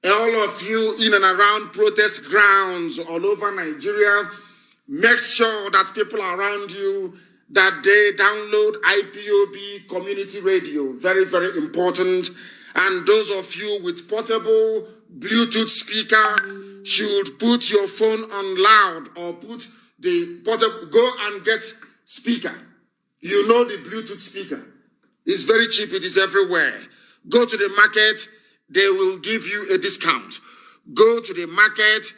all of you in and around protest grounds all over Nigeria, make sure that people around you, that they download IPOB community radio. Very, very important. And those of you with portable Bluetooth speaker should put your phone on loud or put the portable, go and get speaker. You know the Bluetooth speaker. It's very cheap. It is everywhere. Go to the market. They will give you a discount. Go to the market.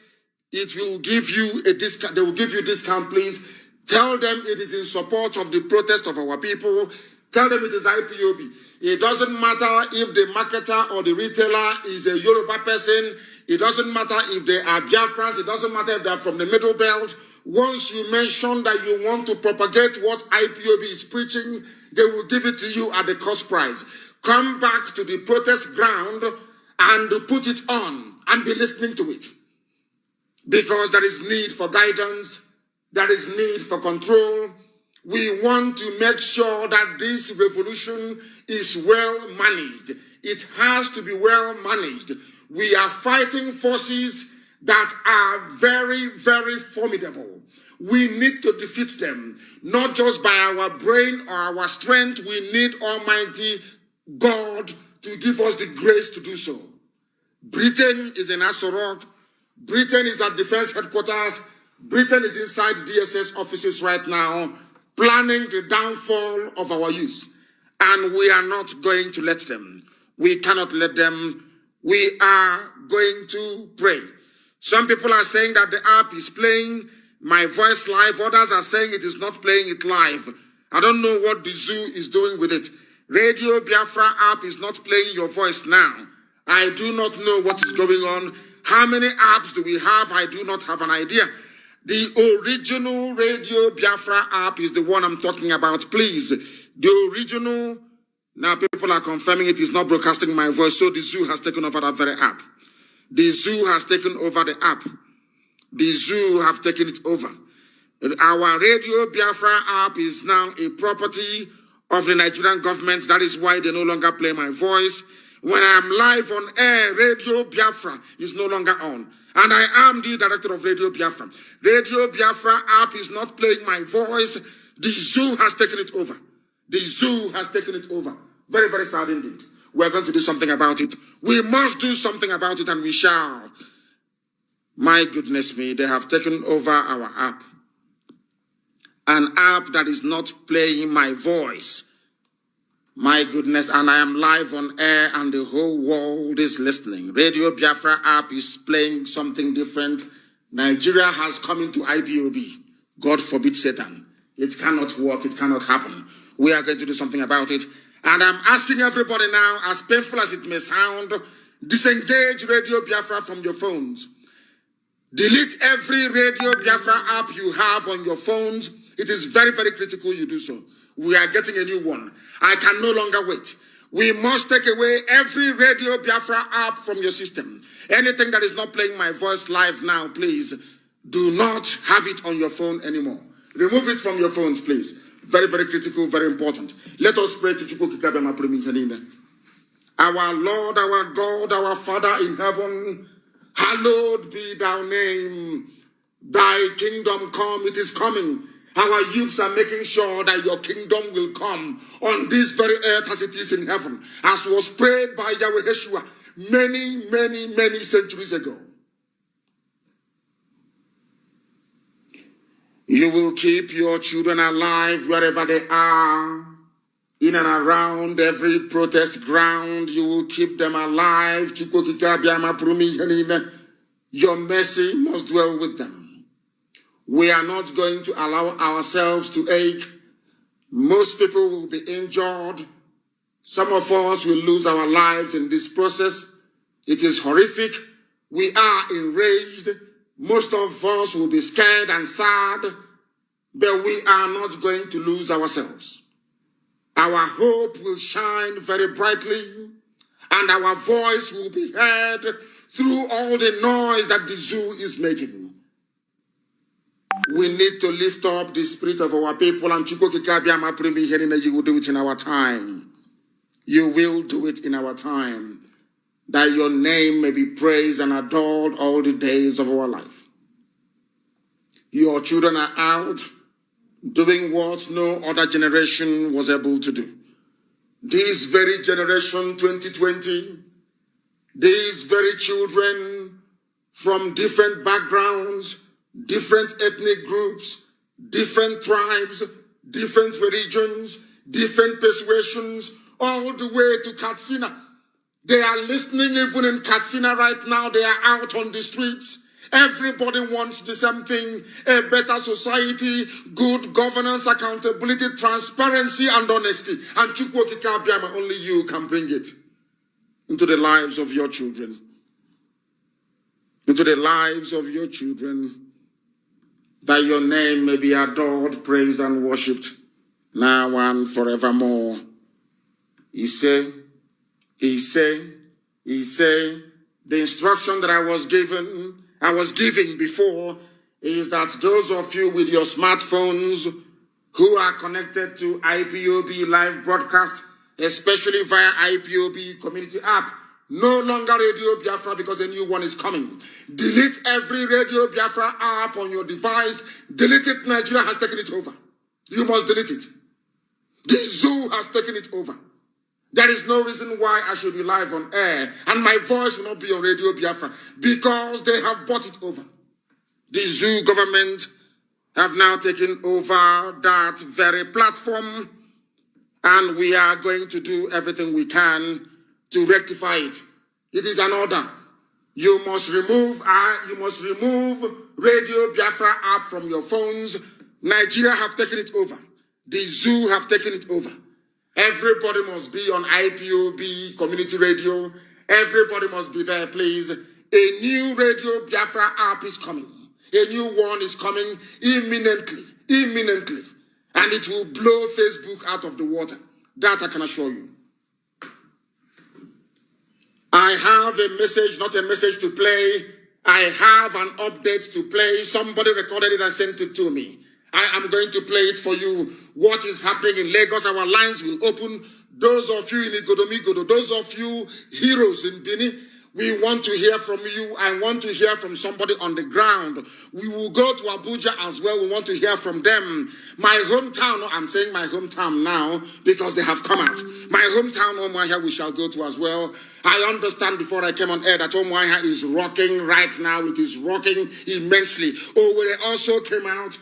It will give you a discount. They will give you a discount, please. Tell them it is in support of the protest of our people. Tell them it is IPOB. It doesn't matter if the marketer or the retailer is a Yoruba person. It doesn't matter if they are Biafrans. It doesn't matter if they are from the Middle Belt. Once you mention that you want to propagate what IPOB is preaching, they will give it to you at the cost price. Come back to the protest ground and put it on and be listening to it. Because there is need for guidance. There is need for control. We want to make sure that this revolution is well managed. It has to be well managed. We are fighting forces that are very, very formidable. We need to defeat them, not just by our brain or our strength. We need Almighty God to give us the grace to do so. Britain is in Asorok. Britain is at defense headquarters. Britain is inside DSS offices right now, planning the downfall of our youth. And we are not going to let them. We cannot let them. We are going to pray. Some people are saying that the app is playing my voice live. Others are saying it is not playing it live. I don't know what the zoo is doing with it. Radio Biafra app is not playing your voice now. I do not know what is going on. How many apps do we have? I do not have an idea. The original Radio Biafra app is the one I'm talking about. Please, the original. Now people are confirming it is not broadcasting my voice, so the zoo has taken over that very app. The zoo has taken over the app. The zoo have taken it over. Our Radio Biafra app is now a property of the Nigerian government. That is why they no longer play my voice. When I am live on air, Radio Biafra is no longer on. And I am the director of Radio Biafra. Radio Biafra app is not playing my voice. The zoo has taken it over. The zoo has taken it over. Very, very sad indeed. We're going to do something about it. We must do something about it, and we shall. My goodness me, they have taken over our app. An app that is not playing my voice. My goodness, and I am live on air and the whole world is listening. Radio Biafra app is playing something different. Nigeria has come into IPOB. God forbid Satan. It cannot work. It cannot happen. We are going to do something about it. And I'm asking everybody now, as painful as it may sound, disengage Radio Biafra from your phones. Delete every Radio Biafra app you have on your phones. It is very, very critical you do so. We are getting a new one. I can no longer wait. We must take away every Radio Biafra app from your system. Anything that is not playing my voice live now, please, do not have it on your phone anymore. Remove it from your phones, please. Very, very critical, very important. Let us pray to Chukwu. Our Lord, our God, our Father in heaven, hallowed be thy name. Thy kingdom come, it is coming. Our youths are making sure that your kingdom will come on this very earth as it is in heaven, as was prayed by Yahweh Yeshua many, many, many centuries ago. You will keep your children alive wherever they are, in and around every protest ground. You will keep them alive. Your mercy must dwell with them. We are not going to allow ourselves to ache. Most people will be injured. Some of us will lose our lives in this process. It is horrific. We are enraged. Most of us will be scared and sad, but we are not going to lose ourselves. Our hope will shine very brightly, and our voice will be heard through all the noise that the zoo is making. We need to lift up the spirit of our people, and you will do it in our time. You will do it in our time. that your name may be praised and adored all the days of our life. Your children are out doing what no other generation was able to do. This very generation, 2020, these very children from different backgrounds, different ethnic groups, different tribes, different religions, different persuasions, all the way to Katsina. They are listening even in Katsina right now. They are out on the streets. Everybody wants the same thing: a better society, good governance, accountability, transparency, and honesty. And only you can bring it into the lives of your children. Into the lives of your children, that your name may be adored, praised, and worshipped now and forevermore. He said, the instruction that I was giving before is that those of you with your smartphones who are connected to IPOB live broadcast, especially via IPOB community app, no longer Radio Biafra because a new one is coming. Delete every Radio Biafra app on your device. Delete it. Nigeria has taken it over. You must delete it. The zoo has taken it over. There is no reason why I should be live on air and my voice will not be on Radio Biafra because they have bought it over. The zoo government have now taken over that very platform, and we are going to do everything we can to rectify it. It is an order. You must remove Radio Biafra app from your phones. Nigeria have taken it over. The zoo have taken it over. Everybody must be on IPOB community radio. Everybody must be there, please. A new Radio Biafra app is coming. A new one is coming imminently. And it will blow Facebook out of the water. That I can assure you. I have a message, not a message to play. I have an update to play. Somebody recorded it and sent it to me. I am going to play it for you. What is happening in Lagos? Our lines will open. Those of you in Igodomigodo, those of you heroes in Bini, we want to hear from you. I want to hear from somebody on the ground. We will go to Abuja as well. We want to hear from them. My hometown, I'm saying my hometown now because they have come out. My hometown, Omoahia, we shall go to as well. I understand before I came on air that Omoahia is rocking right now. It is rocking immensely. Owerri also came out.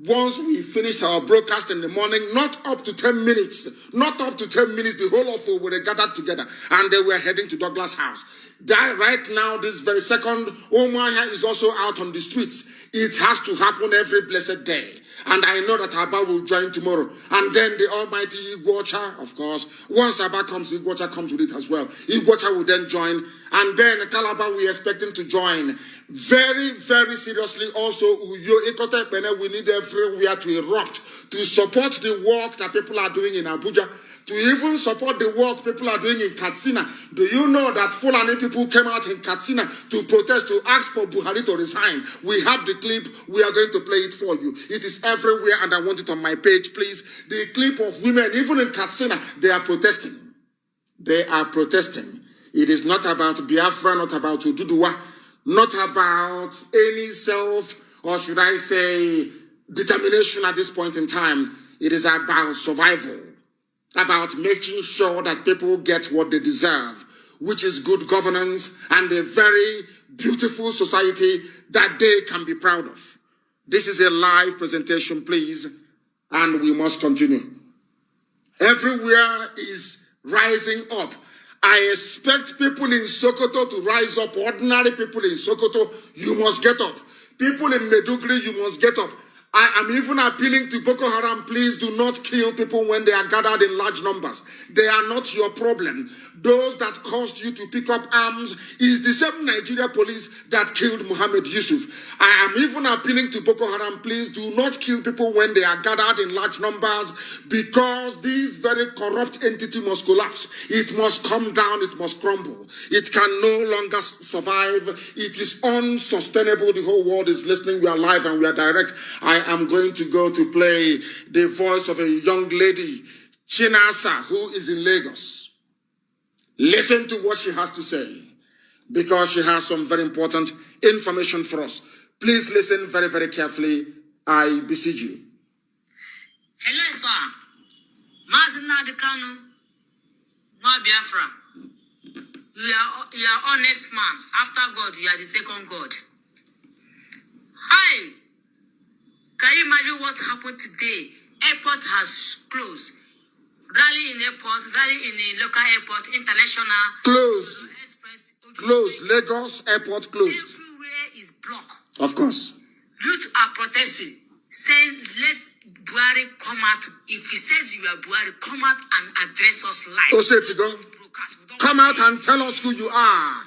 Once we finished our broadcast in the morning, not up to 10 minutes, the whole of Owerri gathered together and they were heading to Douglas House. That right now, this very second, Omoahia is also out on the streets. It has to happen every blessed day. And I know that Abba will join tomorrow. And then the almighty Igwocha, of course. Once Abba comes, Igwocha comes with it as well. Igwocha will then join. And then Calabar, we expect him to join. Very, very seriously also, we need everywhere to erupt, to support the work that people are doing in Abuja, to even support the work people are doing in Katsina. Do you know that Fulani people came out in Katsina to protest, to ask for Buhari to resign? We have the clip. We are going to play it for you. It is everywhere, and I want it on my page, please. The clip of women, even in Katsina, they are protesting. They are protesting. It is not about Biafra, not about Ududuwa, not about any self, or should I say, determination at this point in time. It is about survival, about making sure that people get what they deserve, which is good governance and a very beautiful society that they can be proud of. This is a live presentation, please, and we must continue. Everywhere is rising up. I expect people in Sokoto to rise up. Ordinary people in Sokoto, you must get up. People in Meduguri, you must get up. I am even appealing to Boko Haram, please do not kill people when they are gathered in large numbers. They are not your problem. Those that caused you to pick up arms is the same Nigeria police that killed Muhammad Yusuf. I am even appealing to Boko Haram, please do not kill people when they are gathered in large numbers, because this very corrupt entity must collapse. It must come down, it must crumble. It can no longer survive. It is unsustainable. The whole world is listening. We are live and we are direct. I am going to go to play the voice of a young lady, Chinasa, who is in Lagos. Listen to what she has to say. because she has some very important information for us. Please listen very, very carefully. I beseech you. Hello, sir. Mazi Nnamdi Kanu, no Biafra. You are honest man. After God, you are the second God. Hi. Can you imagine what happened today? Airport has closed. Rally in airport, rally in a local airport, international. Closed. Express. Closed. Lagos airport closed. Everywhere is blocked. Of course. Youth are protesting, saying, let Buhari come out. If he says you are Buhari, come out and address us live. Oh, say to go. Come out and tell us who you are.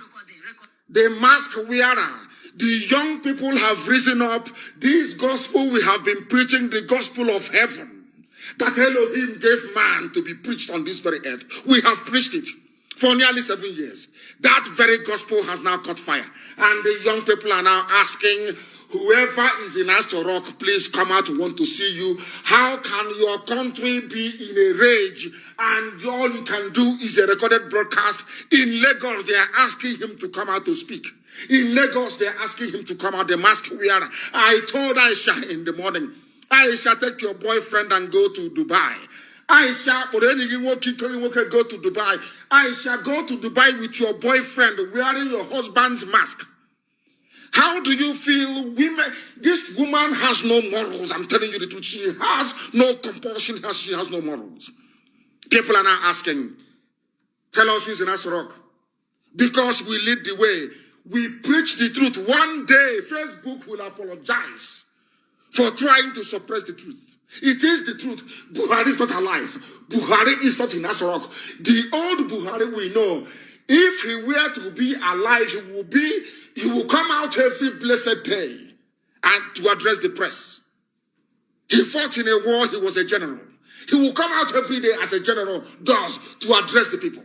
The mask wearer. The young people have risen up. This gospel we have been preaching, the gospel of heaven, that Elohim gave man to be preached on this very earth. We have preached it for nearly 7 years. That very gospel has now caught fire. And the young people are now asking, whoever is in Astor Rock, please come out. We want to see you. How can your country be in a rage and all you can do is a recorded broadcast? In Lagos, they are asking him to come out to speak. In Lagos, they are asking him to come out, the mask wearer. I told Aisha in the morning, Aisha, take your boyfriend and go to Dubai. Aisha, go to Dubai. Aisha, go to Dubai with your boyfriend wearing your husband's mask. How do you feel? This woman has no morals. I'm telling you the truth. She has no compulsion. She has no morals. People are now asking, tell us who's in Asrock. Because we lead the way. We preach the truth. One day, Facebook will apologize for trying to suppress the truth. It is the truth. Buhari is not alive. Buhari is not in Asrock. The old Buhari we know, if he were to be alive, he will come out every blessed day and to address the press. He fought in a war, he was a general. He will come out every day as a general does to address the people.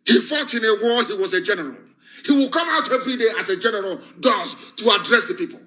He fought in a war, he was a general. He will come out every day as a general does to address the people.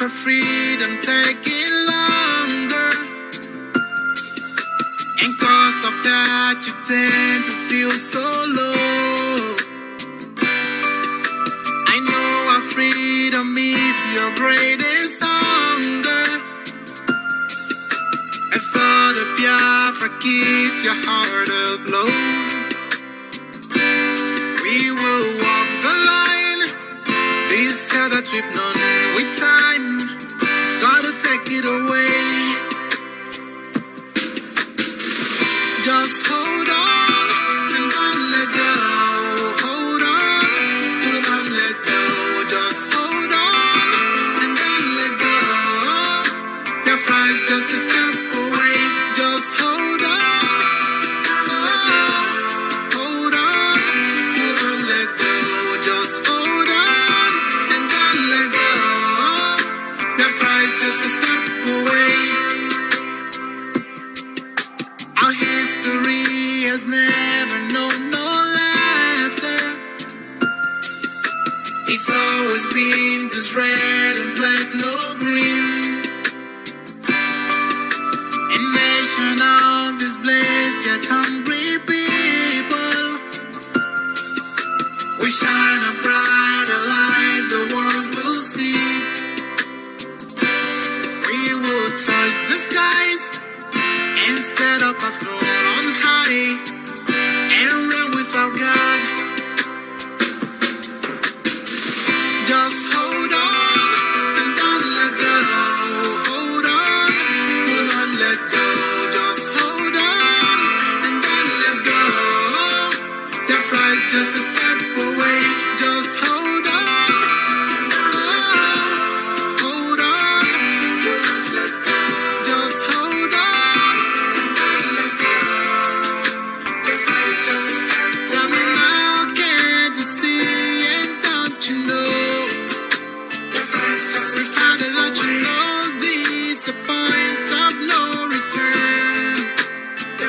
Biafra freedom taking longer. And cause of that, you tend to feel so low. I know our freedom is your greatest hunger. I thought of Biafra keeps your heart aglow. We will walk the line. This hell that we've known with time. Gotta take it away. Just hold on and don't let go. Hold on, do not let go. Just hold on and don't let go. Your flight's just a step away. Just hold on. Hold on, do not let go. Just hold on and don't let go. Your flight's just a step away. Our history has never known no laughter. It's always been this red and black, no green. A nation of displaced yet hungry people. We shine a brighter light the world will see. We will touch the skies and set up a throne on high and reign with our God. Just hold on and don't let go. Hold on, do not let go. Just hold on and don't let go. Your flight's just a step away. Just hold on. Hold on, do not let go. Just hold on. Tell me now, can't you see and don't you know? We found to let you know this a point of no return. The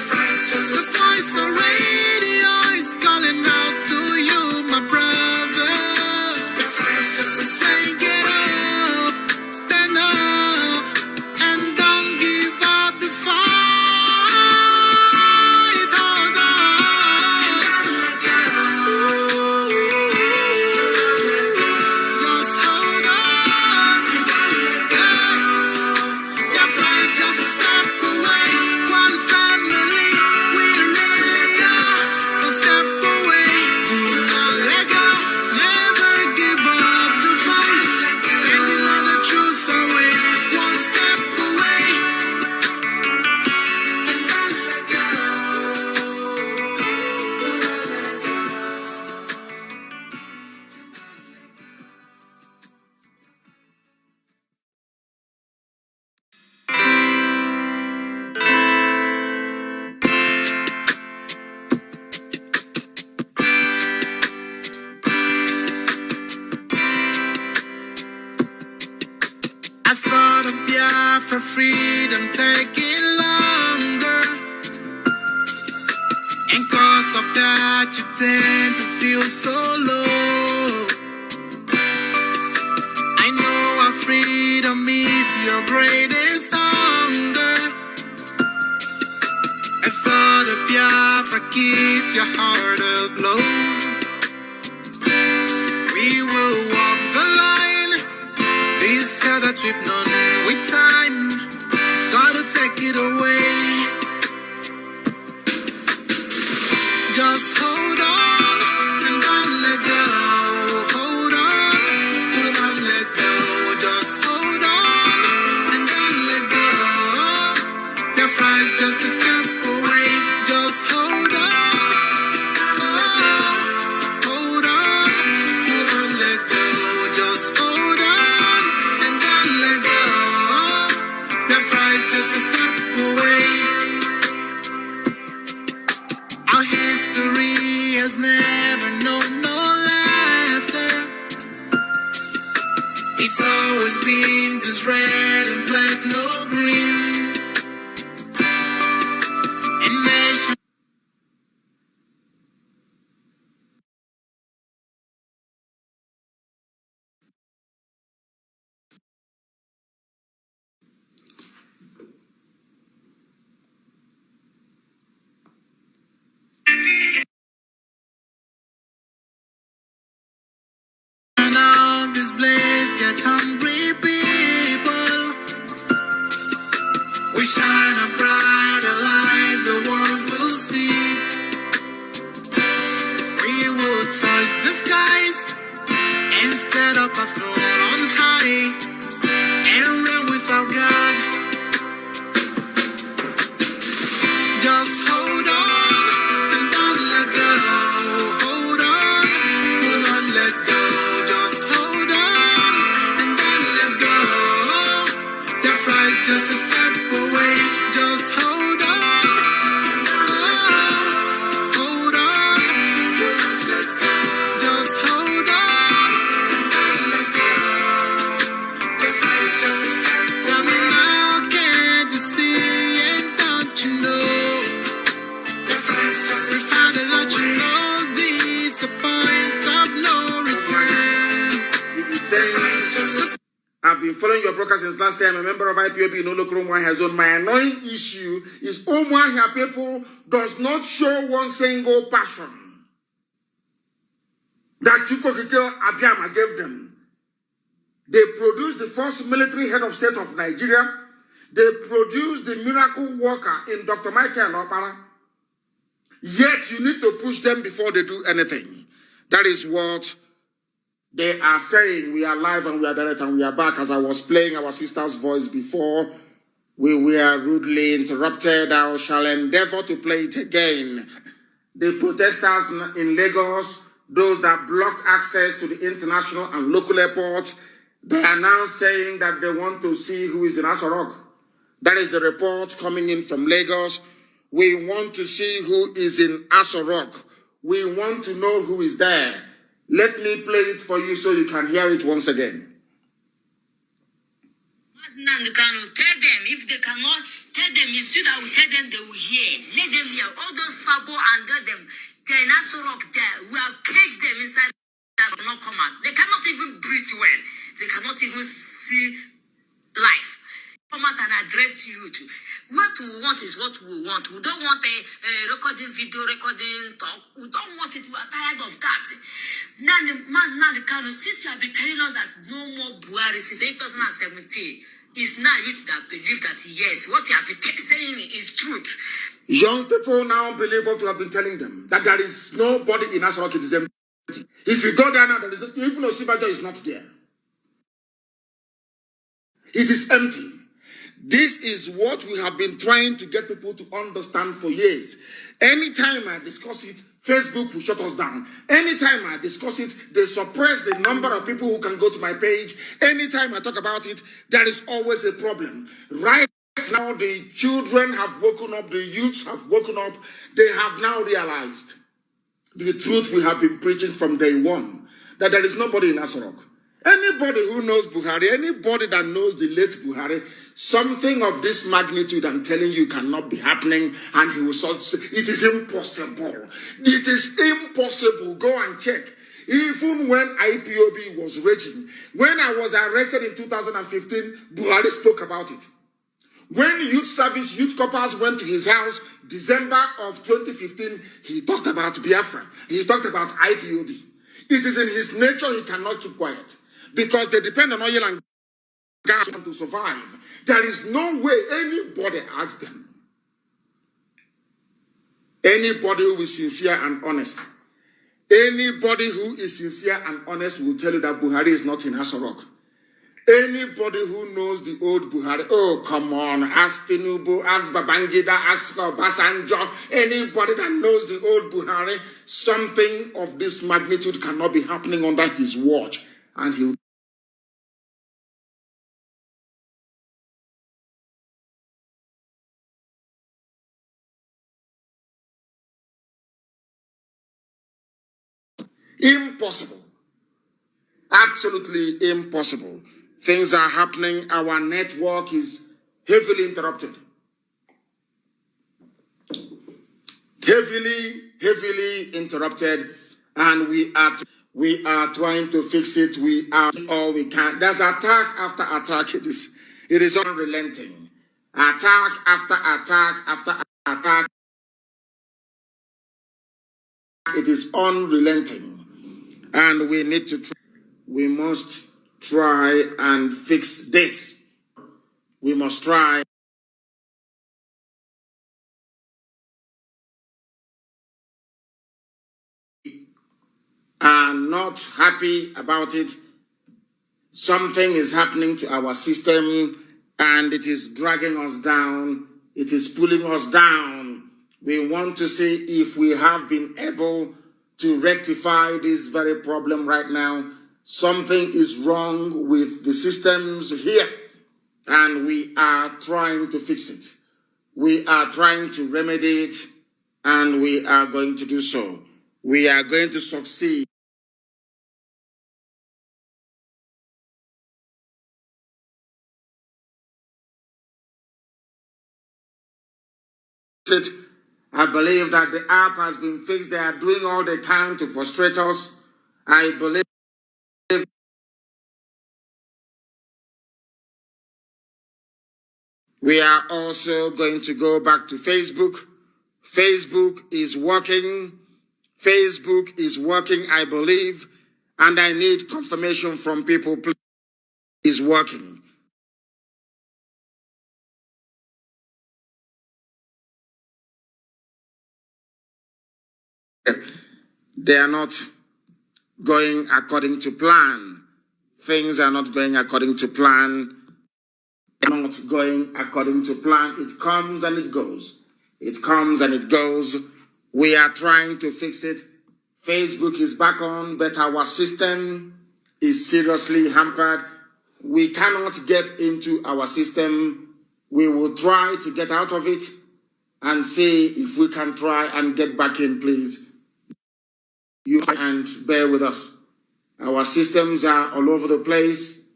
voice on radio is calling out to you, my brother. Saying get up, stand up, and don't give up the fight. Hold on. Just hold on. Your flight's just a step away. One family, we really are. A step away. Do not let go. Never give up the fight. Standing on the truth always. One step away. And don't let go. I thought of Biafra freedom taking longer. And cause of that, you tend to feel so low. I know our freedom is your greatest hunger. I thought of Biafra keeps your heart aglow. We will walk the line. This hell that we've known with time. Gotta take it away. Just hold on and don't let go. Hold on, do not let go. Just hold on and don't let go. Your flight's just a step away. Just hold on. Hold on, do not let go. Just hold on and don't let go. Your flight's just a step away. Our history has never known no laughter. It's always been this red and black, no green. A nation been following your broadcast since last time. A member of IPOB in Olokromo has on. My annoying issue is Umuahia people does not show one single passion that Chukwukike Abiyama gave them. They produced the first military head of state of Nigeria. They produced the miracle worker in Dr. Michael Opara. Yet you need to push them before they do anything. That is what they are saying. We are live and we are direct and we are back. As I was playing our sister's voice before, we were rudely interrupted. I shall endeavor to play it again. The protesters in Lagos, those that blocked access to the international and local airports, they are now saying that they want to see who is in Aso Rock. That is the report coming in from Lagos. We want to see who is in Aso Rock. We want to know who is there. Let me play it for you so you can hear it once again. Mazi Nnamdi Kanu, tell them if they cannot tell them, it's you that will tell them, they will hear. Let them hear. All those sabo and tell them, they're in Aso Rock there. We have caged them inside. That will not come out. They cannot even breathe well. They cannot even see life. Come out and address you too. What we want is what we want. We don't want a recording video, recording talk. We don't want it. We are tired of that. Now, Mazi Nnamdi Kanu, since you have been telling us that no more Buhari since 2017, it's now you that believe that yes, what you have been saying is truth. Young people now believe what we have been telling them, that there is nobody in Aso Rock. It is empty. If you go there now, there is even Oshibajo is not there. It is empty. This is what we have been trying to get people to understand for years. Anytime I discuss it, Facebook will shut us down. Anytime I discuss it, they suppress the number of people who can go to my page. Anytime I talk about it, there is always a problem. Right now, the children have woken up, the youths have woken up. They have now realized the truth we have been preaching from day one, that there is nobody in Aso Rock. Anybody who knows Buhari, anybody that knows the late Buhari, something of this magnitude, I'm telling you, cannot be happening, and he will say, it is impossible. It is impossible. Go and check. Even when IPOB was raging, when I was arrested in 2015, Buhari spoke about it. When youth service, youth corpers went to his house, December of 2015, he talked about Biafra. He talked about IPOB. It is in his nature he cannot keep quiet because they depend on oil and gas to survive. There is no way anybody asks them. Anybody who is sincere and honest. Anybody who is sincere and honest will tell you that Buhari is not in Aso Rock. Anybody who knows the old Buhari, oh, come on, ask Tinubu, ask Babangida, ask Obasanjo, anybody that knows the old Buhari, something of this magnitude cannot be happening under his watch. And he will impossible. Absolutely impossible. Things are happening. Our network is heavily interrupted. Heavily interrupted. And we are trying to fix it. We are all we can. There's attack after attack. It is unrelenting. Attack after attack after attack. It is unrelenting. And we need to try. We must try and fix this. We must try. Are not happy about it. Something is happening to our system and it is dragging us down. It is pulling us down. We want to see if we have been able to rectify this very problem right now. Something is wrong with the systems here, and we are trying to fix it. We are trying to remedy it, and we are going to do so. We are going to succeed. I believe that the app has been fixed. They are doing all they can to frustrate us. I believe We are also going to go back to Facebook. Facebook is working. Facebook is working, I believe, and I need confirmation from people. Please, is working. They are not going according to plan. Things are not going according to plan. They're not going according to plan. It comes and it goes. It comes and it goes. We are trying to fix it. Facebook is back on, but our system is seriously hampered. We cannot get into our system. We will try to get out of it and see if we can try and get back in, please. You and bear with us. Our systems are all over the place.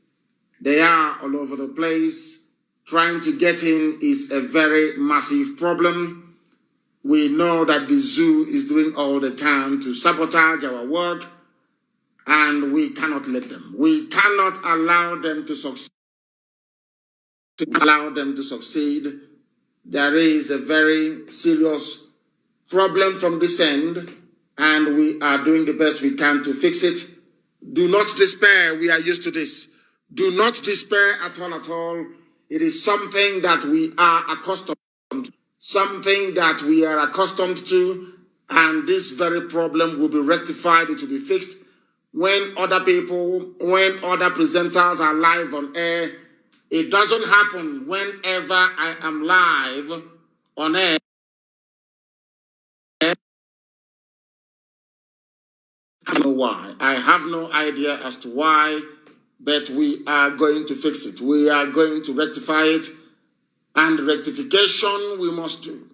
They are all over the place. Trying to get in is a very massive problem. We know that the zoo is doing all they can to sabotage our work, and we cannot let them. We cannot allow them to succeed. There is a very serious problem from this end, and we are doing the best we can to fix it. Do not despair. We are used to this. Do not despair at all. It is something that we are accustomed to. Something that we are accustomed to, and this very problem will be rectified. It will be fixed when other presenters are live on air. It doesn't happen whenever I am live on air. I don't know why. I have no idea as to why, but we are going to fix it. We are going to rectify it, and rectification we must do.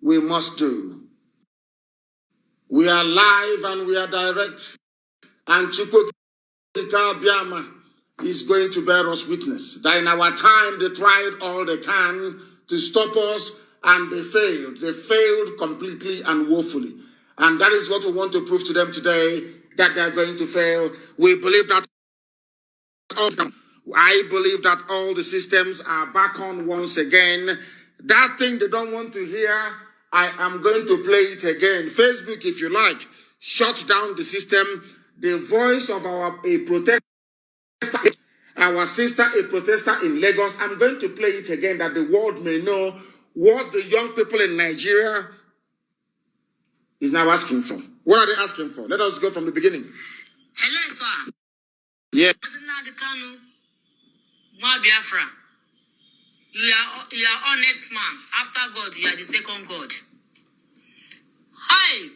We must do. We are live and we are direct, and Chukwuka Biama is going to bear us witness that in our time they tried all they can to stop us, and they failed. They failed completely and woefully. And that is what we want to prove to them today, that they are going to fail. We believe that I believe that all the systems are back on once again. That thing they don't want to hear, I am going to play it again. Facebook, if you like, shut down the system. The voice of our protester, our sister, a protester in Lagos. I'm going to play it again that the world may know what the young people in Nigeria is now asking for. What are they asking for? Let us go from the beginning. Hello, sir. Yes. Mazi Nnamdi Kanu, Biafra. You are honest man. After God, you are the second God. Hi.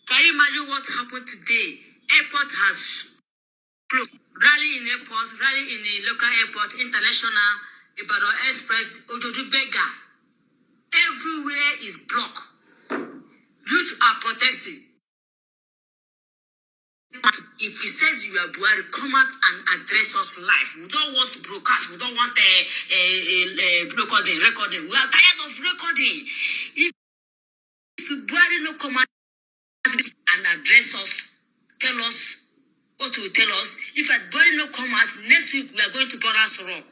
Can you imagine what happened today? Airport has closed. Rally in airport, rally in the local airport, international, Ibadan Express, Ojodu Bega. Everywhere is blocked. Youth are protesting. If he says you are Buhari, come out and address us live. We don't want to broadcast. We don't want recording. We are tired of recording. If Buhari no come out and address us, tell us what to tell us. If Buhari no come out, next week we are going to Boras Rock.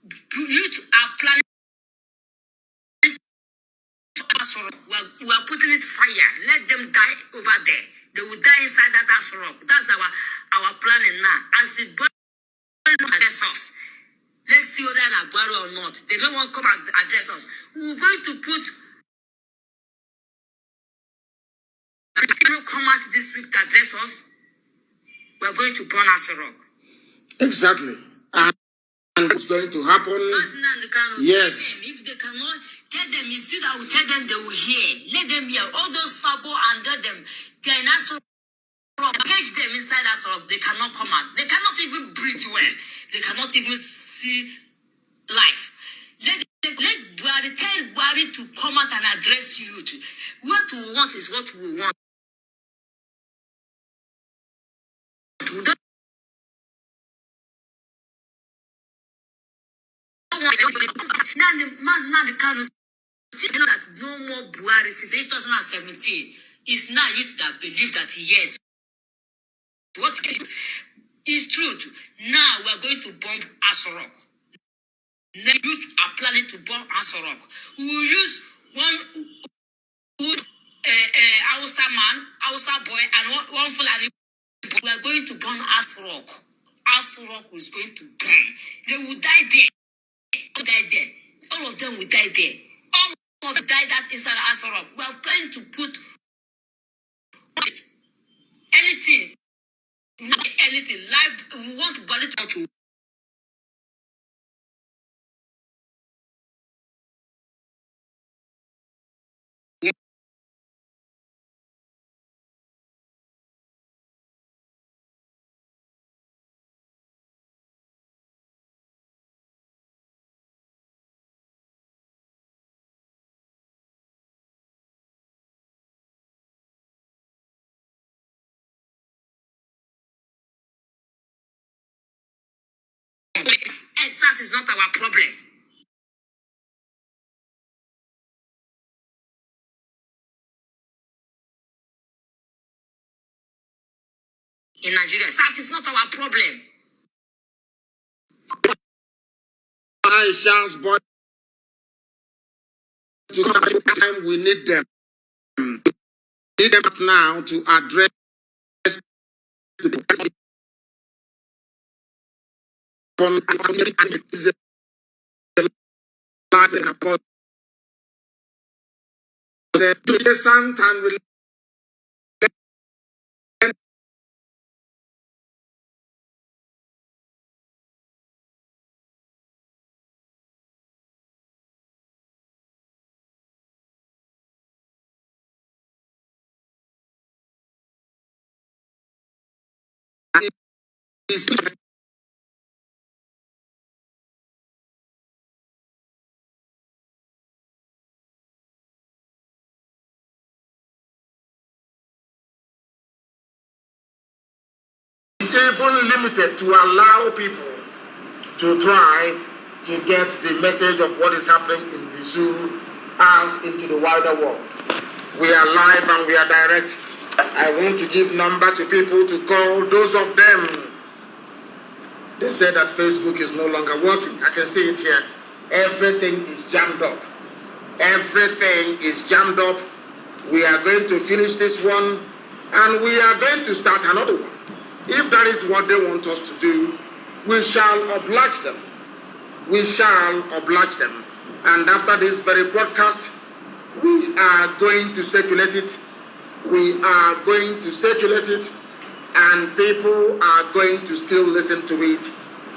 Youth are planning. We are putting it fire. Let them die over there. They will die inside that house rock. That's our planning now. As the body address us, let's see whether they are buried or not. They don't want to come and address us. We're going to put. If they don't come out this week to address us, we're going to burn us a rock. Exactly. And it's going to happen. Yes. If they cannot tell them, it's you that will tell them they will hear. Let them hear. All those sabo and them, they are not so engage them inside that rock. They cannot come out. They cannot even breathe well. They cannot even see life. Let Buhari tell Buhari to come out and address you. What we want is what we want. We don't now the Mazi Nnamdi Kanu that no more Buhari since 2017. It's now youth that believe that yes, what is truth. Now we are going to bomb Aso Rock. The youth are planning to burn Asorok. We will use one Hausa man, Hausa boy, and one Fulani. We are going to burn Asorok. Asorok is going to burn. They will die there. All of them will die there. All of them die that inside Asorok. We are trying to put anything, live. We want to burn it out. SARS is not our problem. In Nigeria, SARS is not our problem. I chance boy to time we need them. We need them now to address the pleasant and even limited to allow people to try to get the message of what is happening in the zoo out into the wider world. We are live and we are direct. I want to give number to people to call. Those of them, they said that Facebook is no longer working. I can see it here. Everything is jammed up. Everything is jammed up. We are going to finish this one and we are going to start another one. If that is what they want us to do, we shall oblige them. We shall oblige them. And after this very broadcast, we are going to circulate it. We are going to circulate it, and people are going to still listen to it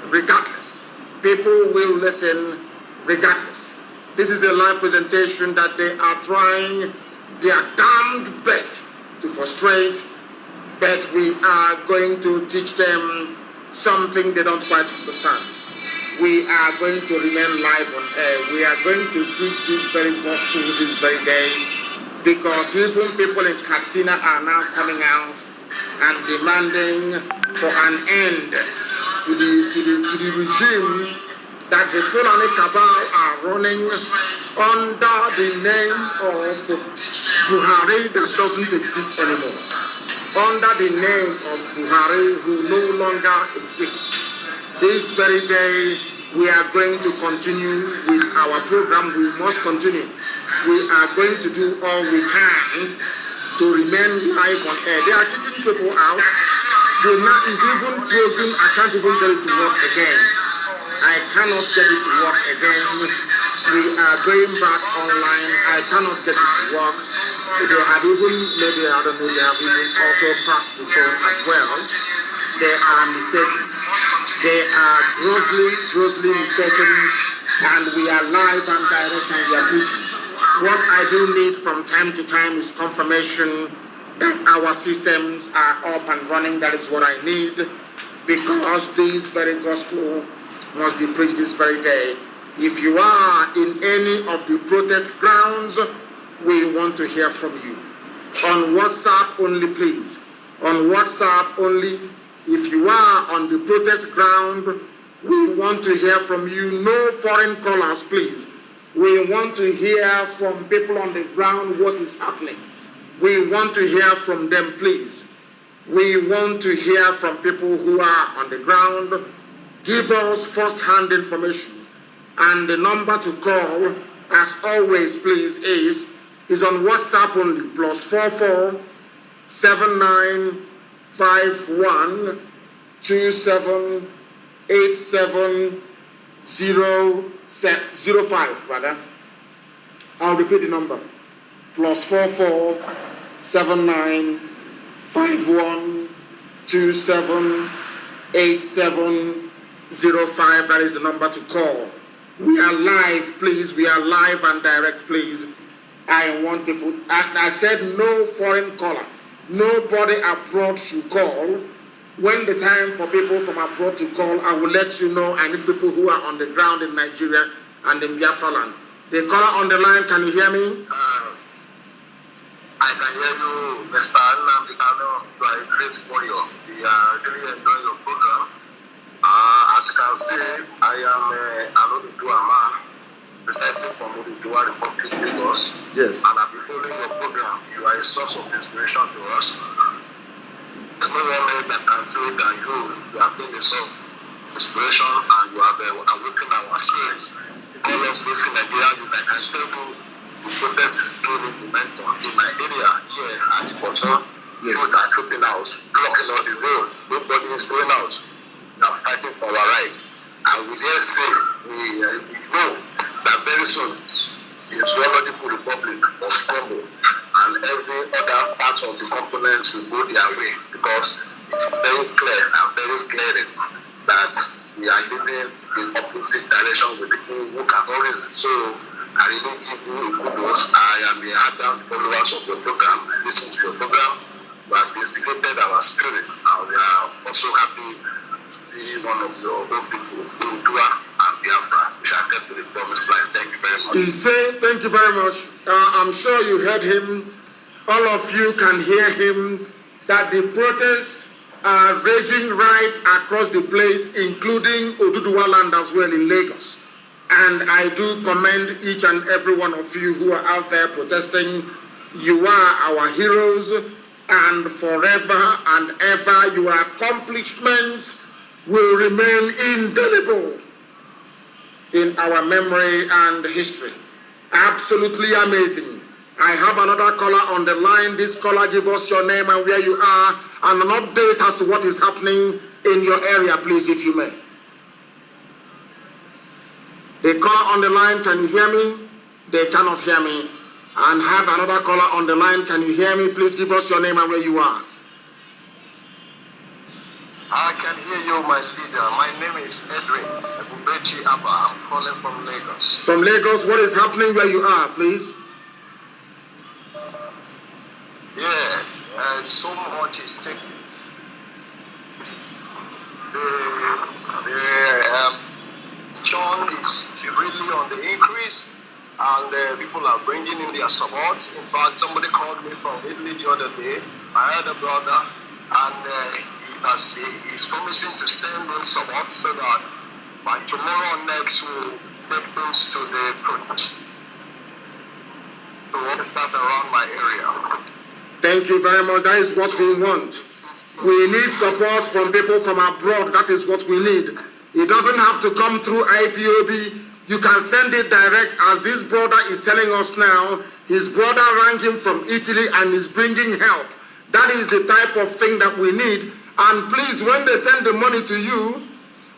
regardless. People will listen regardless. This is a live presentation that they are trying their damned best to frustrate, but we are going to teach them something they don't quite understand. We are going to remain live on air. We are going to preach this very gospel this very day, because even people in Katsina are now coming out and demanding for an end to the regime that the Fulani cabal are running under the name of Buhari that doesn't exist anymore. Under the name of Buhari, who no longer exists. This very day, we are going to continue with our program. We must continue. We are going to do all we can to remain live on air. They are kicking people out. The map is even frozen. I can't even get it to work again. I cannot get it to work again. We are going back online. I cannot get it to work. They have even, maybe I don't know, they have even also crashed the phone as well. They are mistaken. They are grossly mistaken, and we are live and direct and we are preaching. What I do need from time to time is confirmation that our systems are up and running. That is what I need, because this very gospel must be preached this very day. If you are in any of the protest grounds, we want to hear from you. On WhatsApp only, please. On WhatsApp only. If you are on the protest ground, we want to hear from you. No foreign callers, please. We want to hear from people on the ground what is happening. We want to hear from them, please. We want to hear from people who are on the ground. Give us first-hand information. And the number to call, as always, please, is on WhatsApp only, +44 7951 278705, rather. I'll repeat the number. +44 7951 278705. That is the number to call. We are live, please. We are live and direct, please. I want people. I said no foreign caller. Nobody abroad should call. When the time for people from abroad to call, I will let you know. I need people who are on the ground in Nigeria and in Biafra land. The caller on the line, can you hear me? I can hear you, Mr. Nnamdi Kanu. You are a great warrior. We are really enjoying your program. As you can see, I am an Oduduwa man, precisely from Oduduwa Republic, Lagos. Yes. And I've been following your program. You are a source of inspiration to us. There's no one else that can do it than you. You have been a source of inspiration and you have awakened our spirits. You call us listen Nigeria, you can tell you the protest is gaining momentum in my area here at Ikoton. Yes. Youth are trooping out, blocking on the road. Nobody is going out. They are fighting for our rights. And we dare say, we know that very soon the Zoological Republic of Congo and every other part of the components will go their way, because it is very clear and very glaring that we are living in opposite direction with people who cannot reason. So I really give you a kudos. I am a ardent followers of your program. I listen to your program. We have instigated our spirit, and we are also happy to be one of your own people, Oduduwa and Biafra. We shall get to the promised land. Thank you very much. He said, thank you very much. I'm sure you heard him. All of you can hear him, that the protests are raging right across the place, including Oduduwa land as well in Lagos. And I do commend each and every one of you who are out there protesting. You are our heroes, and forever and ever your accomplishments will remain indelible in our memory and history. Absolutely amazing. I have another caller on the line. This caller, give us your name and where you are, and an update as to what is happening in your area, please, if you may. The caller on the line, can you hear me? They cannot hear me. And have another caller on the line. Can you hear me? Please give us your name and where you are. I can hear you, my leader. My name is Edwin Ebubechi Abba. I'm calling from Lagos. From Lagos, what is happening where you are, please? Yes, so much is taking. The John is really on the increase, and people are bringing in their support. In fact, somebody called me from Italy the other day. I had a brother, and he's promising to send in support so that by tomorrow next we'll take things to the protesters around my area. Thank you very much. That is what we want. We need support from people from abroad. That is what we need. It doesn't have to come through IPOB. You can send it direct, as this brother is telling us now. His brother rang him from Italy and is bringing help. That is the type of thing that we need. And please, when they send the money to you,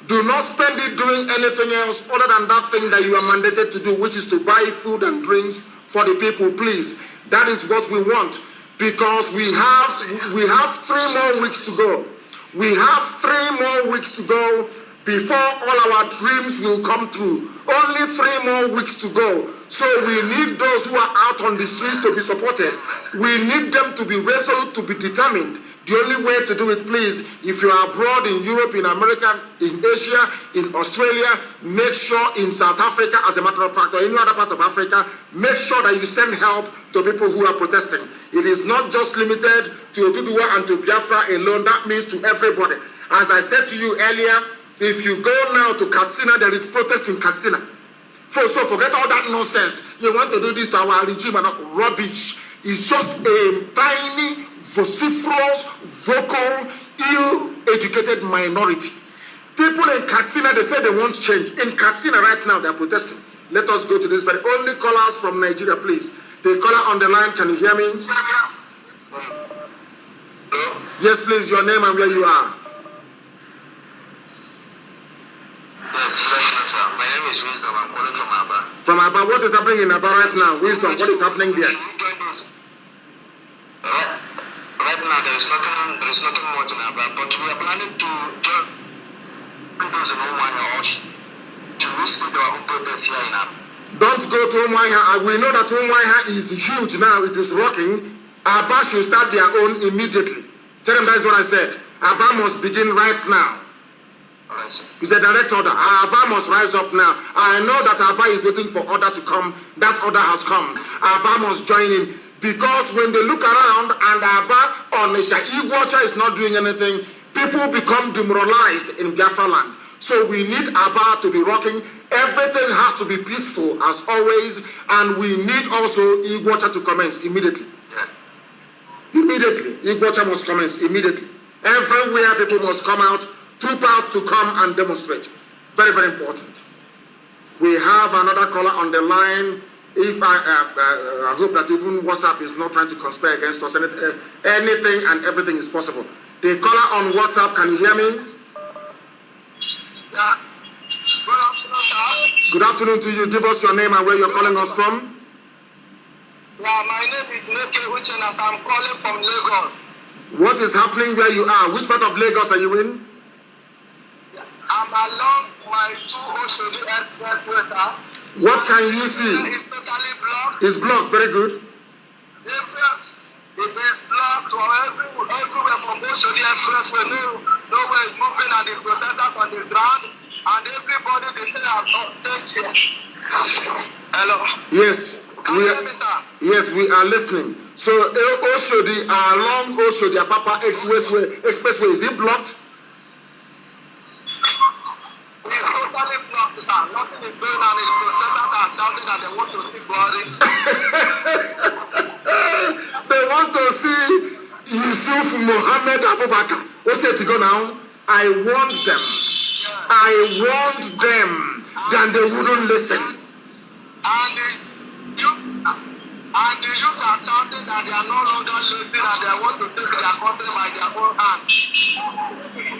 do not spend it doing anything else other than that thing that you are mandated to do, which is to buy food and drinks for the people, please. That is what we want, because we have 3 more weeks to go. We have 3 more weeks to go before all our dreams will come true. Only 3 more weeks to go. So we need those who are out on the streets to be supported. We need them to be resolute, to be determined. The only way to do it, please, if you are abroad in Europe, in America, in Asia, in Australia, make sure in South Africa, as a matter of fact, or any other part of Africa, make sure that you send help to people who are protesting. It is not just limited to Oduduwa and to Biafra alone. That means to everybody. As I said to you earlier, if you go now to Katsina, there is protest in Katsina. So forget all that nonsense. You want to do this to our regime and not rubbish. It's just a tiny, vociferous, vocal, ill-educated minority. People in Katsina, they say they want change. In Katsina right now, they're protesting. Let us go to this very only callers from Nigeria, please. The caller on the line, can you hear me? Yes, please, your name and where you are. Yes, sir. My name is Wisdom. I'm calling from Aba. From Aba, what is happening in Aba right now? Wisdom, what is happening there? Right now, there is nothing much in Aba, but we are planning to join those in Umuahia also to visit our own protest here in Aba. Don't go to Umuahia. We know that Umuahia is huge now. It is rocking. Aba should start their own immediately. Tell them that's what I said. Aba must begin right now. It's a direct order. Aba must rise up now. I know that Aba is waiting for order to come. That order has come. Aba must join in. Because when they look around and Aba or Nisha Igwacha is not doing anything, people become demoralized in Biafra land. So we need Aba to be rocking. Everything has to be peaceful as always. And we need also Igwacha to commence immediately. Immediately. Igwacha must commence immediately. Everywhere people must come out, troop out to come and demonstrate. Very, very important. We have another caller on the line. If I hope that even WhatsApp is not trying to conspire against us. Anything and everything is possible. The caller on WhatsApp, can you hear me? Yeah. Good afternoon, sir. Good afternoon to you. Give us your name and where you're calling us from. Yeah, my name is Neke Uchenas. I'm calling from Lagos. What is happening where you are? Which part of Lagos are you in? I'm along my 2 Oshodi expressway, sir. What can you see? It's totally blocked. It's blocked. Very good. It is blocked everywhere from Oshodi expressway. Nowhere is moving and the protesters on the ground. And everybody, they say, have changed here. Hello? Yes. Can you hear me, sir? Yes, we are listening. So Oshodi, along Oshodi, Apapa Expressway, is it blocked? It's totally blocked, sir. Nothing is going on. The protesters are shouting that they want to see body. They want to see Yusuf Mohammed Abubakar. What's it to go now? I warned them. Yes. I warned them. Then they wouldn't listen. And the youth are shouting that they are no longer lazy and they want to take their country by their own hand.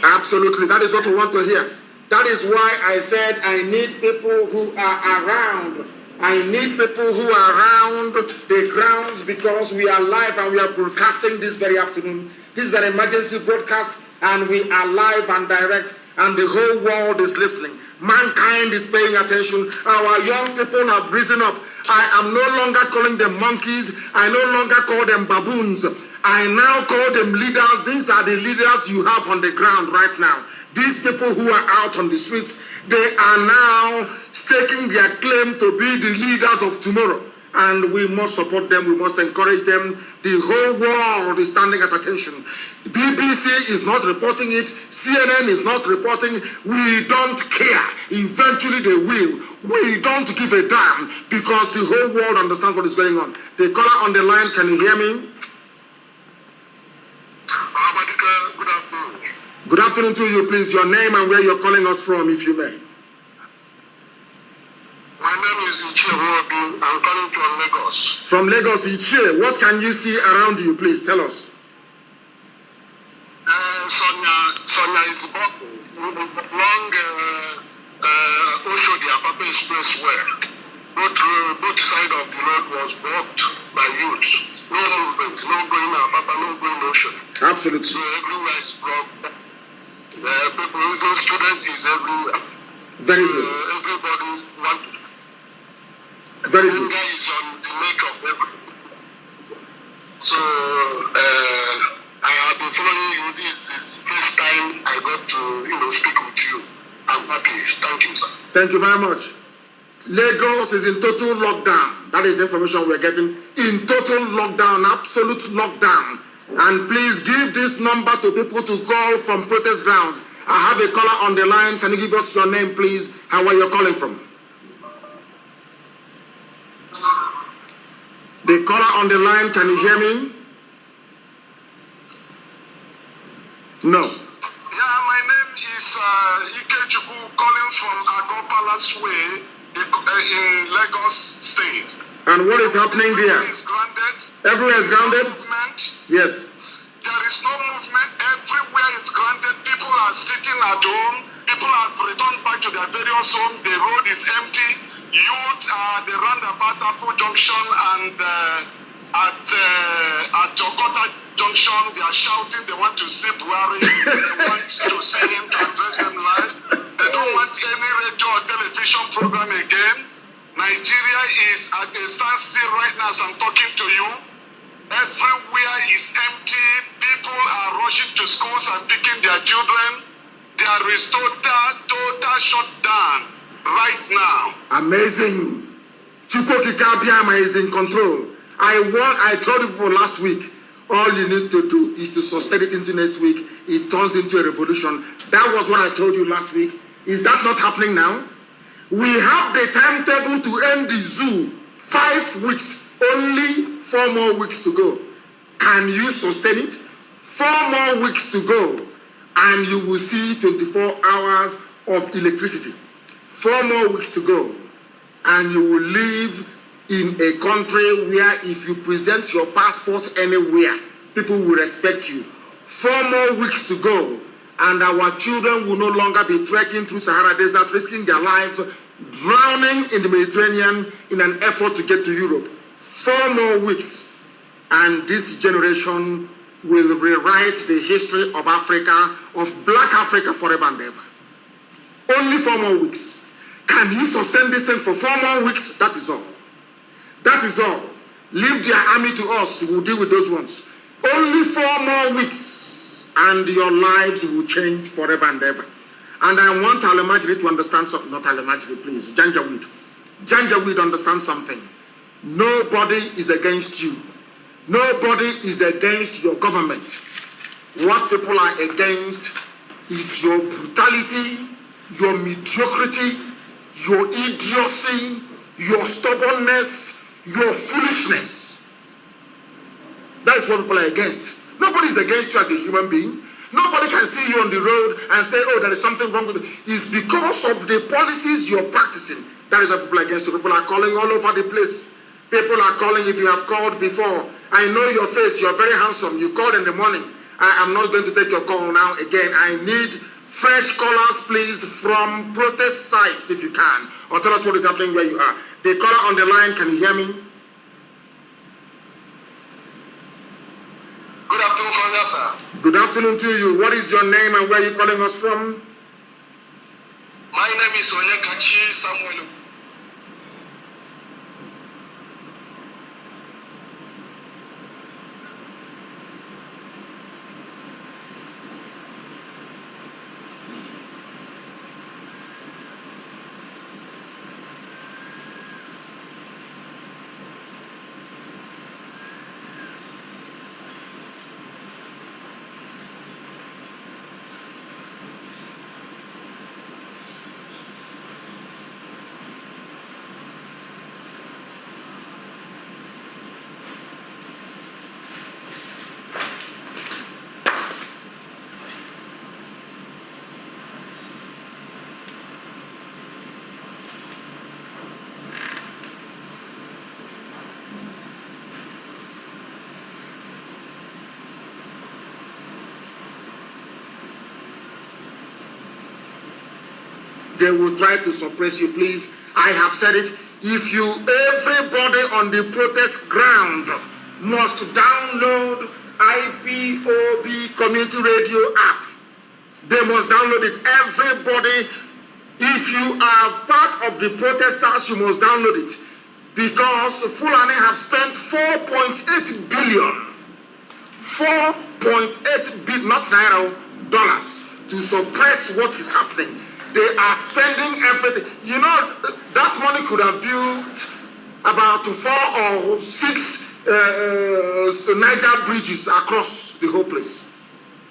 Absolutely. That is what we want to hear. That is why I said I need people who are around. I need people who are around the grounds because we are live and we are broadcasting this very afternoon. This is an emergency broadcast and we are live and direct and the whole world is listening. Mankind is paying attention. Our young people have risen up. I am no longer calling them monkeys. I no longer call them baboons. I now call them leaders. These are the leaders you have on the ground right now. These people who are out on the streets, they are now staking their claim to be the leaders of tomorrow. And we must support them. We must encourage them. The whole world is standing at attention. BBC is not reporting it. CNN is not reporting. We don't care. Eventually they will. We don't give a damn because the whole world understands what is going on. The caller on the line, can you hear me? Good afternoon. Good afternoon to you, please. Your name and where you're calling us from, if you may. My name is Ichie Wobi. I'm calling from Lagos. From Lagos, Ichie, what can you see around you? Please tell us. Sonia is along Oshodi Apapa Expressway. Both sides of the road was blocked by youths. No movement, no going Apapa, no going Oshodi. Absolutely. So everywhere is blocked. People, even students is everywhere. Very good. Everybody's wanted. Very good. Anger is on the make of everything. So I have been following you. This is the first time I got to speak with you. I'm happy. Thank you, sir. Thank you very much. Lagos is in total lockdown. That is the information we're getting. In total lockdown, absolute lockdown. And please give this number to people to call from protest grounds. I have a caller on the line. Can you give us your name, please, and where you're calling from? The caller on the line, can you hear me? No. Yeah, my name is Ikechukwu calling from Ago Palace Way in Lagos State. And what is happening there? Is grounded. Everywhere is grounded? No movement. Yes. There is no movement. Everywhere is grounded. People are sitting at home. People have returned back to their various homes. The road is empty. Youth are the roundabout Apple Junction and at Okota Junction. They are shouting. They want to see Buhari. They want to see him to address them live. They don't want any radio or television program again. Nigeria is at a standstill right now as I'm talking to you. Everywhere is empty. People are rushing to schools and picking their children. There is total shutdown right now. Amazing. Chukwuka Kabiyama is in control. I told people last week, all you need to do is to sustain it into next week. It turns into a revolution. That was what I told you last week. Is that not happening now? We have the timetable to end the zoo. 5 weeks. Only 4 more weeks to go. Can you sustain it? 4 more weeks to go. And you will see 24 hours of electricity. 4 more weeks to go. And you will live in a country where if you present your passport anywhere, people will respect you. 4 more weeks to go. And our children will no longer be trekking through Sahara Desert, risking their lives, drowning in the Mediterranean in an effort to get to Europe. 4 more weeks, and this generation will rewrite the history of Africa, of black Africa forever and ever. Only 4 more weeks. Can you sustain this thing for 4 more weeks? That is all. That is all. Leave their army to us. We'll deal with those ones. Only 4 more weeks, and your lives will change forever and ever. And I want Alemajiri to understand something. Not Alemajiri, please. Janjaweed. Janjaweed understand something. Nobody is against you. Nobody is against your government. What people are against is your brutality, your mediocrity, your idiocy, your stubbornness, your foolishness. That is what people are against. Nobody is against you as a human being. Nobody can see you on the road and say, oh, there is something wrong with it. It's because of the policies you're practicing. That is what people are against you. People are calling all over the place. People are calling if you have called before. I know your face. You're very handsome. You called in the morning. I am not going to take your call now again. I need fresh callers, please, from protest sites, if you can. Or tell us what is happening where you are. The caller on the line, can you hear me? Good afternoon from you, sir. Good afternoon to you. What is your name and where are you calling us from? My name is Onyekachi Samuel. They will try to suppress you, please. I have said it. If you, everybody on the protest ground must download IPOB Community Radio app. They must download it. Everybody, if you are part of the protesters, you must download it. Because Fulani have spent 4.8 billion, 4.8 billion, not naira, dollars, to suppress what is happening. They are spending everything. You know, that money could have built about 4 or 6 Niger bridges across the whole place.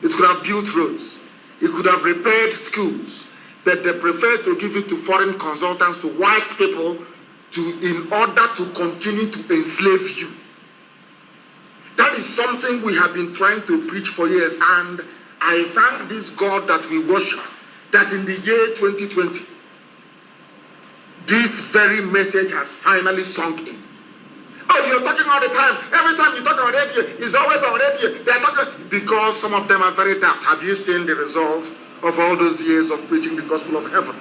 It could have built roads. It could have repaired schools. But they prefer to give it to foreign consultants, to white people, in order to continue to enslave you. That is something we have been trying to preach for years. And I thank this God that we worship, that in the year 2020, this very message has finally sunk in. Oh, you're talking all the time. Every time you talk on radio, it's always on radio. They're talking because some of them are very daft. Have you seen the result of all those years of preaching the gospel of heaven?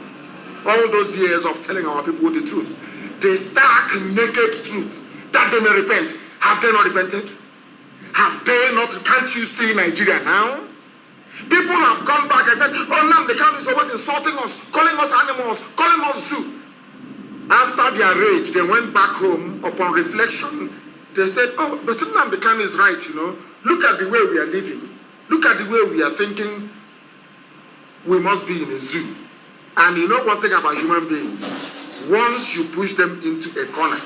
All those years of telling our people the truth. The stark, naked truth that they may repent. Have they not repented? Have they not? Can't you see Nigeria now? People have gone back and said, oh, Nnamdi Kanu is always insulting us, calling us animals, calling us zoo. After their rage, they went back home. Upon reflection, they said, oh, but Nnamdi Kanu is right, you know. Look at the way we are living. Look at the way we are thinking. We must be in a zoo. And you know one thing about human beings? Once you push them into a corner,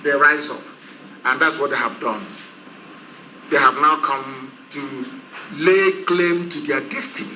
they rise up. And that's what they have done. They have now come to lay claim to their destiny.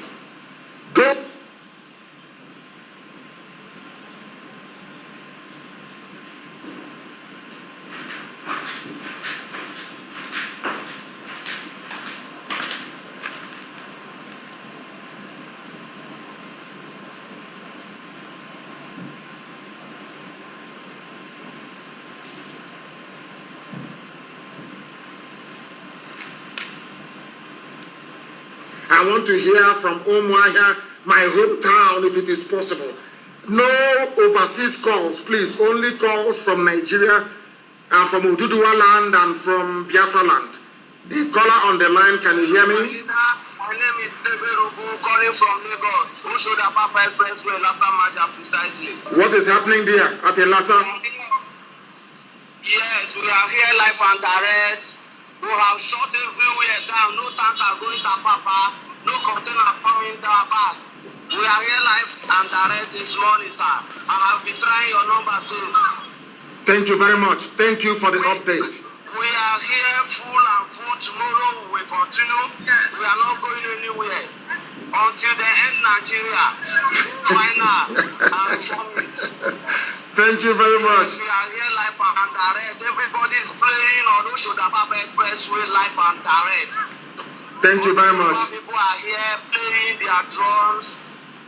I want to hear from Umuahia, my hometown, if it is possible. No overseas calls, please. Only calls from Nigeria and from Oduduwa land and from Biafra land. The caller on the line, can you hear me? My name is Teberugu, calling from Lagos. Oshoda Papa Expressway, Lassa Maja, precisely. What is happening there at Lassa? Yes, we are here live and direct. We have shut everywhere down. No tanker going to Papa. No container coming to our back. We are here live and direct since morning, sir. I have been trying your number since. Thank you very much. Thank you for the update. We are here full and full. Tomorrow we will continue. Yes. We are not going anywhere until they end Nigeria. Final and summit. Thank you very much. We are here live and direct. Everybody is playing on Oshoda Papa Expressway live and direct. Thank you very much. People are here playing their drums.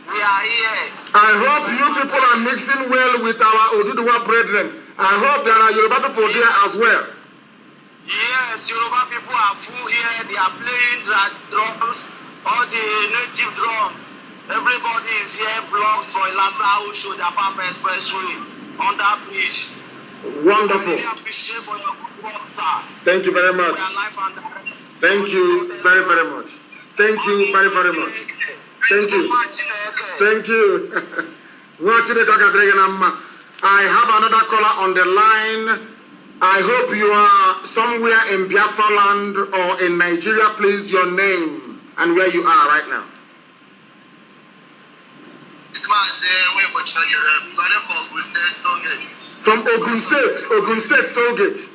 We are here. I hope you people are mixing well with our Oduduwa brethren. I hope there are Yoruba people there as well. Yes, Yoruba people are full here. They are playing their drums, all the native drums. Everybody is here blocked for Lassa Oshoda Papa Expressway on that bridge. Wonderful. I really appreciate for your good work, sir. Thank you very much. We are live and direct. Thank you very, very much. Thank you very, very much. Thank you. Thank you. I have another caller on the line. I hope you are somewhere in Biafra land or in Nigeria. Please, your name and where you are right now. From Ogun State, Tollgate.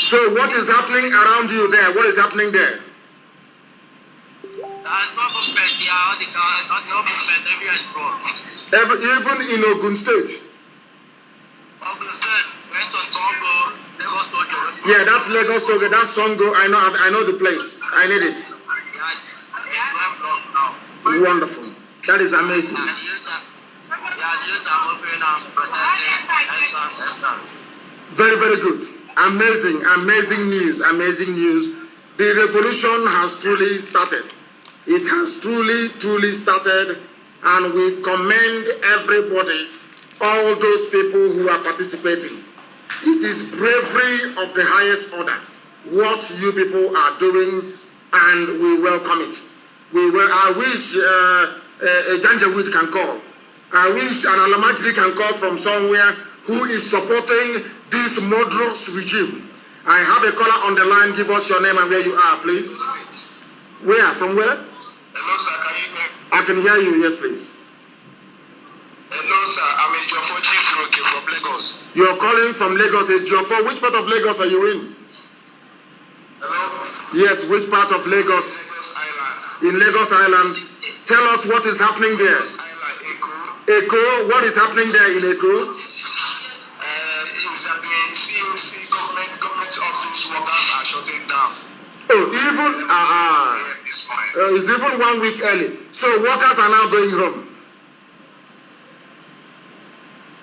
So what is happening around you there? What is happening there? Even in Ogun State? Yeah, that's Lagos Tollgate. That's Songo. I know the place. I need it. Wonderful. That is amazing. Very, very good. Amazing news. The revolution has truly started. It has truly started, and we commend everybody, all those people who are participating. It is bravery of the highest order, what you people are doing, and we welcome it. I wish a Janjaweed can call. I wish an Alamajri can call from somewhere who is supporting this murderous regime. I have a caller on the line. Give us your name and where you are, please. Where? From where? Hello, sir. Can you hear me? I can hear you. Yes, please. Hello, sir. I'm a Jofo from Lagos. You're calling from Lagos. Jofo. Which part of Lagos are you in? Hello? Yes, which part of Lagos? Lagos Island. In Lagos Island. Tell us what is happening there. Lagos Island, Eko, what is happening there in Eko? Is that the COC government office workers are shutting down. Oh, even It's even 1 week early. So workers are now going home.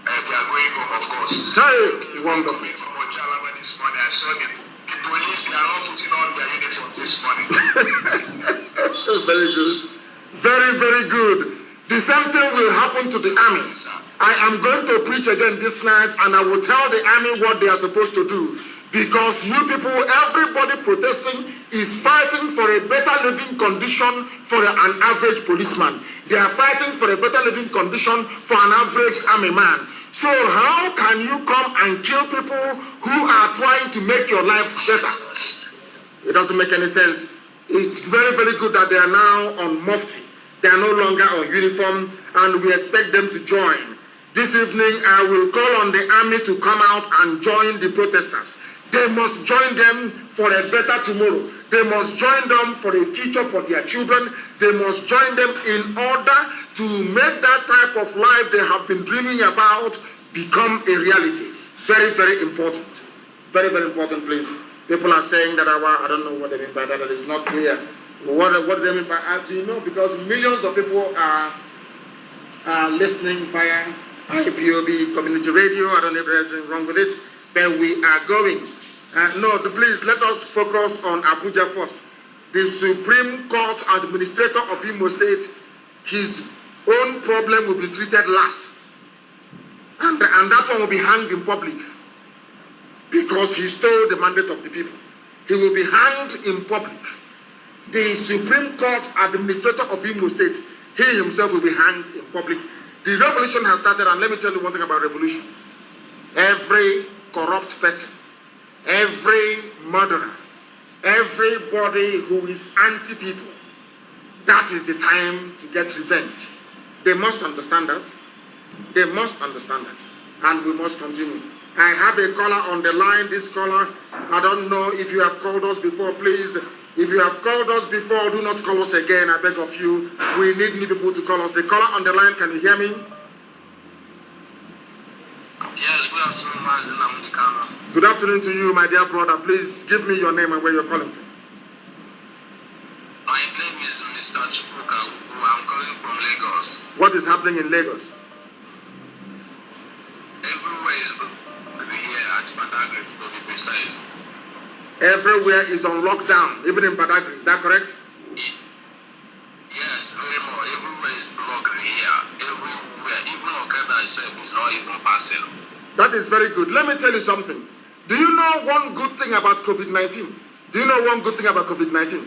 They are going home, of course. Hey, wonderful. From Ojala this morning, I saw the police are not putting on their uniform this morning. Very good. Very, very good. The same thing will happen to the army. I am going to preach again this night, and I will tell the army what they are supposed to do. Because you people, everybody protesting is fighting for a better living condition for an average policeman. They are fighting for a better living condition for an average army man. So how can you come and kill people who are trying to make your lives better? It doesn't make any sense. It's very, very good that they are now on mufti. They are no longer on uniform, and we expect them to join. This evening, I will call on the army to come out and join the protesters. They must join them for a better tomorrow. They must join them for a future for their children. They must join them in order to make that type of life they have been dreaming about become a reality. Very, very important. Very, very important, please. People are saying that I don't know what they mean by that. That is not clear. What do they mean by do you know? Because millions of people are listening via IPOB community radio. I don't know if there's anything wrong with it. But we are going. Please let us focus on Abuja first. The Supreme Court Administrator of Imo State, his own problem will be treated last. And that one will be hanged in public. Because he stole the mandate of the people. He will be hanged in public. The Supreme Court Administrator of Imo State, he himself will be hanged in public. The revolution has started, and let me tell you one thing about revolution. Every corrupt person, every murderer, everybody who is anti-people, that is the time to get revenge. They must understand that. They must understand that. And we must continue. I have a caller on the line. This caller, I don't know if you have called us before, please. If you have called us before, do not call us again, I beg of you. We need new people to call us. The caller on the line, can you hear me? Yes, good afternoon, Mazi Nnamdi Kanu. Good afternoon to you, my dear brother. Please give me your name and where you're calling from. My name is Mr. Chukwuka. I'm calling from Lagos. What is happening in Lagos? Everywhere is here at Badagry, to be precise. Everywhere is on lockdown, even in Badagry. Is that correct? Yes, very much. Everywhere is blocked here. Everywhere. Even Okada itself is not even passing. That is very good. Let me tell you something. Do you know one good thing about COVID-19? Do you know one good thing about COVID-19?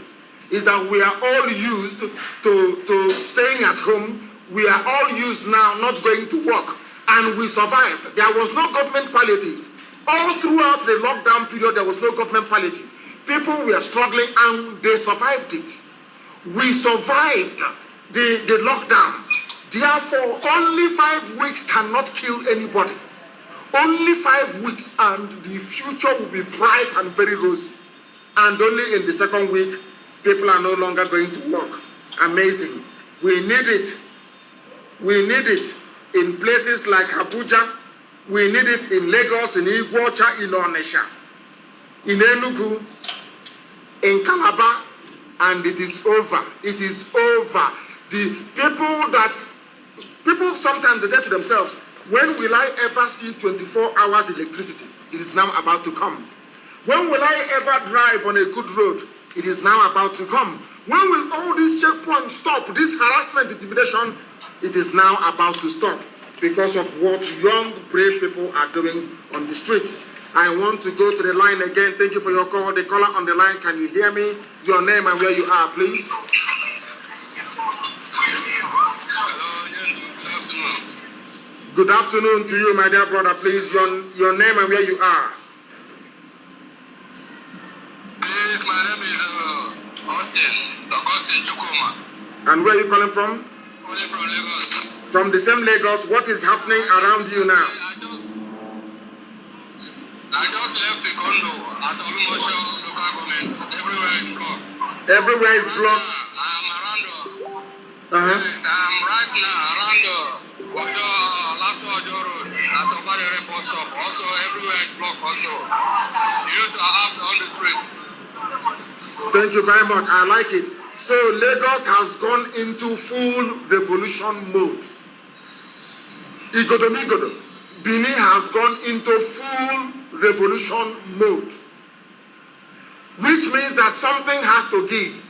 Is that we are all used to staying at home. We are all used now not going to work. And we survived. There was no government palliative. All throughout the lockdown period, there was no government palliative. People were struggling and they survived it. We survived the lockdown. Therefore, only 5 weeks cannot kill anybody. Only 5 weeks and the future will be bright and very rosy. And only in the second week, people are no longer going to work. Amazing. We need it. We need it in places like Abuja. We need it in Lagos, in Iguacha, in Onitsha, in Enugu, in Calabar, and it is over. It is over. The people sometimes they say to themselves, when will I ever see 24 hours electricity? It is now about to come. When will I ever drive on a good road? It is now about to come. When will all these checkpoints stop? This harassment, intimidation, it is now about to stop because of what young, brave people are doing on the streets. I want to go to the line again. Thank you for your call. The caller on the line, can you hear me? Your name and where you are, please. Good afternoon to you, my dear brother. Please, your name and where you are. Please, my name is Austin Chukuma. And where are you calling from? Calling from Lagos. From the same Lagos. What is happening around you now? I just left the condo at Olumosho local government. Everywhere is blocked. Everywhere is blocked. I'm around. I'm right now around Lasso Ojo Road at Obarere bus stop. Also, everywhere is blocked. Also, you need to have on the street. Thank you very much. I like it. So Lagos has gone into full revolution mode. Igodomigodo, Benin has gone into full revolution mode. Which means that something has to give.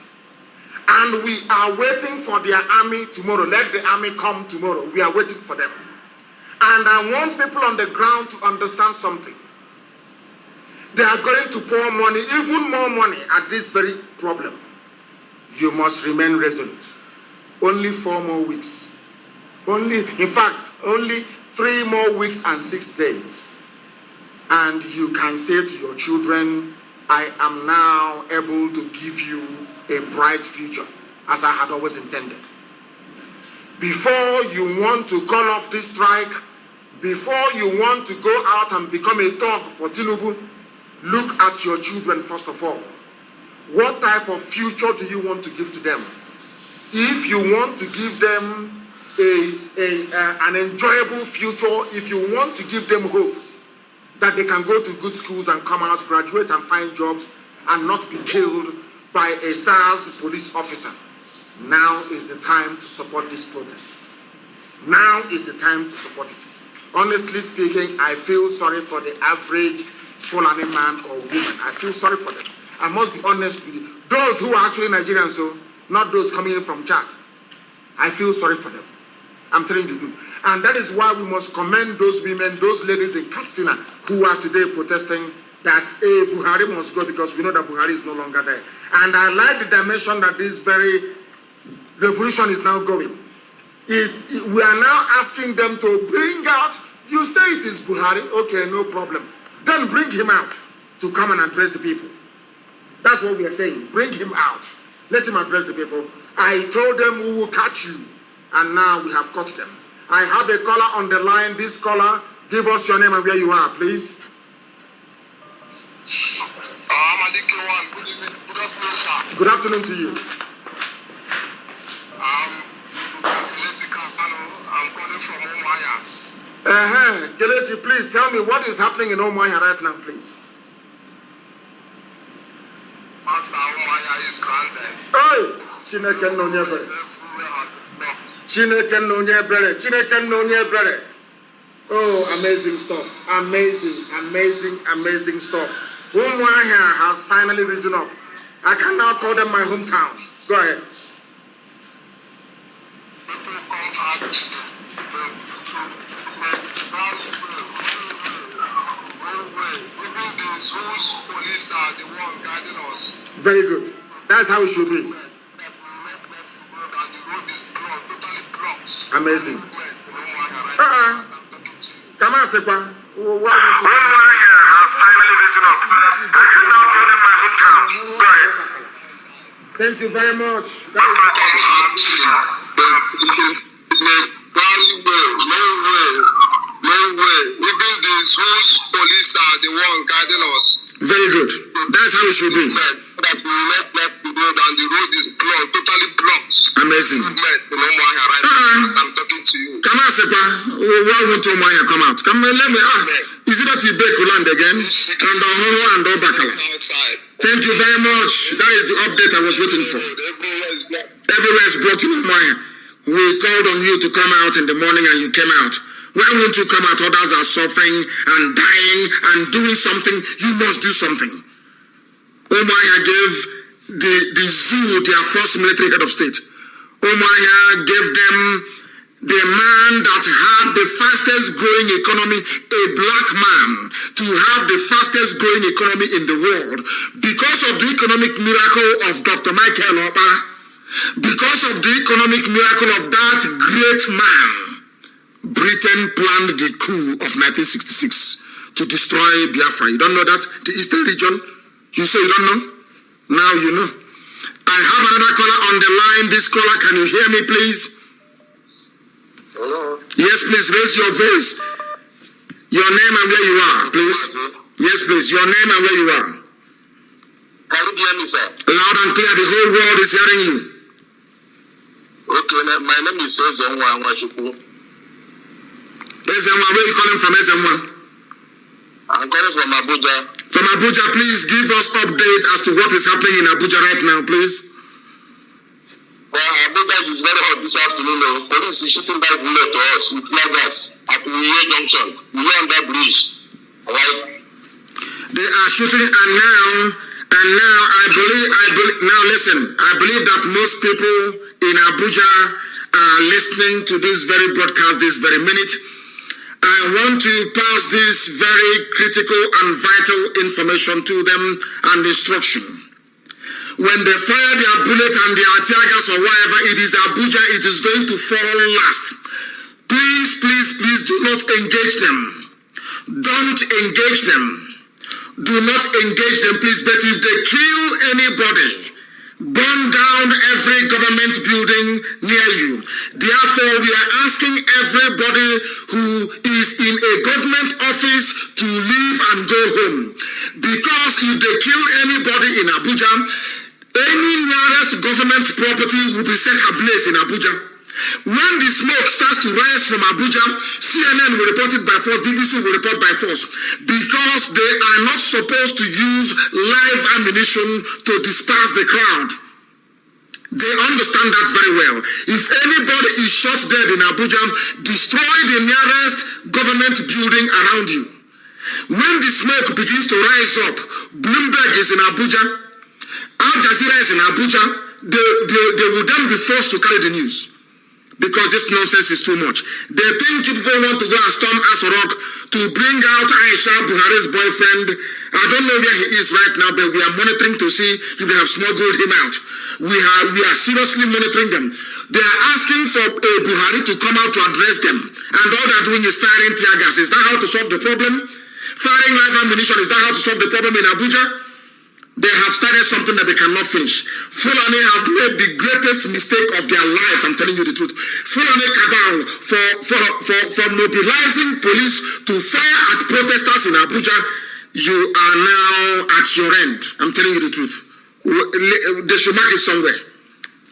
And we are waiting for their army tomorrow. Let the army come tomorrow. We are waiting for them. And I want people on the ground to understand something. They are going to pour money, even more money, at this very problem. You must remain resolute. Only 4 more weeks. In fact, only 3 more weeks and 6 days. And you can say to your children, I am now able to give you a bright future, as I had always intended. Before you want to call off this strike, before you want to go out and become a thug for Tinubu, look at your children first of all. What type of future do you want to give to them? If you want to give them an enjoyable future, if you want to give them hope that they can go to good schools and come out, graduate and find jobs and not be killed by a SARS police officer, now is the time to support this protest. Now is the time to support it. Honestly speaking, I feel sorry for the average Fulani man or woman. I feel sorry for them. I must be honest with you. Those who are actually Nigerians, so not those coming in from Chad. I feel sorry for them. I'm telling you the truth. And that is why we must commend those women, those ladies in Katsina who are today protesting that Buhari must go, because we know that Buhari is no longer there. And I like the dimension that this very revolution is now going. We are now asking them to bring out, you say it is Buhari, okay, no problem. Then bring him out to come and address the people. That's what we are saying. Bring him out. Let him address the people. I told them we will catch you. And now we have caught them. I have a caller on the line. This caller, give us your name and where you are, please. Good afternoon, sir. Good afternoon to you. Mazi Kanu. I'm calling from Umuahia. Kelechi, please tell me what is happening in Umuahia right now, please. Master Umuahia is grounded. Hey! Chineke no nyebere. Chineke no nyebere. Chineke no nyebere. Oh, amazing stuff. Amazing stuff. Umuahia has finally risen up. I can now call them my hometown. Go ahead. People come out even the Zeus police are the ones guiding us. Very good. That's how it should be. And the road is blocked, totally blocked. Amazing. I'm talking to you. Come on, Sekwa. Umuahia has finally risen up. I can now call them my hometown. Go ahead. Thank you very much. No way. Even the Zeus police are the ones guiding us. Very good. That's how it should be. That we let the road and the road is blocked, totally blocked. Amazing. Movement in Umuahia right now. I'm talking to you. Come on, Sekwa. Why won't Umuahia come out? Come on, let me. Is it that Ibeku land again? And Ohoho and Obakala. Outside. Thank you very much. That is the update I was waiting for. Everywhere is blocked. Everywhere is blocked in Umuahia. We called on you to come out in the morning and you came out. Why won't you come out? Others are suffering and dying and doing something. You must do something. Umuahia gave the zoo their first military head of state. Umuahia gave them the man that had the fastest growing economy, a black man, to have the fastest growing economy in the world because of the economic miracle of Dr. Michael Opa, because of the economic miracle of that great man. Britain planned the coup of 1966 to destroy Biafra. You don't know that? The Eastern region? You say you don't know? Now you know. I have another caller on the line. This caller, can you hear me, please? Hello. Yes, please, raise your voice. Your name and where you are, please. Yes, please, your name and where you are. Can you hear me, sir? Loud and clear, the whole world is hearing you. Okay, my name is Ezenwa Nwachukwu. Ezenwa, where are you calling from, Ezenwa? I'm calling from Abuja. From Abuja, please give us update as to what is happening in Abuja right now, please. Abuja is very hot this afternoon. Police is shooting by bullet to us with tear gas at Uye Junction. We are on that bridge. Right? They are shooting, and now I believe. Now listen, I believe that most people in Abuja are listening to this very broadcast, this very minute. I want to pass this very critical and vital information to them and instruction. When they fire their bullet and their tear gas or whatever, it is Abuja, it is going to fall last. Please, please, please do not engage them. Don't engage them. Do not engage them, please. But if they kill anybody, burn down every government building near you. Therefore, we are asking everybody who is in a government office to leave and go home. Because if they kill anybody in Abuja, any nearest government property will be set ablaze in Abuja. When the smoke starts to rise from Abuja, CNN will report it by force, BBC will report by force, because they are not supposed to use live ammunition to disperse the crowd. They understand that very well. If anybody is shot dead in Abuja, destroy the nearest government building around you. When the smoke begins to rise up, Bloomberg is in Abuja, Al Jazeera is in Abuja, they will then be forced to carry the news. Because this nonsense is too much. They think people want to go and storm Aso Rock to bring out Aisha Buhari's boyfriend. I don't know where he is right now, but we are monitoring to see if they have smuggled him out. We are seriously monitoring them. They are asking for a Buhari to come out to address them. And all they are doing is firing tear gas. Is that how to solve the problem? Firing live ammunition, is that how to solve the problem in Abuja? They have started something that they cannot finish. Fulani have made the greatest mistake of their lives, I'm telling you the truth. Fulani cabal for mobilizing police to fire at protesters in Abuja, you are now at your end. I'm telling you the truth. They should mark it somewhere.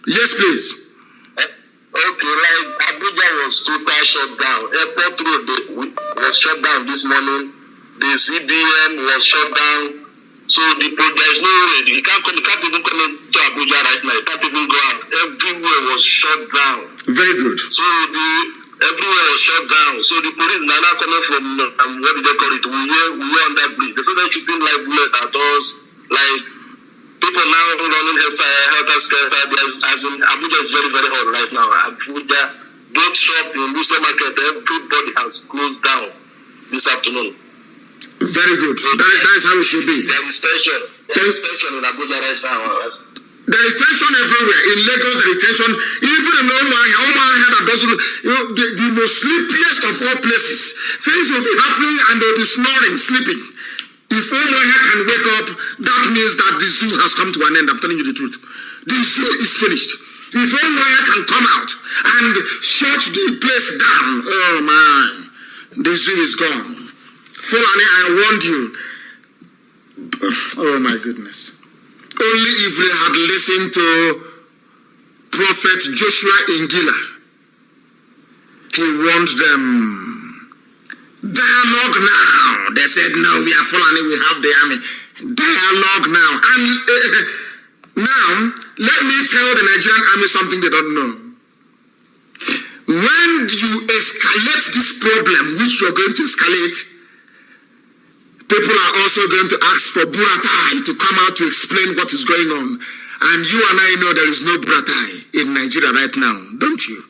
Yes, please. Okay, like Abuja was totally shut down. Airport Road was shut down this morning. The CBN was shut down. So there is no way. You can't even come into Abuja right now. You can't even go out. Everywhere was shut down. Very good. So everywhere was shut down. So the police now coming from what do they call it? We were on that bridge. They started shooting like bullet at us. Like people now running helter skelter. As in Abuja is very, very hot right now. Abuja, both shop in Lusa Market, everybody has closed down this afternoon. Very good. That is how it should be. There is tension. There is tension in Abuja right now. There is tension everywhere. In Lagos, there is tension. Even in Oman, that doesn't, the most sleepiest of all places. Things will be happening and they'll be snoring, sleeping. If Oman can wake up, that means that the zoo has come to an end. I'm telling you the truth. The zoo is finished. If Oman can come out and shut the place down, oh man, the zoo is gone. Fulani, I warned you. Oh my goodness. Only if they had listened to Prophet Joshua Ingila, he warned them. Dialogue now. They said, no, we are Fulani, we have the army. Dialogue now. And now, let me tell the Nigerian army something they don't know. When you escalate this problem, which you're going to escalate, people are also going to ask for Buratai to come out to explain what is going on. And you and I know there is no Buratai in Nigeria right now, don't you?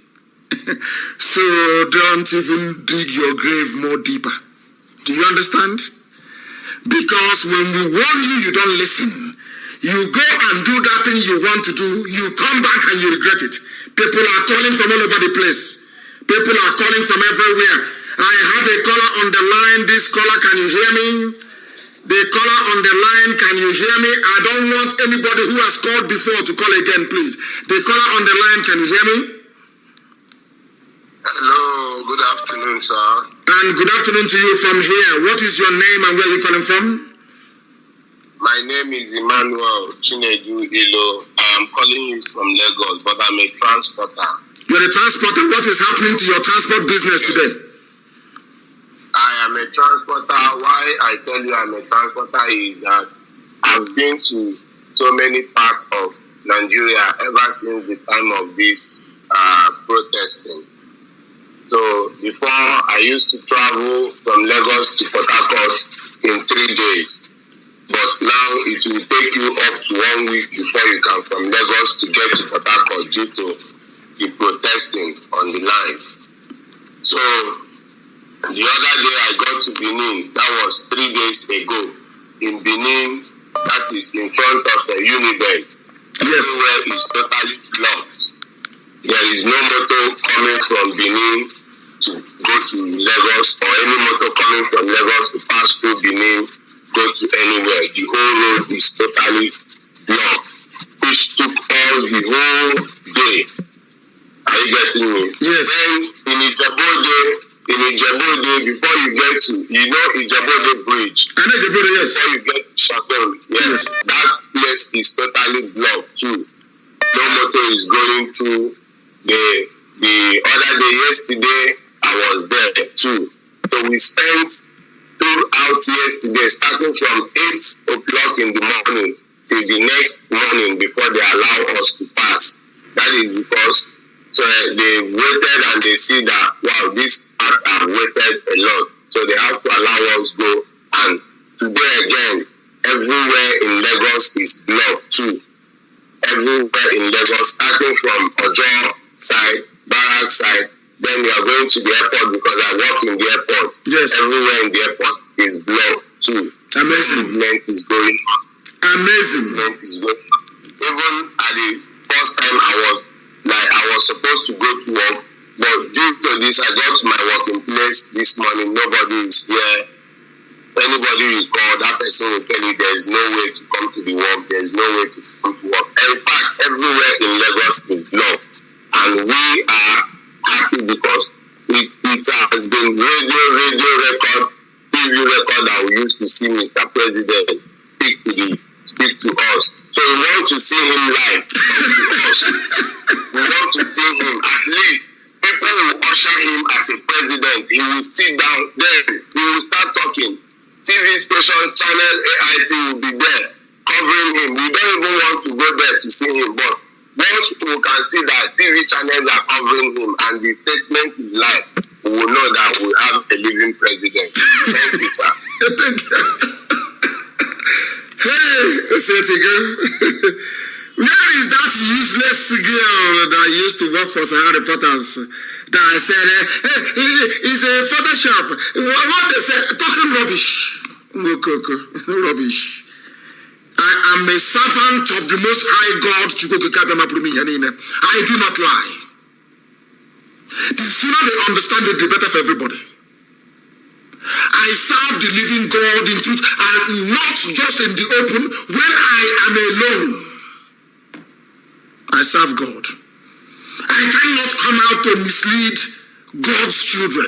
So don't even dig your grave more deeper. Do you understand? Because when we warn you, you don't listen. You go and do that thing you want to do, you come back and you regret it. People are calling from all over the place. People are calling from everywhere. I have a caller on the line. This caller, can you hear me? The caller on the line, can you hear me? I don't want anybody who has called before to call again, please. The caller on the line, can you hear me? Hello, good afternoon, sir. And good afternoon to you from here. What is your name and where are you calling from? My name is Emmanuel Chinedu Ilo. I am calling you from Lagos, but I'm a transporter. You're a transporter. What is happening to your transport business today? I am a transporter. Why I tell you I'm a transporter is that I've been to so many parts of Nigeria ever since the time of this protesting. So before, I used to travel from Lagos to Port Harcourt in 3 days. But now it will take you up to 1 week before you can from Lagos to get to Port Harcourt due to the protesting on the line. So the other day I got to Benin, that was 3 days ago. In Benin, that is in front of the Unibed. Everywhere is totally blocked. There is no motor coming from Benin to go to Lagos, or any motor coming from Lagos to pass through Benin, go to anywhere. The whole road is totally blocked, which took us the whole day. Are you getting me? Yes. Then in Ijebode, before you get to, Ijebode Bridge. I know Ijebode, yes. Before you get to Chateau, yes, that place is totally blocked too. No motor is going through. The other day, yesterday, I was there too. So we spent throughout yesterday, starting from 8 o'clock in the morning till the next morning before they allow us to pass. That is because they waited and they see that, wow, these parts have waited a lot. So they have to allow us go. And today again, everywhere in Lagos is blocked too. Everywhere in Lagos, starting from Ojo side, Barak side, then we are going to the airport because I work in the airport. Yes. Everywhere in the airport is blocked too. Amazing. Movement is going on. Amazing. Movement is going on. Even at the first time I was supposed to go to work, but due to this, I got to my working place this morning. Nobody is here. Anybody you call, that person will tell you there is no way to come to the work. There is no way to come to work. In fact, everywhere in Lagos is blocked. And we are happy because it has been radio record, TV record that we used to see Mr. President speak to us. So we want to see him live, talk to us. We want to see him. At least people will usher him as a president. He will sit down there. He will start talking. TV station, channel, AIT will be there covering him. We don't even want to go there to see him, but once we can see that TV channels are covering him and the statement is live, we will know that we have a living president. Thank you, sir. Thank you. Hey, say it again. Where is that useless girl that used to work for Sahara Reporters that I said, it's a Photoshop? What they say? Talking rubbish. Rubbish. I am a servant of the Most High God. I do not lie. The sooner they understand it, the better for everybody. I serve the living God in truth, and not just in the open. When I am alone, I serve God. I cannot come out to mislead God's children,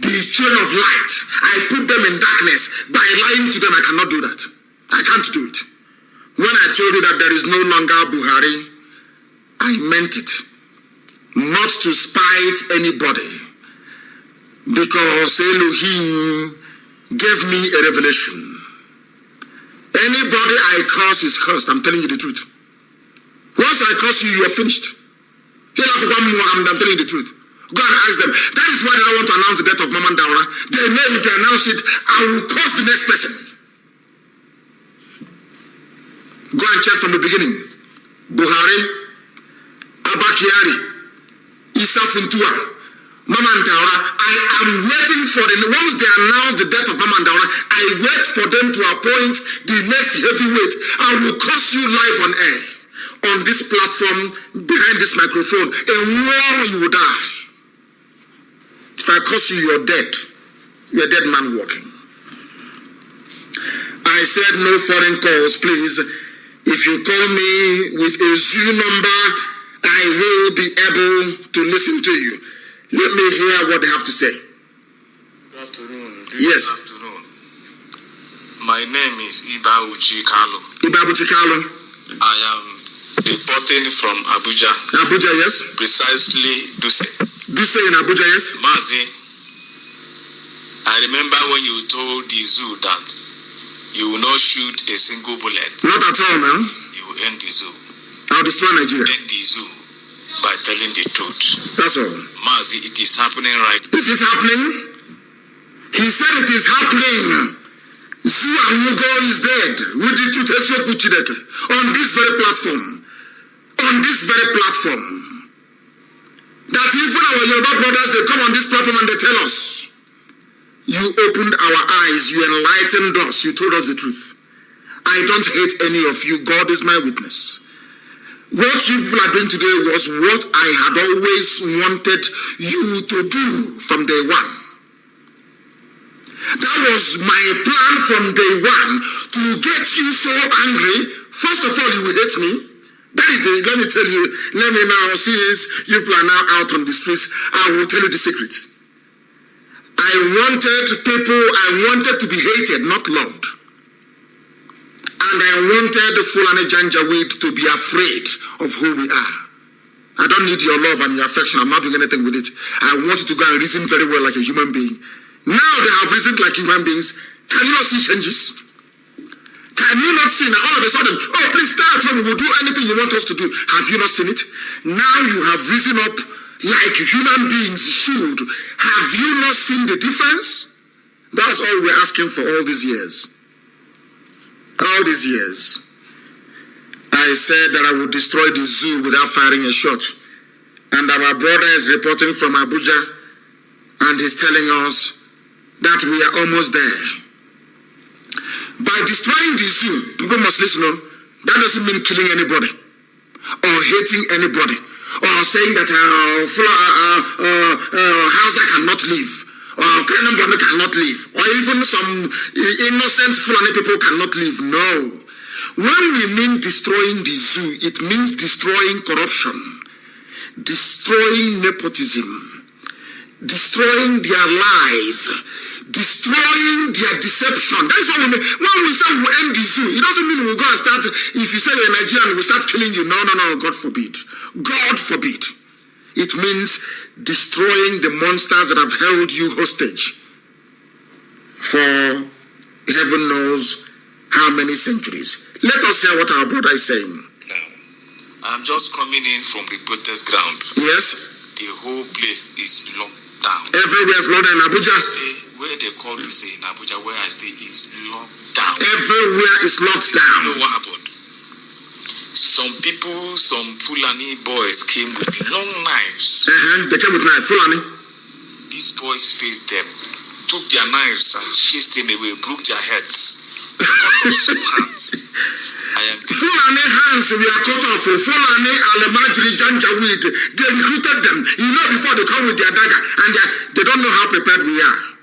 the children of light. I put them in darkness by lying to them. I cannot do that. I can't do it. When I told you that there is no longer Buhari, I meant it. Not to spite anybody, because Elohim gave me a revelation. Anybody I curse is cursed. I'm telling you the truth. Once I curse you, you are finished. You'll have to come more. I'm telling you the truth. Go and ask them. That is why they don't want to announce the death of Mama Daura. They know if they announce it, I will curse the next person. Go and check from the beginning. Buhari, Abba Kyari, Issa Funtua, Mama Daura. I am waiting for them. Once they announce the death of Mama Daura, I wait for them to appoint the next heavyweight. I will curse you live on air, on this platform, behind this microphone. And war you will die. If I curse you, you're dead. You're a dead man walking. I said no foreign calls, please. If you call me with a Zoo number, I will be able to listen to you. Let me hear what they have to say. Good afternoon. Yes. Good afternoon. My name is Ibabuchi Kanu. Ibabuchi Kanu. I am reporting from Abuja. Abuja, yes. Precisely Duse. Duse in Abuja, yes. Mazi, I remember when you told the zoo that you will not shoot a single bullet. Not at all, man. You will end the zoo. I'll destroy Nigeria. End the zoo by telling the truth. That's all. Mazi, it is happening right. Is it happening? He said it is happening. Zoo Amugo is dead. On this very platform. On this very platform. That even our Yoruba brothers, they come on this platform and they tell us, you opened our eyes, you enlightened us, you told us the truth. I don't hate any of you. God is my witness. What you people are doing today was what I had always wanted you to do from day one. That was my plan from day one, to get you so angry. First of all, you will hate me. That is let me tell you, let me now, since you people are now out on the streets, I will tell you the secret. I wanted to be hated, not loved. And I wanted Fulani Janjaweed to be afraid of who we are. I don't need your love and your affection. I'm not doing anything with it. I want you to go and reason very well like a human being. Now they have reasoned like human beings. Can you not see changes? Can you not see now all of a sudden, oh, please stay at home, we'll do anything you want us to do. Have you not seen it? Now you have risen up like human beings should. Have you not seen the difference? That's all we're asking for all these years. All these years. I said that I would destroy the zoo without firing a shot. And our brother is reporting from Abuja and he's telling us that we are almost there. By destroying the zoo, people must listen. That doesn't mean killing anybody or hating anybody or saying that Hausa cannot live or Kanambana cannot live or even some innocent Fulani people cannot live. No. When we mean destroying the zoo, it means destroying corruption, destroying nepotism, destroying their lies, destroying their deception. That's what we mean. When we say we end the zoo, it doesn't mean we'll go and start, if you say you're Nigerian, we'll start killing you. No, God forbid. God forbid. It means destroying the monsters that have held you hostage for heaven knows how many centuries. Let us hear what our brother is saying. I'm just coming in from the protest ground. Yes? The whole place is locked down. Everywhere is locked down in Abuja. Where they call you say in Abuja, where I stay, is locked down. Everywhere is locked down. You know what happened? Some people, some Fulani boys came with long knives. They came with knives, Fulani. These boys faced them, took their knives and chased them away, broke their heads, cut off some hands. Fulani hands we are cut off. Fulani Alemajiri Janjaweed, they recruited them. You know, before they come with their dagger and they don't know how prepared we are.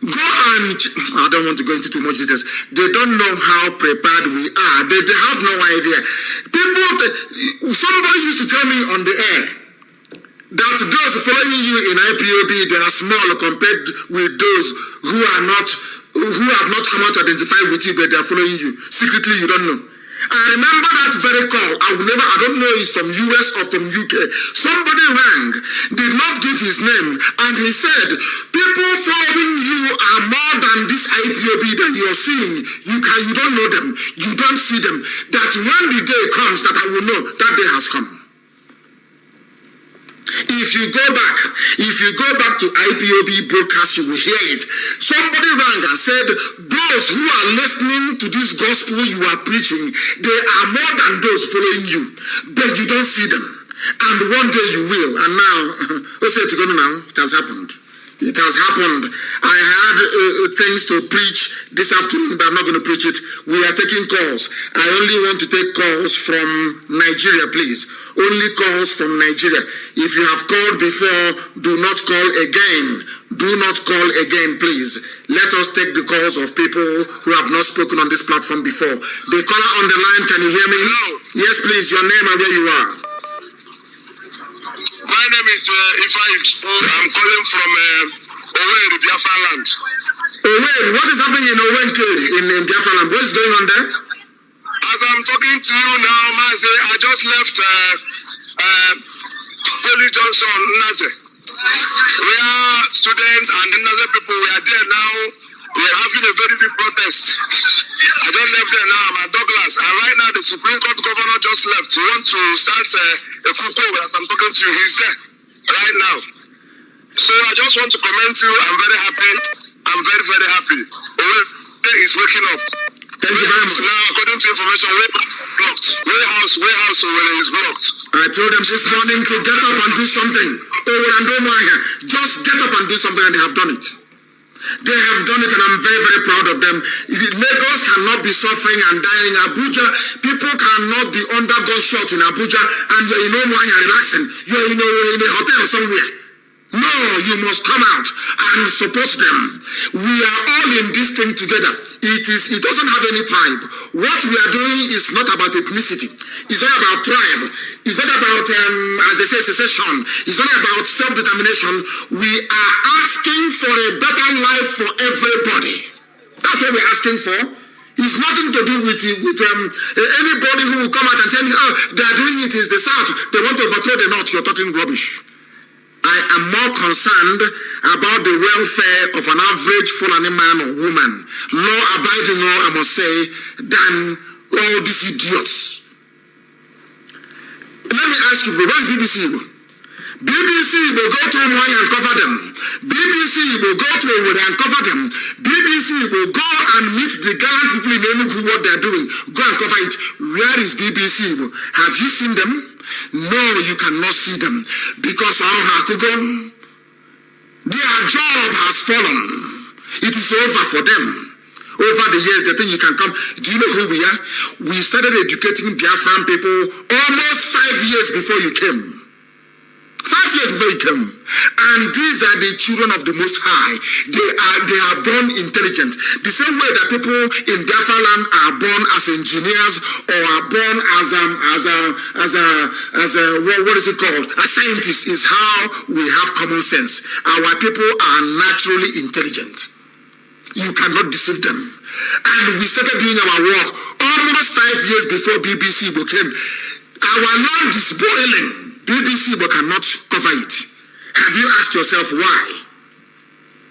Go and, I don't want to go into too much details. They don't know how prepared we are. They have no idea. Somebody used to tell me on the air that those following you in IPOB, they are small compared with those who have not come out to identify with you, but they are following you. Secretly, you don't know. I remember that very call. I don't know if it's from US or from UK. Somebody rang, did not give his name, and he said, people following you are more than this IPOB that you are seeing. You don't know them. You don't see them. That when the day comes that I will know, that day has come. If you go back to IPOB broadcast, you will hear it. Somebody rang and said, those who are listening to this gospel you are preaching, they are more than those following you, but you don't see them. And one day you will. And now, let's say it again now, it has happened. It has happened. I had things to preach this afternoon, but I'm not going to preach it. We are taking calls. I only want to take calls from Nigeria, please. Only calls from Nigeria. If you have called before, do not call again. Do not call again, please. Let us take the calls of people who have not spoken on this platform before. The caller on the line, can you hear me? Hello. Yes, please. Your name and where you are. My name is Ifai. I'm calling from Owerri, Biafra land. Owerri, what is happening in Owerri in Biafra land? What is going on there? As I'm talking to you now, Mazi, I just left Poly Junction, Naze. We are students and Naze people. We are there now. We are having a very big protest. I just left there now. I'm at Douglas. And right now, the Supreme Court governor just left. He wants to start a kuko as I'm talking to you. He's there right now. So I just want to comment to you. I'm very happy. I'm very, very happy. Owe is waking up. Thank you very much. Now, according to information, blocked. Warehouse is blocked. I told them this morning to get up and do something. Just get up and do something, and they have done it. They have done it, and I'm very, very proud of them. Lagos cannot be suffering and dying. Abuja, people cannot be under gunshot in Abuja, and you're in Omoanya relaxing. You're in a hotel somewhere. No, you must come out and support them. We are all in this thing together. It doesn't have any tribe. What we are doing is not about ethnicity. It's not about tribe. It's not about, as they say, secession. It's not about self-determination. We are asking for a better life for everybody. That's what we're asking for. It's nothing to do with anybody who will come out and tell you, oh, they are doing it is the South. They want to overthrow the North. You're talking rubbish. I am more concerned about the welfare of an average Fulani man or woman, law-abiding, I must say, than all these idiots. Let me ask you, where's BBC? BBC will go to Omoanya and cover them. BBC will go to Owerri and cover them. BBC will go and meet the gallant people in Enugu, what they're doing. Go and cover it. Where is BBC? Have you seen them? No, you cannot see them. Because their job has fallen. It is over for them. Over the years, they think you can come. Do you know who we are? We started educating Biafran people almost 5 years before you came. 5 years before you came. And these are the children of the Most High. They are born intelligent. The same way that people in Biafra land are born as engineers or are born what is it called? As scientists, is how we have common sense. Our people are naturally intelligent. You cannot deceive them. And we started doing our work almost 5 years before BBC came. Our land is boiling. BBC cannot cover it. Have you asked yourself why?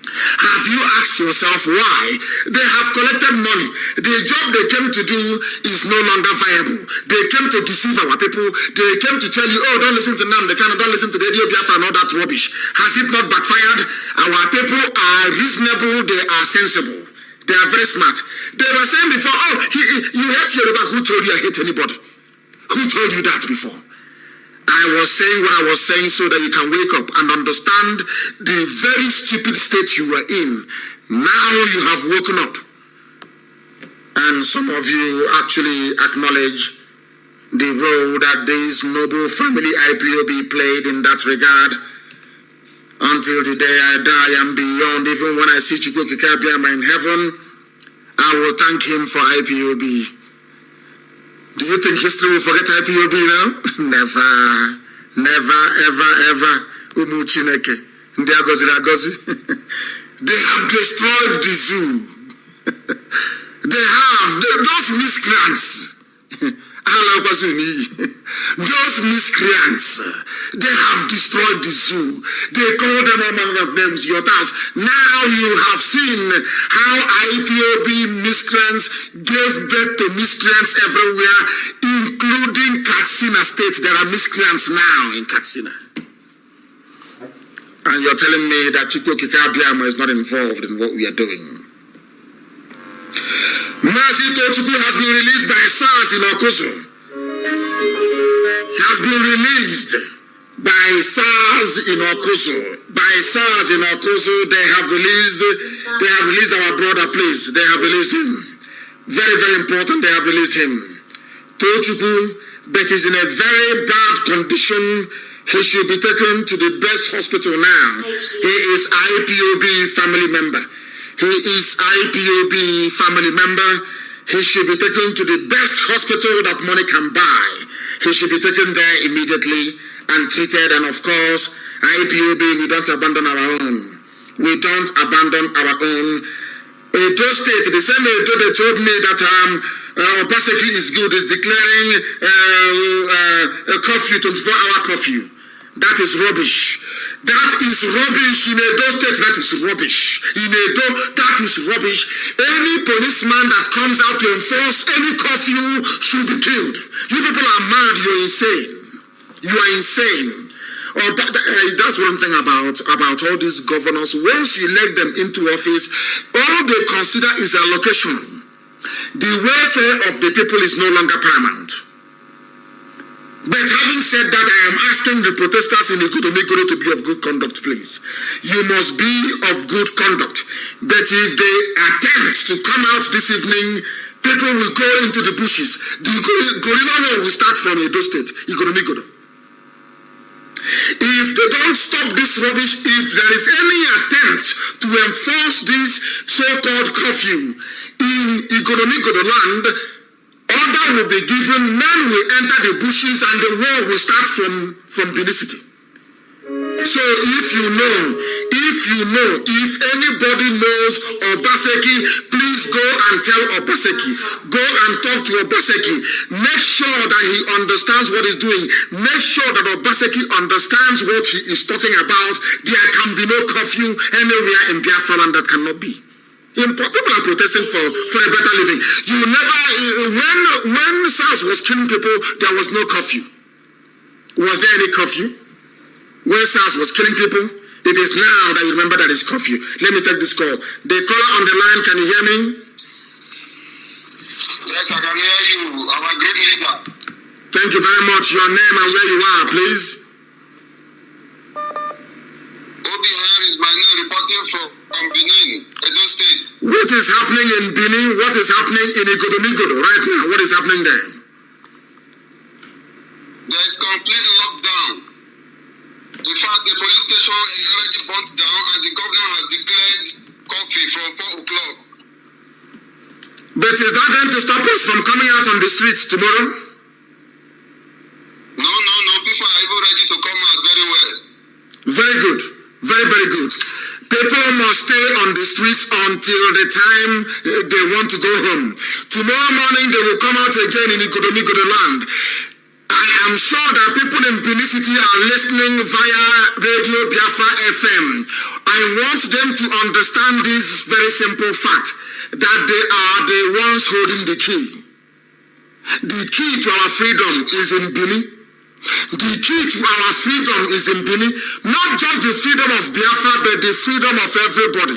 Have you asked yourself why? They have collected money. The job they came to do is no longer viable. They came to deceive our people. They came to tell you, oh, don't listen to Nnamdi Kanu, don't listen to Radio Biafra and all that rubbish. Has it not backfired? Our people are reasonable. They are sensible. They are very smart. They were saying before, oh, you hate Yoruba. Who told you I hate anybody? Who told you that before? I was saying what I was saying so that you can wake up and understand the very stupid state you were in. Now you have woken up. And some of you actually acknowledge the role that this noble family IPOB played in that regard. Until the day I die and beyond, even when I see Chukwu Kikabiama in heaven, I will thank him for IPOB. Do you think history will forget IPOB now? Never, never, ever, ever. Umu Chineke. They have destroyed the zoo. Those miscreants. Those miscreants, they have destroyed the zoo. They call them all manner of names, your towns. Now you have seen how IPOB miscreants gave birth to miscreants everywhere, including Katsina State. There are miscreants now in Katsina. And you're telling me that Chukwu Kikabiama is not involved in what we are doing. Mazi Nnamdi has been released by SARS in Okoso. He has been released by SARS in Okoso. By SARS in Okoso, they have released our brother, please. They have released him. Very, very important, they have released him. Tochukwu, but is in a very bad condition. He should be taken to the best hospital now. He is IPOB family member. He is IPOB family member. He should be taken to the best hospital that money can buy. He should be taken there immediately and treated. And of course, IPOB, we don't abandon our own. We don't abandon our own. Edo State, the same Edo they told me that Obaseki is good, is declaring a curfew, 24-hour curfew. That is rubbish. That is rubbish in Edo State. That is rubbish. In Edo, that is rubbish. Any policeman that comes out to enforce any curfew should be killed. You people are mad. You're insane. You are insane. That's one thing about all these governors. Once you elect them into office, all they consider is allocation. The welfare of the people is no longer paramount. But having said that, I am asking the protesters in Ikodomigoro to be of good conduct, please. You must be of good conduct. But if they attempt to come out this evening, people will go into the bushes. The guerrilla war will start from Edo State, Ikodomigoro. If they don't stop this rubbish, if there is any attempt to enforce this so-called curfew in Ikodomigoro land, order will be given, men will enter the bushes, and the war will start from Benin City. So if anybody knows Obaseki, please go and tell Obaseki. Go and talk to Obaseki. Make sure that he understands what he's doing. Make sure that Obaseki understands what he is talking about. There can be no curfew anywhere in Biafra land. That cannot be. People are protesting for a better living. You never, when SARS was killing people, there was no curfew. Was there any curfew? When SARS was killing people, it is now that you remember that it's curfew. Let me take this call. The caller on the line, can you hear me? Yes, I can hear you. I'm a great leader. Thank you very much. Your name and where you are, please. Obi is my name, reporting from Benin, Edo State. What is happening in Benin? What is happening in Ikodomigoro right now? What is happening there? There is complete lockdown. In fact, the police station is already burnt down and the governor has declared coffee from 4 o'clock. But is that going to stop us from coming out on the streets tomorrow? No. People are even ready to come out very well. Very good. Very, very good. People must stay on the streets until the time they want to go home. Tomorrow morning they will come out again in Ikodomigoro land. I am sure that people in Benin City are listening via Radio Biafra FM. I want them to understand this very simple fact, that they are the ones holding the key. The key to our freedom is in Benin. The key to our freedom is in Benin. Not just the freedom of Biafra, but the freedom of everybody,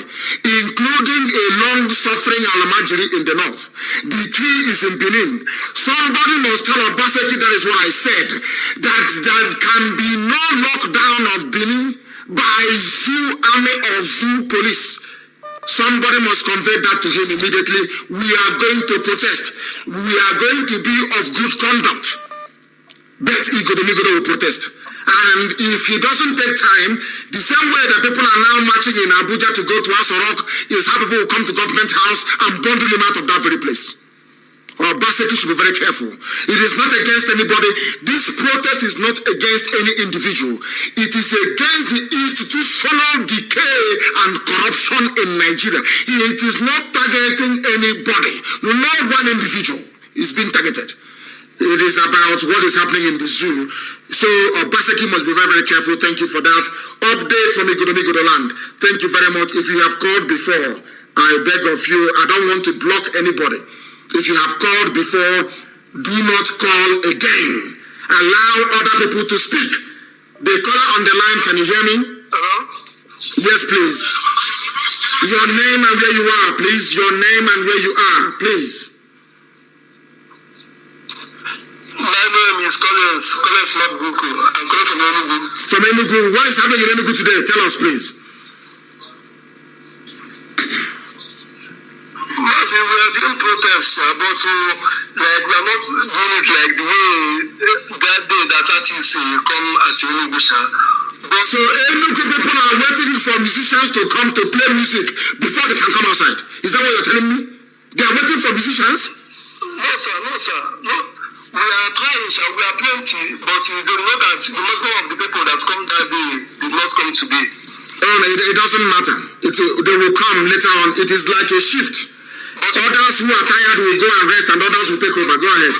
including a long-suffering Alamajiri in the north. The key is in Benin. Somebody must tell Obaseki, that is what I said, that there can be no lockdown of Benin by Zoo Army or Zoo Police. Somebody must convey that to him immediately. We are going to protest. We are going to be of good conduct. But Ikodomigoro will protest. And if he doesn't take time, the same way that people are now marching in Abuja to go to Aso Rock is how people will come to government house and bundle him out of that very place. Obaseki should be very careful. It is not against anybody. This protest is not against any individual. It is against the institutional decay and corruption in Nigeria. It is not targeting anybody. No one individual is being targeted. It is about what is happening in the zoo. So Obaseki must be very, very careful. Thank you for that. Update from Ikodomigoro land. Thank you very much. If you have called before, I beg of you, I don't want to block anybody. If you have called before, do not call again. Allow other people to speak. The caller on the line, can you hear me? Hello? Yes, please. Your name and where you are, please. Your name and where you are, please. My name is Collins Mabuku. I'm calling from Enugu. From Enugu. What is happening in Enugu today? Tell us, please. Mazi, we are doing protests, but we are not doing it like the way that day that artists come at Enugu. So Enugu people are waiting for musicians to come to play music before they can come outside. Is that what you're telling me? They are waiting for musicians? No, sir. No. We are trying, we are plenty, but you don't know that the maximum of the people that come that day did not come today. Oh, it doesn't matter. They will come later on. It is like a shift. But others who are tired will go and rest, and others will take over. Go ahead.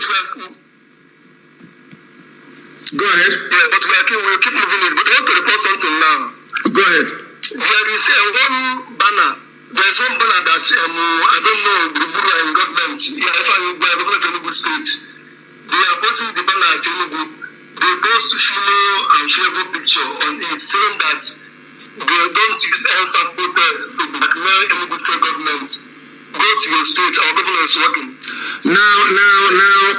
Go ahead. Yeah, but we'll keep moving it. But I want to report something now. Go ahead. There is one banner. There's one banner that I don't know, government, government of Enugu State, they are posting the banner at Enugu. They post Shino and Shevo picture on it, saying that they don't use EndSARS protest to blackmail Enugu State government. Go to your state, our government is working. Now,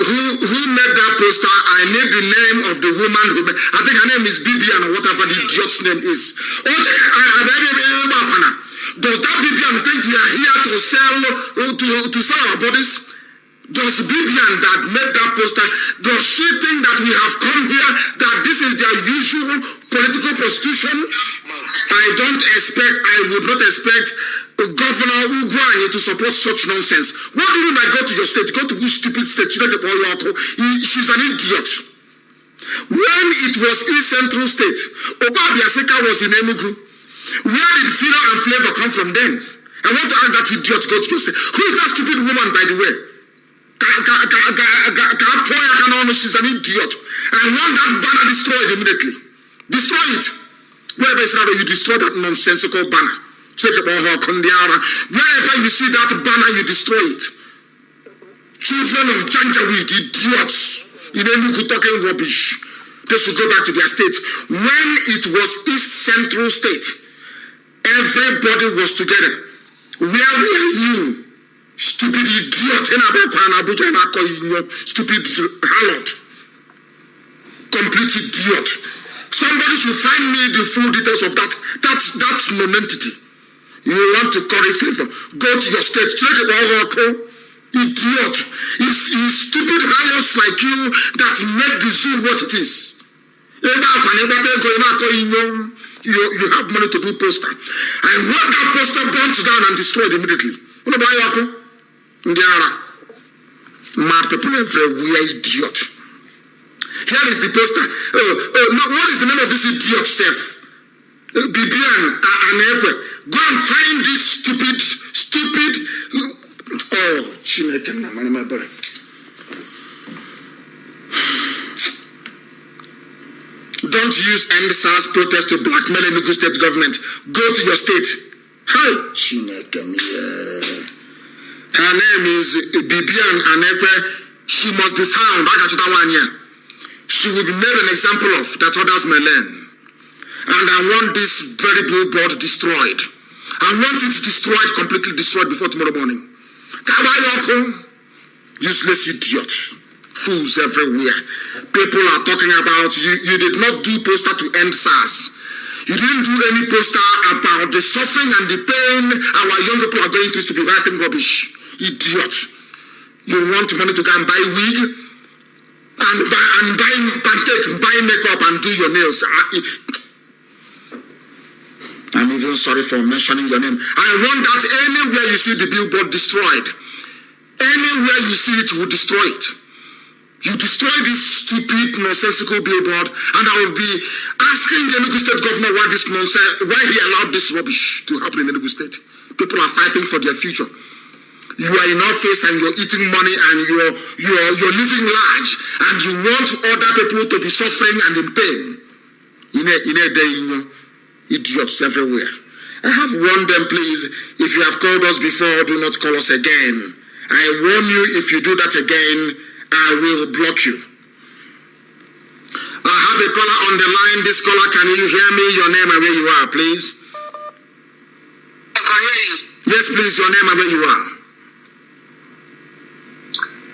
who made that poster? I need the name of the woman who made, I think her name is Bibian or whatever the idiot's name is. Does that Bibian think we are here to sell our bodies? Does Bibian that made that poster, does she think that we have come here, that this is their usual political prostitution? I would not expect Governor Ugwanye to support such nonsense. What do you mean by go to your state? Go to which stupid state? She's an idiot. When it was East Central State, Obabiaseka was in Enugu. Where did Fino and Flavor come from then? I want to ask that idiot to go to your state. Who is that stupid woman, by the way? She's an idiot. I want that banner destroyed immediately. Destroy it. Wherever it's rather, you destroy that nonsensical banner. Wherever you see that banner, you destroy it. Children of Janjaweed, idiots in Enugu talking rubbish. They should go back to their states. When it was East Central State, everybody was together. Where were you? Stupid idiot. Stupid harlot. Complete idiot. Somebody should find me the full details of that non-entity. You want to curry favor? Go to your state. Check it out, idiot. It's stupid harlots like you that make the zoo what it is. You have money to do poster. I want that poster burnt down and destroyed immediately. Mad people everywhere, idiot. Here is the poster. What is the name of this idiot, Seth? Bibian and go and find this stupid. Don't use EndSARS protest to blackmail Enugu State government. Go to your state. Hi, her name is Bibian Anekwe. She must be found. She will be made an example of that others may learn. And I want this very billboard destroyed. I want it destroyed, completely destroyed before tomorrow morning. Useless idiot. Fools everywhere. People are talking about you did not do poster to end SARS. You didn't do any poster about the suffering and the pain our young people are going through to be writing rubbish. Idiot. You want money to go and buy wig and buy pancake, buy makeup and do your nails. I'm even sorry for mentioning your name. I want that anywhere you see the billboard destroyed. Anywhere you see it, will destroy it. You destroy this stupid, nonsensical billboard, and I will be asking the Enugu State governor why he allowed this rubbish to happen in Enugu State. People are fighting for their future. You are in office and you're eating money and you're living large, and you want other people to be suffering and in pain. In a day, idiots everywhere. I have warned them, please. If you have called us before, do not call us again. I warn you, if you do that again, I will block you. I have a caller on the line. This caller, can you hear me? Your name and where you are, please. I can hear you. Yes, please, your name and where you are.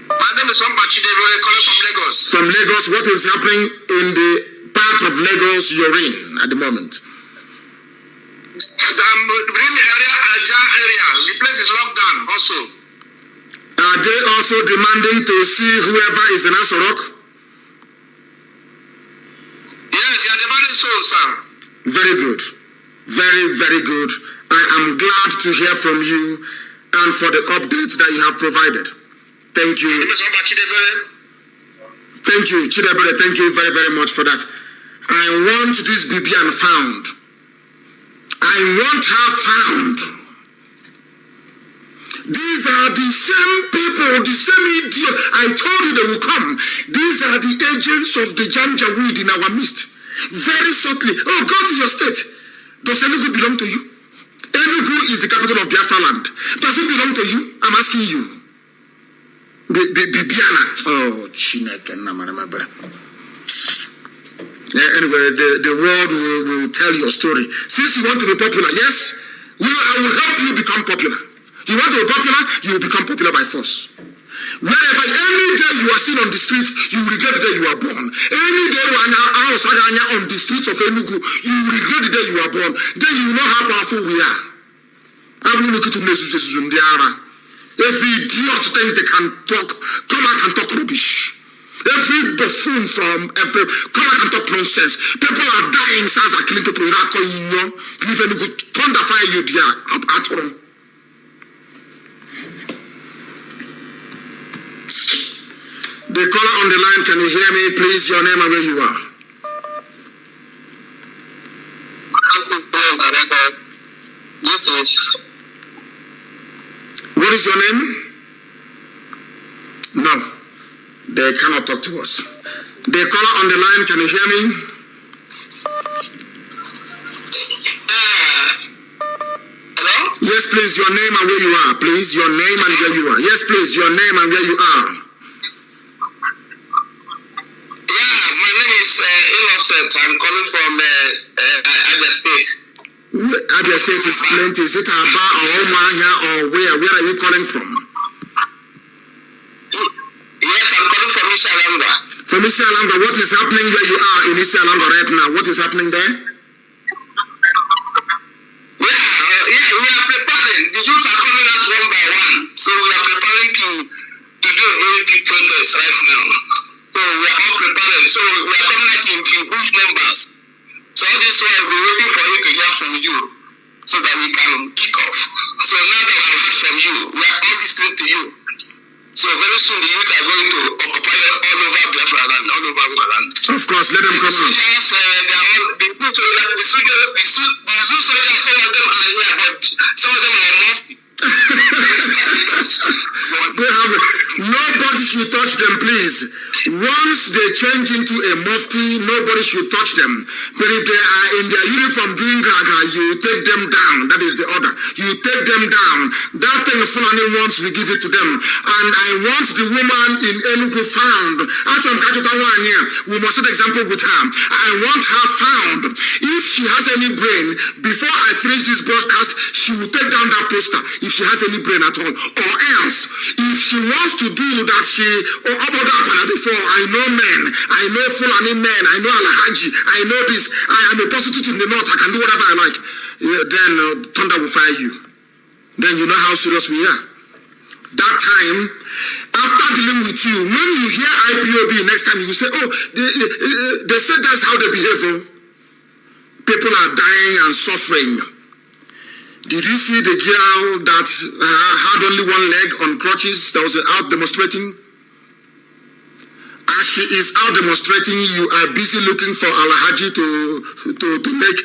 My name is Mazi calling from Lagos. From Lagos, what is happening in the part of Lagos you're in at the moment? I'm within the area, Aja area. The place is locked down also. Are they also demanding to see whoever is in Asorok? Yes, they are demanding so, sir. Very good. Very, very good. I am glad to hear from you and for the updates that you have provided. Thank you. Thank you, Chidebere. Thank you very, very much for that. I want this Bibian found. I want her found. These are the same people, the same idiot. I told you they will come. These are the agents of the Janjaweed in our midst. Very subtly. Oh, go to your state. Does Enugu belong to you? Enugu is the capital of Biafra land. Does it belong to you? I'm asking you. Bibiana. Oh, Chineke Namanamabra. Anyway, the world will tell your story. Since you want to be popular, yes, I will help you become popular. You want to be popular, you will become popular by force. Wherever, any day you are seen on the street, you will regret the day you are born. Any day you are on the streets of Enugu, you will regret the day you are born. Then you will know how powerful we are. Every idiot thinks they can talk, come out and talk rubbish. Every buffoon come out and talk nonsense. People are dying, SARS are killing people. Leave Enugu, thunder fire you there at home. The caller on the line, can you hear me? Please, your name and where you are. What is your name? No, they cannot talk to us. The caller on the line, can you hear me? Hello? Yes, please, your name and where you are. Please, your name and where you are. Yes, please, your name and where you are. Innocent. I'm calling from Abia State. Abia State is plenty. Is it Aba or Omahia or where? Where are you calling from? Yes, I'm calling from Isialanga. From Isialanga, what is happening where you are in Isialanga right now? What is happening there? Yeah, we are preparing. The youth are coming out one by one. So we are preparing to do a very big protest right now. So we are all preparing. So we are coming out in huge numbers. So all this while we're waiting for you to hear from you so that we can kick off. So now that I've heard from you, we are all listening to you. So very soon the youth are going to occupy all over Biafra land, all over Ugaland. Of course, let them come out. The zoo soldiers, some of them are here, but some of them are lofty. Nobody should touch them, please. Once they change into a mufti, nobody should touch them. But if they are in their uniform doing gaga, you take them down. That is the order. You take them down. That thing Fulani wants, we give it to them. And I want the woman in Enugu found. We must set example with her. I want her found. If she has any brain, before I finish this broadcast, she will take down that poster. If she has any brain at all. Or else, if she wants to do that, before, I know men, I know Fulani men, I know Alhaji, I know this, I am a prostitute in the north, I can do whatever I like. Then thunder will fire you. Then you know how serious we are. That time, after dealing with you, when you hear IPOB next time, you say, oh, they said that's how they behave. People are dying and suffering. Did you see the girl that had only one leg on crutches that was out demonstrating? As she is out demonstrating, you are busy looking for Alhaji to make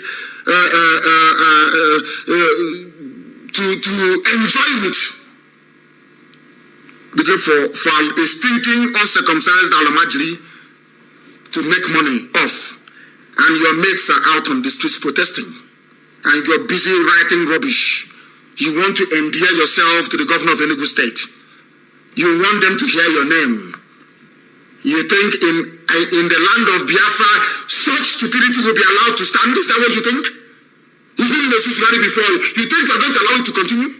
to enjoy it. Because for a stinking uncircumcised Alamajri to make money off, and your mates are out on the streets protesting, and you're busy writing rubbish. You want to endear yourself to the governor of Enugu State. You want them to hear your name. You think in the land of Biafra, such stupidity will be allowed to stand? Is that what you think? Even in the society before, you think you're going to allow it to continue?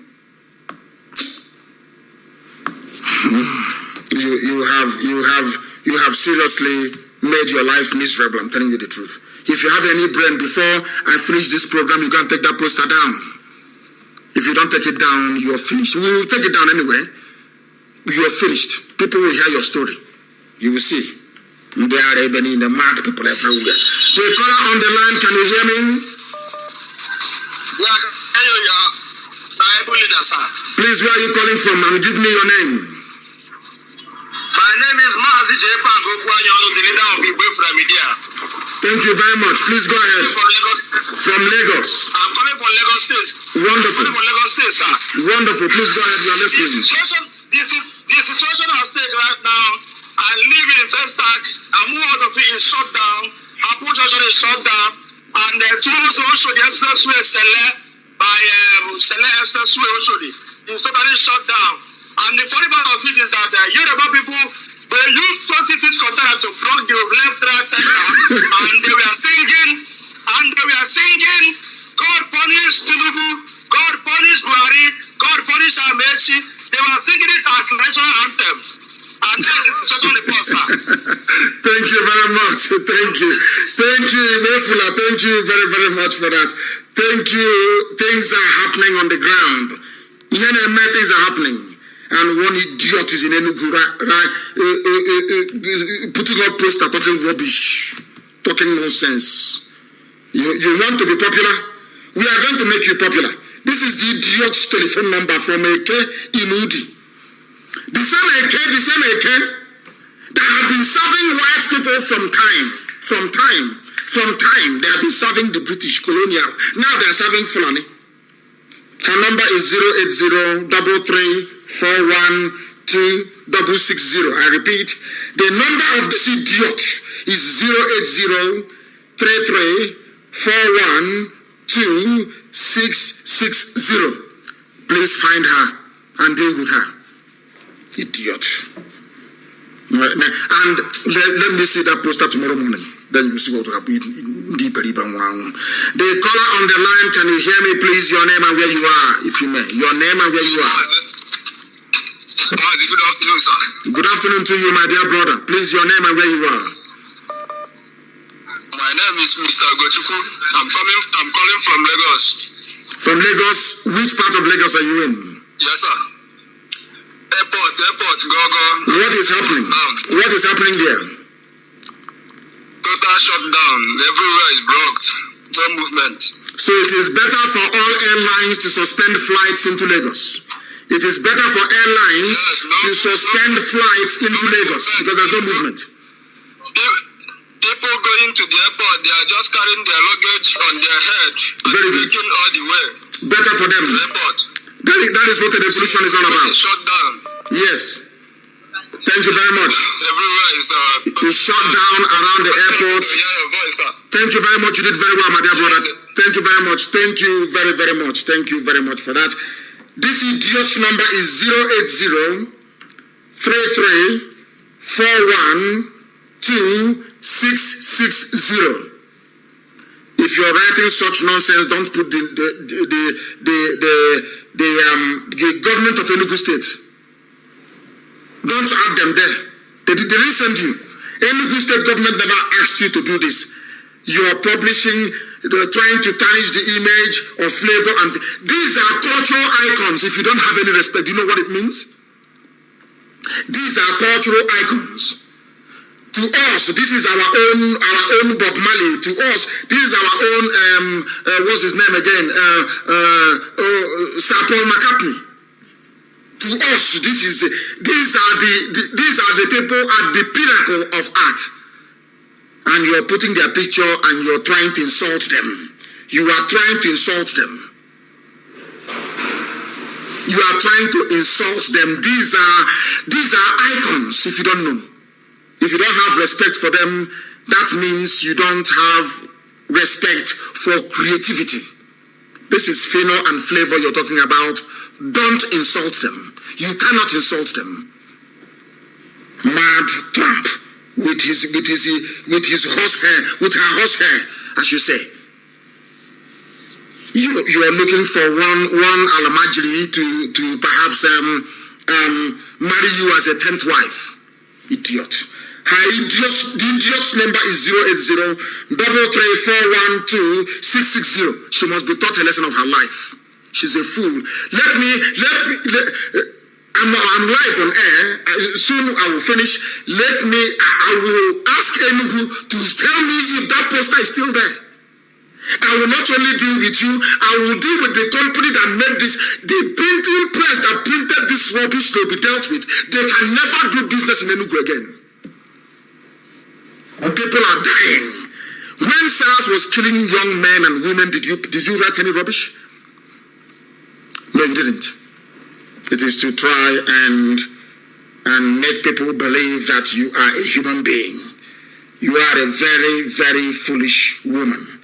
You have seriously made your life miserable. I'm telling you the truth. If you have any brain, before I finish this program, you can take that poster down. If you don't take it down, you're finished. We will take it down anyway. You're finished. People will hear your story. You will see. There are even in the mad people everywhere. The caller on the line, can you hear me? Yeah, please, where are you calling from? And give me your name. My name is Mazi Nnamdi Kanu, the leader of Igwe from Media. Thank you very much. Please go ahead. From Lagos. From Lagos. I'm coming from Lagos State. Wonderful. I'm coming from Lagos State, sir. Wonderful. Please go ahead. You are listening. The situation at stake right now, I live in Festac, Amuodo is shut down, Apu Junction is shut down, and towards also the expressway by Sele Expressway also is totally shut down. And the funny part of it it is that Yoruba people, they used 20 feet container to block the left, right, center, and they were singing, God punish Tinubu, God punish Buhari, God punish Amechi. They were singing it as national anthem. And that is the situation report, sir. Thank you very much. Thank you. Thank you, Mefula. Thank you very, very much for that. Thank you. Things are happening on the ground. Things are happening. And one idiot is in Enugu, putting up poster, talking rubbish, talking nonsense. You want to be popular? We are going to make you popular. This is the idiot's telephone number from AK Inudi. The same AK that have been serving white people from time. They have been serving the British colonial. Now they are serving Fulani. Her number is 080-33-412-660. I repeat, the number of this idiot is 080-33-412-660. Please find her and deal with her. Idiot. And let me see that poster tomorrow morning. Then you see what will happen. The caller on the line, can you hear me, please? Your name and where you are, if you may. Your name and where you are. Good afternoon, sir. Good afternoon to you, my dear brother. Please, your name and where you are. My name is Mr. Gochuku. I'm calling from Lagos. From Lagos? Which part of Lagos are you in? Yes, sir. Airport, go. What is happening? What is happening there? Total shutdown. Everywhere is blocked. No movement. So it is better for all airlines to suspend flights into Lagos. It is better for airlines to suspend flights into Lagos because there's no movement. People going to the airport, they are just carrying their luggage on their head and taking all the way. Better for them. To the airport. That is what the revolution is all about. Shut down. Yes. Thank you very much. Everywhere is shut down around the airport. Thank you very much. You did very well, my dear brother. Thank you very much. Thank you very, very much. Thank you very much for that. This idiot's number is 080-33-412-660. If you're writing such nonsense, don't put the government of Enugu State. Don't add them there. They didn't send you. Enugu State government never asked you to do this. You are publishing, trying to tarnish the image of flavor, and these are cultural icons. If you don't have any respect, do you know what it means? These are cultural icons. To us, this is our own Bob Marley. To us, this is our own what's his name again? Sir Paul McCartney. To us, these are the people at the pinnacle of art. And you are putting their picture and you are trying to insult them. You are trying to insult them. You are trying to insult them. These are icons, if you don't know. If you don't have respect for them, that means you don't have respect for creativity. This is Fino and Flavor you're talking about. Don't insult them. You cannot insult them. Mad Trump with his horse hair, with her horse hair, as you say. You are looking for one Alamajiri to perhaps marry you as a 10th wife. Idiot. The idiot's number is 080-33-412-660. She must be taught a lesson of her life. She's a fool. I'm live on air. Soon I will finish. I will ask Enugu to tell me if that poster is still there. I will not only deal with you, I will deal with the company that made this. The printing press that printed this rubbish will be dealt with. They can never do business in Enugu again. People are dying. When SARS was killing young men and women, did you write any rubbish? No, you didn't. It is to try and make people believe that you are a human being. You are a very, very foolish woman.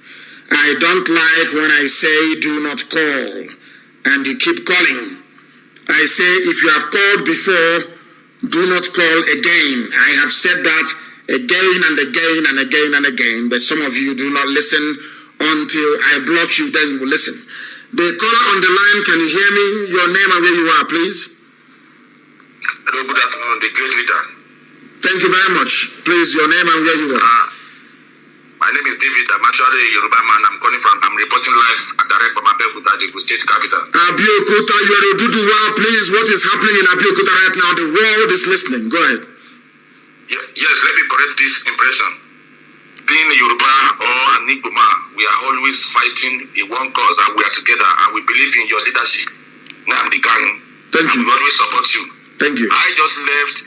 I don't like when I say do not call and you keep calling. I say if you have called before, Do not call again. I have said that again and again and again and again, but some of you do not listen until I block you, then you will listen. The caller on the line, can you hear me? Your name and where you are, please. Hello, good afternoon, the great leader. Thank you very much. Please, your name and where you are. My name is David. I'm actually a Yoruba man. I'm reporting live and direct from Abeokuta, the state capital. Abeokuta, you are a Duduwa. Please, what is happening in Abeokuta right now? The world is listening. Go ahead. Yes, let me correct this impression. Being a Yoruba or an Igboma, we are always fighting a one cause and we are together and we believe in your leadership. Nnamdi Kanu. Thank you. We always support you. Thank you. I just left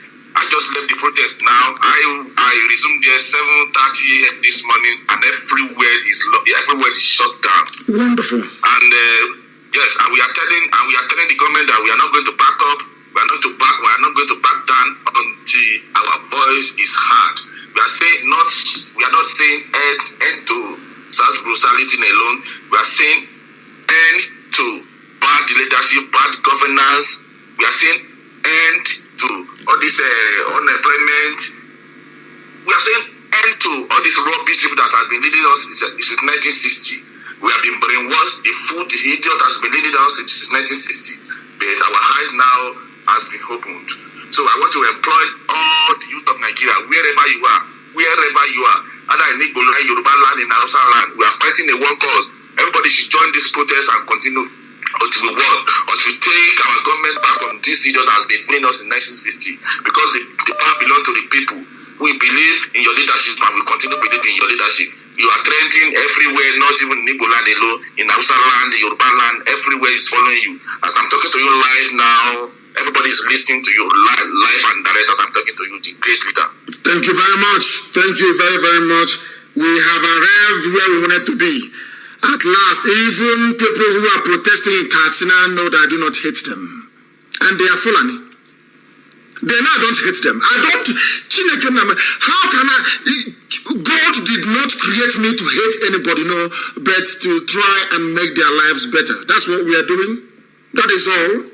the protest now. I resumed there 7:30 a.m. this morning, and everywhere is shut down. Wonderful. And yes, and we are telling the government that we are not going to back up. We are not going to back down until our voice is heard. We are not saying end to such brutality alone. We are saying end to bad leadership, bad governance. We are saying end to all this unemployment. We are saying end to all these rubbish people that have been leading us since 1960. We have been brainwashed. The idiot has been leading us since 1960. But our eyes now has been opened. So I want to employ all the youth of Nigeria, wherever you are, either in Igbo land, Yoruba land, in Hausa land, we are fighting a one cause. Everybody should join this protest and continue until we won, until we take our government back from this idiot that has been fooling us in 1960. Because the power belongs to the people. We believe in your leadership and we continue to believe in your leadership. You are trending everywhere, not even in Igbo land alone, in Hausa land, Yoruba land, everywhere is following you. As I'm talking to you live now, everybody is listening to you live and direct as I'm talking to you, the great leader. Thank you very much. Thank you very, very much. We have arrived where we wanted to be. At last, even people who are protesting in Katsina know that I do not hate them. And they are Fulani. They now don't hate them. How can I? God did not create me to hate anybody, no, but to try and make their lives better. That's what we are doing. That is all.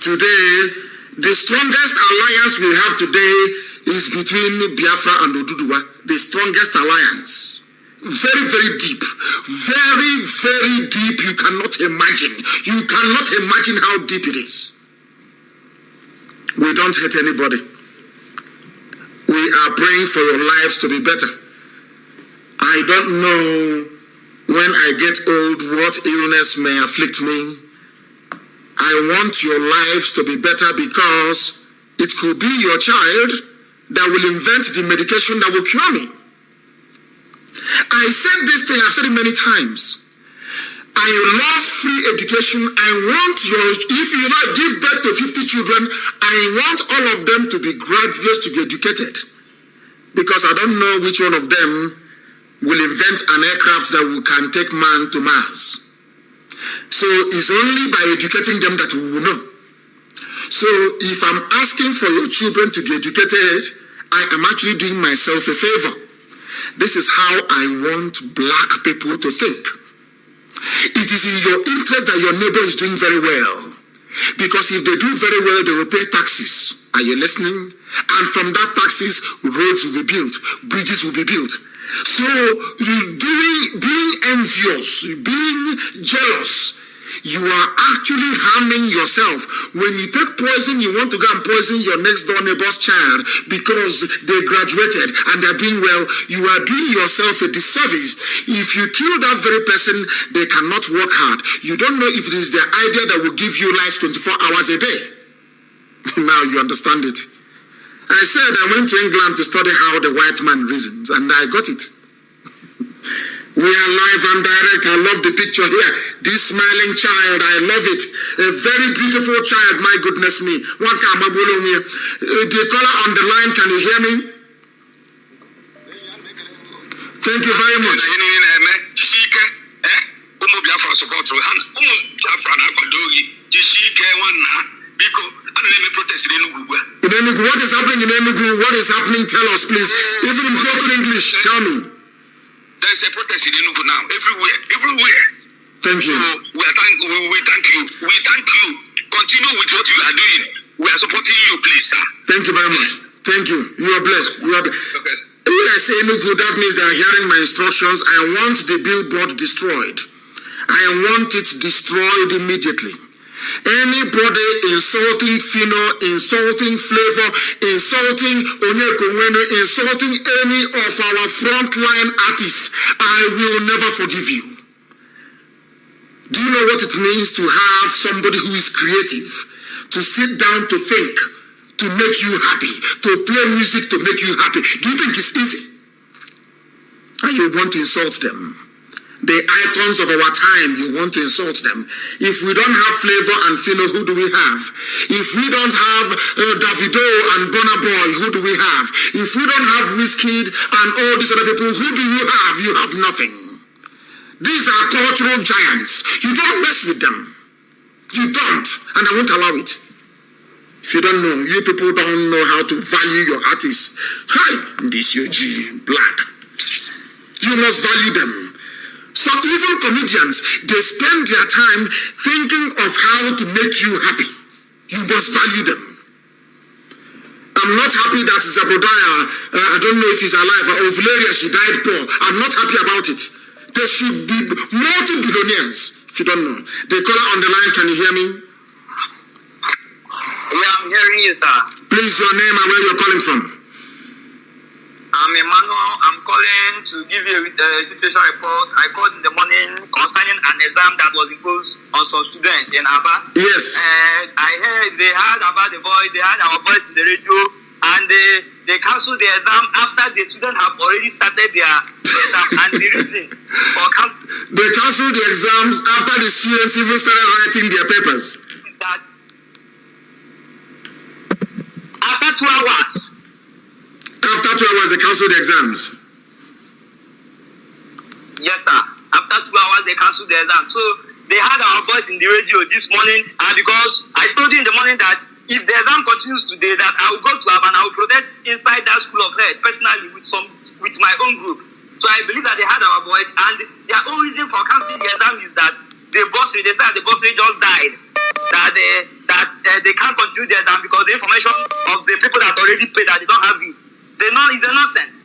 Today, the strongest alliance we have today is between Biafra and Oduduwa. The strongest alliance. Very, very deep. Very, very deep. You cannot imagine. You cannot imagine how deep it is. We don't hate anybody. We are praying for your lives to be better. I don't know when I get old what illness may afflict me. I want your lives to be better because it could be your child that will invent the medication that will cure me. I said this thing, I've said it many times. I love free education. I want if you give birth to 50 children, I want all of them to be graduates, to be educated. Because I don't know which one of them will invent an aircraft that can take man to Mars. So it's only by educating them that we will know. So if I'm asking for your children to be educated, I am actually doing myself a favor. This is how I want black people to think. It is in your interest that your neighbor is doing very well. Because if they do very well, they will pay taxes. Are you listening? And from that taxes, roads will be built, bridges will be built. So being envious, being jealous, you are actually harming yourself. When you take poison, you want to go and poison your next door neighbor's child because they graduated and they're doing well. You are doing yourself a disservice. If you kill that very person, they cannot work hard. You don't know if it is the idea that will give you life 24 hours a day. Now you understand it. I said I went to England to study how the white man reasons, and I got it. We are live and direct. I love the picture here. This smiling child, I love it. A very beautiful child, my goodness me. The caller on the line, can you hear me? Thank you very much. In Enugu, what is happening in Enugu? What is happening? Tell us, please. Even in broken English, tell me. There is a protest in Enugu now, everywhere. Thank you. So we thank you. We thank you. Continue with what you are doing. We are supporting you, sir. Thank you very much. Thank you. You are blessed. You are blessed. Okay. Yes, Enugu, that means they are hearing my instructions. I want the billboard destroyed. I want it destroyed immediately. Anybody insulting Fino, insulting Flavor, insulting Onyekonwenu, insulting any of our frontline artists, I will never forgive you. Do you know what it means to have somebody who is creative, to sit down to think, to make you happy, to play music to make you happy? Do you think it's easy? And you want to insult them? The icons of our time, you want to insult them. If we don't have Flavor and Fino, who do we have? If we don't have Davido and Burna Boy, who do we have? If we don't have Wizkid and all these other people, who do you have? You have nothing. These are cultural giants. You don't mess with them. You don't, and I won't allow it. If you don't know, you people don't know how to value your artists. Hi, this UG, black. You must value them. So even comedians, they spend their time thinking of how to make you happy. You must value them. I'm not happy that Zabodiah, I don't know if he's alive, or Valeria, she died poor. I'm not happy about it. There should be multi-billionaires, if you don't know. The caller on the line, can you hear me? Yeah, I'm hearing you, sir. Please, your name and where you're calling from. I'm Emmanuel. I'm calling to give you a situation report. I called in the morning concerning an exam that was imposed on some students in Aba. Yes. And I heard they had about the voice, they had our voice in the radio, and they cancelled the exam after the students have already started their exam. And the reason for they cancelled the exams after the students even started writing their papers. Is that after 2 hours. After 2 hours, they cancelled the exams. Yes, sir. After 2 hours, they cancelled the exam. So they had our voice in the radio this morning, and because I told you in the morning that if the exam continues today, that I will go to Aba and I will protest inside that school of health personally with my own group. So I believe that they had our voice, and their own reason for cancelling the exam is that the bursary, they said the bursary just died. That they can't continue the exam because the information of the people that already paid that they don't have it. It's a nonsense.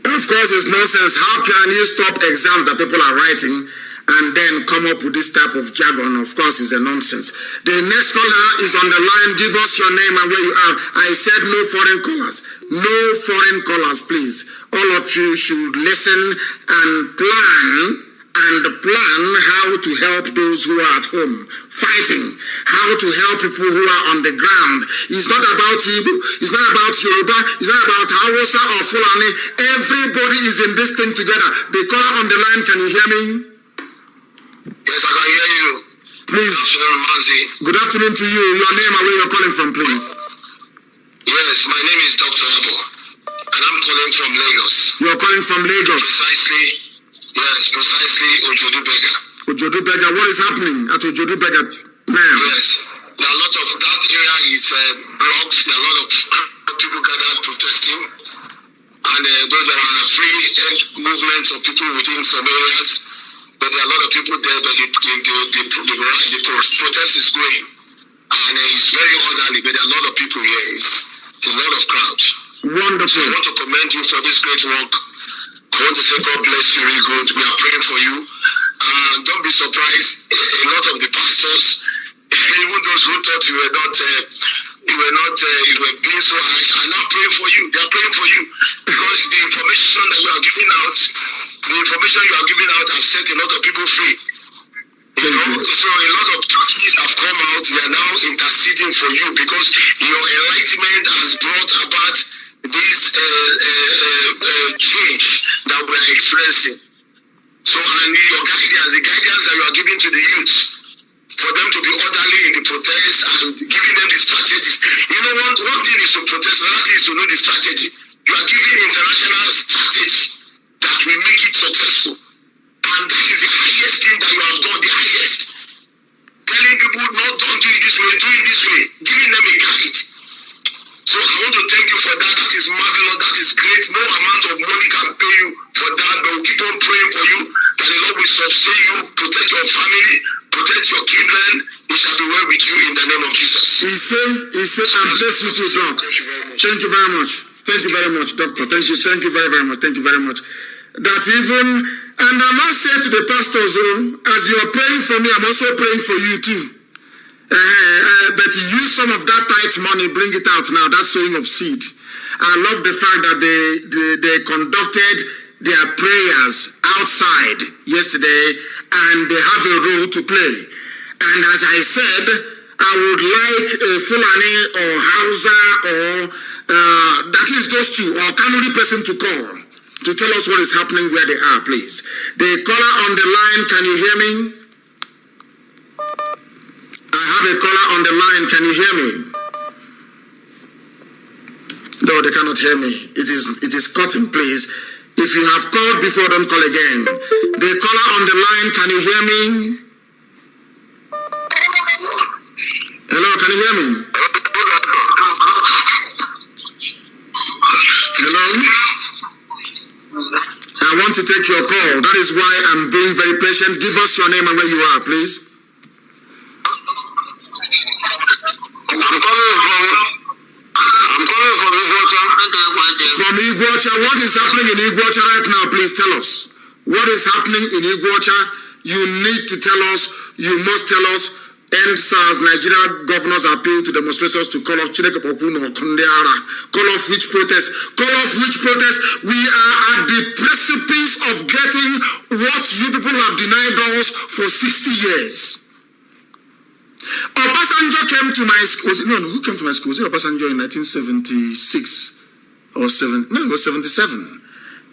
Of course, it's nonsense. How can you stop exams that people are writing and then come up with this type of jargon? Of course, it's a nonsense. The next caller is on the line. Give us your name and where you are. I said no foreign callers. No foreign callers, please. All of you should listen and plan how to help those who are at home fighting, how to help people who are on the ground. It's not about Igbo, it's not about Yoruba, it's not about Hausa or Fulani. Everybody is in this thing together. The caller on the line, can you hear me? Yes, I can hear you. Please. Good afternoon, Mazi. Good afternoon to you. Your name and where you're calling from, please. Yes, my name is Dr. Abo, and I'm calling from Lagos. You're calling from Lagos? Precisely Ojodubega. Ojodubega, what is happening at Ojodubega now? Yes, there are a lot of, that area is blocked. There are a lot of people gathered protesting, and those are free movements of people within some areas, but there are a lot of people there, but the protest is going, and it's very orderly, but there are a lot of people here. It's a lot of crowd. Wonderful. So I want to commend you for this great work. I want to say God bless you really good. We are praying for you. Don't be surprised. A lot of the pastors, even those who thought you were being so harsh, are now praying for you. They are praying for you because the information that you are giving out, have set a lot of people free. You know, so a lot of churches have come out. They are now interceding for you because your enlightenment has brought about this change that we are experiencing. So, and your guidance, the guidance that you are giving to the youth, for them to be orderly in the protest and giving them the strategies. You know, one thing is to protest, another thing is to know the strategy. You are giving international strategy that will make it successful. And that is the highest thing that you have done, the highest. Telling people, no, don't do it this way, do it this way. Giving them a guide. So I want to thank you for that. That is marvelous. That is great. No amount of money can pay you for that. But we'll keep on praying for you that the Lord will sustain you, protect your family, protect protect your children. It shall be well with you in the name of Jesus. He said, and bless you too, Doc. Thank you very much. Thank you very much, Doctor. Thank you very, very much. Thank you very much. That even, and I must say to the pastors, as you are praying for me, I'm also praying for you too. But use some of that tithe money, bring it out now. That's sowing of seed. I love the fact that they conducted their prayers outside yesterday, and they have a role to play. And as I said, I would like a Fulani or Hausa or at least those two, or Kanuri person to call to tell us what is happening where they are, please. The caller on the line, can you hear me? I have a caller on the line, can you hear me? No, they cannot hear me. It is cutting, please. If you have called before, don't call again. The caller on the line, can you hear me? Hello, can you hear me? Hello? I want to take your call. That is why I'm being very patient. Give us your name and where you are, please. I'm calling from Iguacha. From Iguacha, what is happening in Iguacha right now? Please tell us. What is happening in Iguacha? You need to tell us. You must tell us. End SARS. Nigeria governors appeal to demonstrators to call off Chineke Popuno Kondeara. Call off which protest? Call off which protest? We are at the precipice of getting what you people have denied us for 60 years. Obasanjo came to my school. Who came to my school? Was it Obasanjo in 1976 or 7? No, it was 77.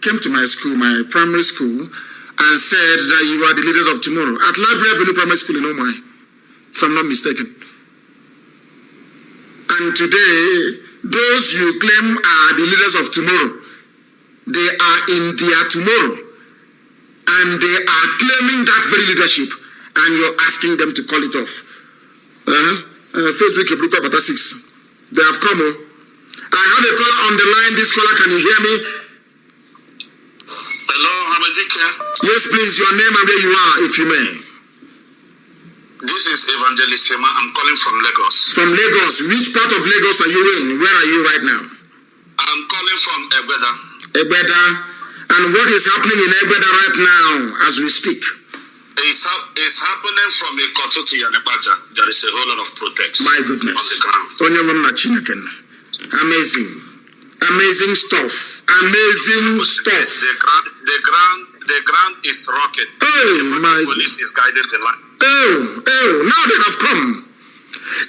Came to my school, my primary school, and said that you are the leaders of tomorrow at Library Avenue Primary School in Omai, if I'm not mistaken. And today, those you claim are the leaders of tomorrow, they are in their tomorrow, and they are claiming that very leadership, and you're asking them to call it off. Facebook, Ebruka Bata 6. They have come. I have a caller on the line. This caller, can you hear me? Hello, Hamadika. Yes, please, your name and where you are, if you may. This is Evangelist Sema. I'm calling from Lagos. From Lagos. Which part of Lagos are you in? Where are you right now? I'm calling from Egbeda. Egbeda. And what is happening in Egbeda right now as we speak? It's happening from Ikoto to Yanebaja. There is a whole lot of protests. My goodness. On the ground. Amazing. Amazing stuff. Amazing stuff. The ground is rocking. Oh, my. The police is guiding the line. Now they have come.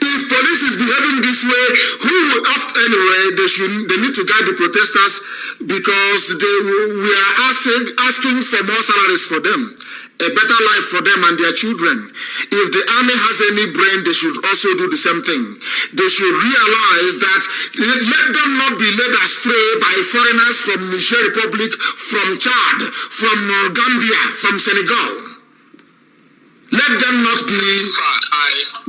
If police is behaving this way, who will ask anyway? They need to guide the protesters because we are asking for more salaries for them, a better life for them and their children. If the army has any brain, they should also do the same thing. They should realize that let them not be led astray by foreigners from Niger Republic, from Chad, from Gambia, from Senegal. Let them not be. Sir,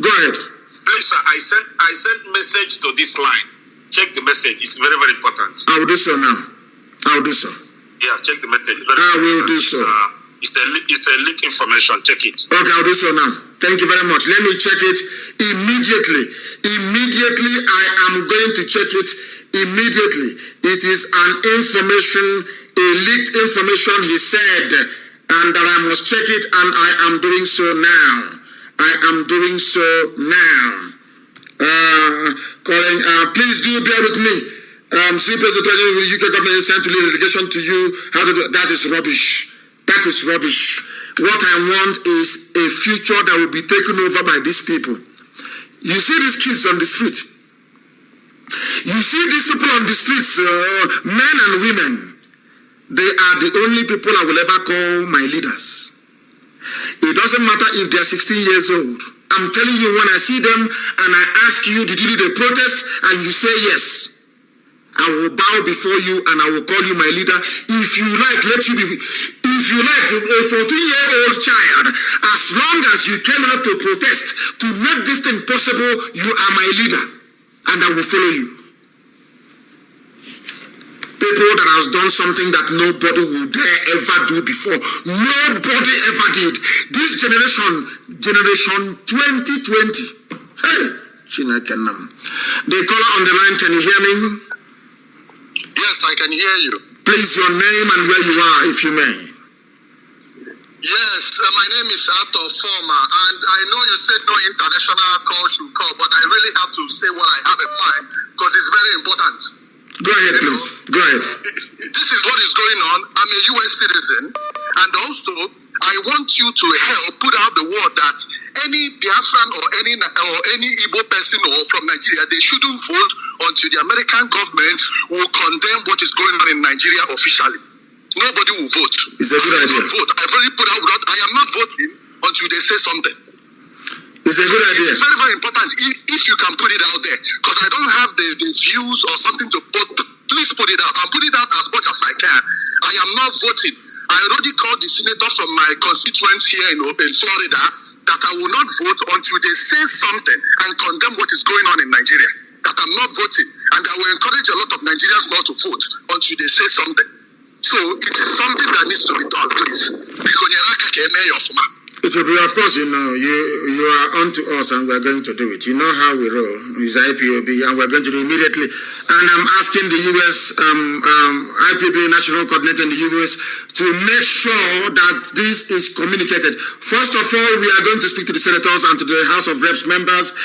Go ahead. Please, sir, I sent message to this line. Check the message. It's very, very important. I will do so now. I will do so. Yeah, check the message. I will do so. It's a leak information. Check it. Okay, I'll do so now. Thank you very much. Let me check it immediately. Immediately, I am going to check it immediately. It is an information, a leaked information, he said, and that I must check it, and I am doing so now. I am doing so now. Please do bear with me. See, President, the UK government is sent to lead delegation to you. That is rubbish. That is rubbish. What I want is a future that will be taken over by these people. You see these kids on the street. You see these people on the streets, men and women. They are the only people I will ever call my leaders. It doesn't matter if they're 16 years old. I'm telling you, when I see them and I ask you, did you lead a protest? And you say yes. I will bow before you and I will call you my leader. If you like, if you like, a 14-year-old child, as long as you came out to protest to make this thing possible, you are my leader and I will follow you. The people that has done something that nobody will dare ever do before. Nobody ever did. This generation 2020. Hey, Chinakenam. The caller on the line, can you hear me? Yes, I can hear you. Please, your name and where you are, if you may. Yes, my name is Ato Former, and I know you said no international call should call, but I really have to say what I have in mind because it's very important. Go ahead, please. Go ahead. This is what is going on. I'm a U.S. citizen, and also I want you to help put out the word that any Biafran or any Igbo person or from Nigeria, they shouldn't vote until the American government will condemn what is going on in Nigeria officially. Nobody will vote. It's a good idea. I've already put out that I am not voting until they say something. It's a good idea. It's very, very important if you can put it out there, because I don't have the views or something to put. Please put it out. I'll put it out as much as I can. I am not voting. I already called the senator from my constituents here in Florida that I will not vote until they say something and condemn what is going on in Nigeria. That I'm not voting, and I will encourage a lot of Nigerians not to vote until they say something. So it is something that needs to be done, please. It will be, of course, you know, you are on to us and we're going to do it. You know how we roll. It's IPOB and we're going to do it immediately. And I'm asking the US, IPOB National Coordinator in the US to make sure that this is communicated. First of all, we are going to speak to the senators and to the House of Reps members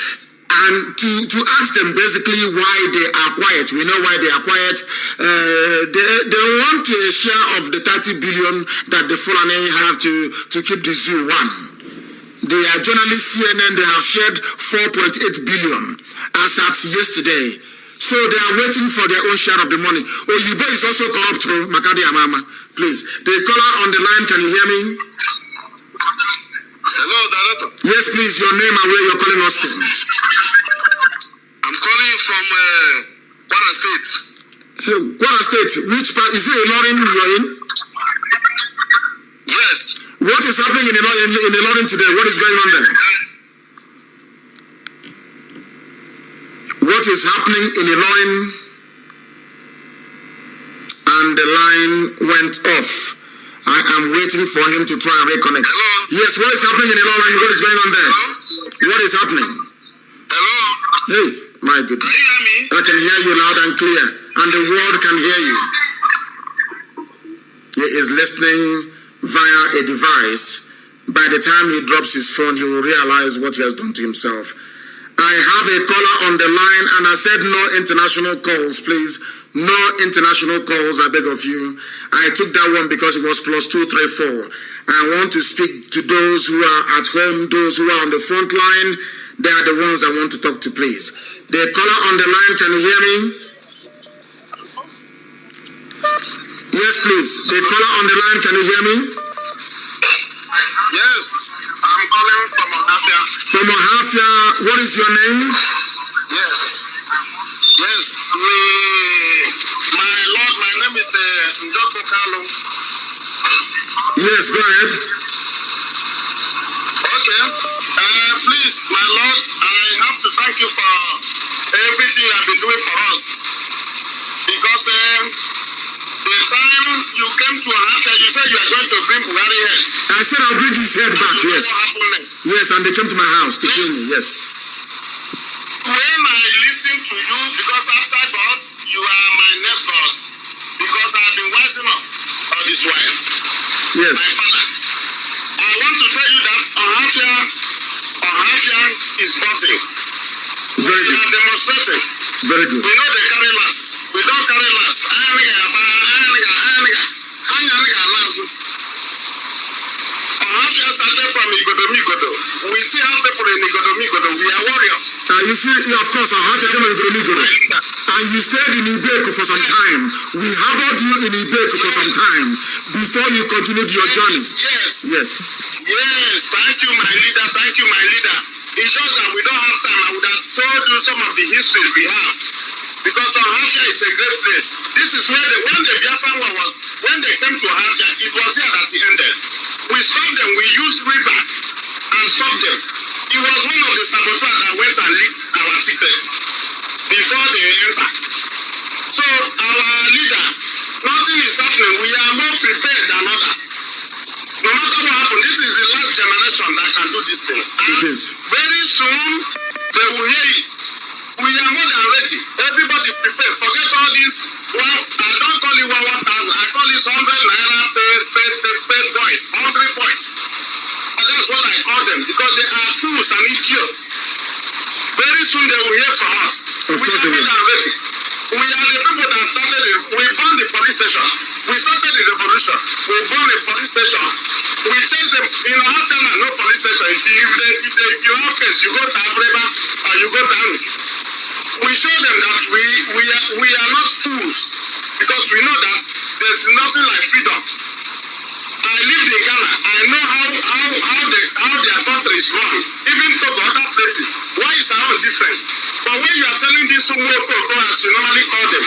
and to ask them basically why they are quiet. We know why they are quiet. They want a share of the 30 billion that the Fulani have to keep the zoo one. They are journalists, CNN, they have shared 4.8 billion as at yesterday. So they are waiting for their own share of the money. Oyibo is also corrupt, Makadi Amama. Please. The caller on the line, can you hear me? Hello, Director. Yes, please, your name and where you're calling us from. I'm calling from Kwara State. Kwara State, which part? Is it Ilorin you're in? Yes. What is happening in Ilorin today? What is going on there? What is happening in Ilorin? And the line went off. I am waiting for him to try and reconnect. Hello? Yes, what is happening in Ilorin? What is going on there? Hello? What is happening? Hello? Hey, my goodness. Can you hear me? I can hear you loud and clear, and the world can hear you. He is listening via a device. By the time he drops his phone, he will realize what he has done to himself. I have a caller on the line, and I said no international calls, please. No international calls, I beg of you. I took that one because it was +234. I want to speak to those who are at home, those who are on the front line. They are the ones I want to talk to, please. The caller on the line, can you hear me? Yes, please. The caller on the line, can you hear me? Yes, I'm calling from Ohafia. From Ohafia, what is your name? Yes. Yes, my lord, my name is Njoko Kalu. Yes, go ahead. Okay. Please, my lord, I have to thank you for everything you have been doing for us. Because the time you came to Ohafia, you said you are going to bring Buhari head. I said I'll bring his head back, yes. Yes, and they came to my house to kill me, yes. When I listen to you, because after God, you are my next God. Because I have been wising up all this while. Yes. My father. I want to tell you that Ohafia is buzzing. We are demonstrating. Very good. We know they carry last. We don't carry last. Ohafia started from Igodo. We see how people in Igodo, we are warriors. You see, of course, Ohafia came in Igodo. And you stayed in Ibeku for some time. We harbored you in Ibeku for some time before you continued your journey. Yes. Thank you, my leader. It's just that we don't have time. I would have told you some of the history we have. Because Ohafia is a great place. This is where when the Biafran war was, when they came to Ohafia, it was here that it ended. We stopped them. We used river and stopped them. It was one of the saboteurs that went and leaked our secrets before they enter. So our leader, nothing is happening. We are more prepared than others. No matter what happens, this is the last generation that can do this thing. And very soon, they will hear it. We are more than ready. Everybody prepare. Forget all this. Well, I don't call it 1,000. I call it 100 naira paid boys, hungry boys. And that's what I call them because they are fools and idiots. Very soon they will hear from us. We are more than ready. We are the people that started it. We burned the police station. We started the revolution. We burned the police station. We chased them. In Afghanistan, no police station. If you have case, you go to Abreba or you go to Anuj. We show them that we are not fools because we know that there's nothing like freedom. I lived in Ghana. I know how their country is run. Even Togo, other places. Why is our own different? But when you are telling these Sumo as you normally call them,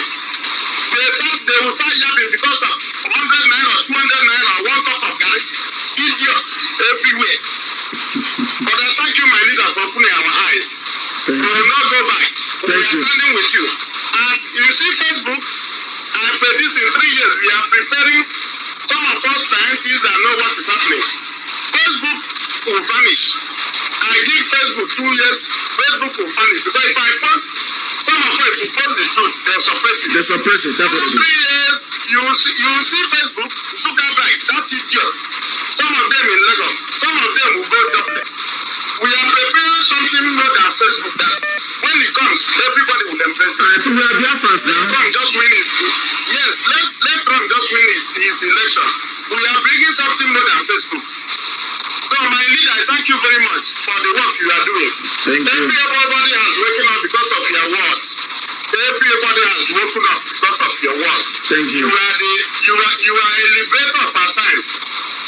they will start yapping because of 100 naira, 200 naira, one cup of garri. Idiots everywhere. But I thank you, my leader, for opening our eyes. We will not go back. We are standing with you. And you see Facebook, I played this in 3 years. We are preparing some of us scientists that know what is happening. Facebook will vanish. I give Facebook 2 years, Facebook will vanish. Because if I post, some of us, if you post the truth, they'll suppress it. They suppress it, that's what they do. 3 years, you will see Facebook, Zuckerberg, that idiot. Some of them in Lagos, some of them will go jobless. We are preparing something more than Facebook that when it comes, everybody will embrace it. We are Biafrans now. Let Trump just win his, yes, let Trump just win his election. We are bringing something more than Facebook. So my leader, I thank you very much for the work you are doing. Thank you. Everybody has woken up because of your words. Everybody has woken up because of your work. Thank you. You are a liberator of our time.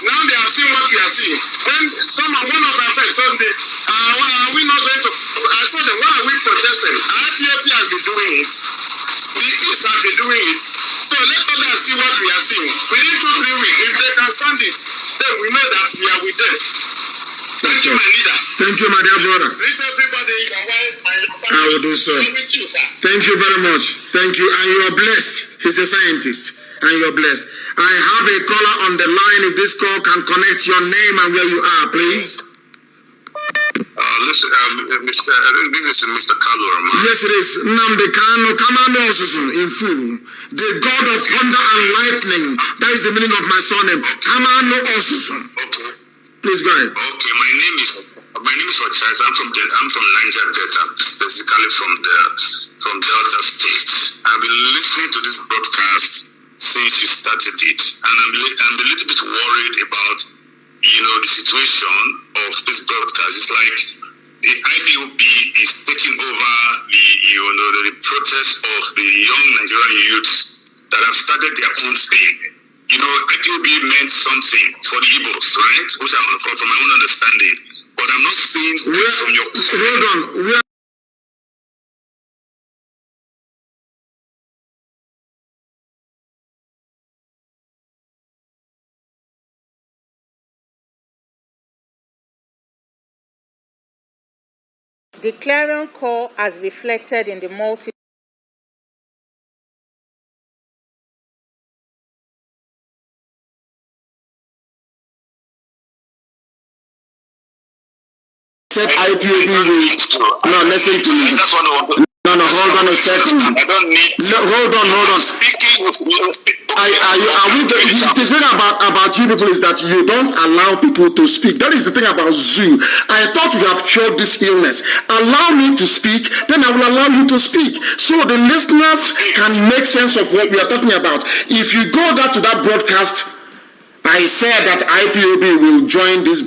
Now they have seen what we are seeing. One of my friends told me, why are we not going to? I told them, why are we protesting? IPOP has been doing it. The East have been doing it. So let others see what we are seeing. Within 2-3 weeks, if they can stand it, then we know that we are with them. Thank you, my leader. Thank you, my dear brother. Greet everybody, your wife, my family. I will do so. I'm with you, sir. Thank you very much. Thank you. And you are blessed. He's a scientist. And you're blessed. I have a caller on the line. If this call can connect your name and where you are, please. Listen, this is Mr. Kanu. Yes, it is. Nnamdi Kanu, Kamano Osusu, in full. The God of thunder and lightning. That is the meaning of my surname. Kamano Osusu. Okay. Please go ahead. Okay, my name is Ochais. I'm from Niger Delta, specifically from Delta State. I've been listening to this broadcast since you started it, and I'm a little bit worried about the situation of this broadcast. It's like the IPOB is taking over the protest of the young Nigerian youths that have started their own thing. IPOB meant something for the Igbos, right? Which from my own understanding, but I'm not seeing from your. Hold on. The clarion call as reflected in the multi said IPOB will. No, listen to me. No, hold on a second. I don't need. No, hold on. Speaking. The thing about you people is that you don't allow people to speak. That is the thing about Zoo. I thought we have cured this illness. Allow me to speak, then I will allow you to speak, so the listeners can make sense of what we are talking about. If you go back to that broadcast, I said that IPOB will join this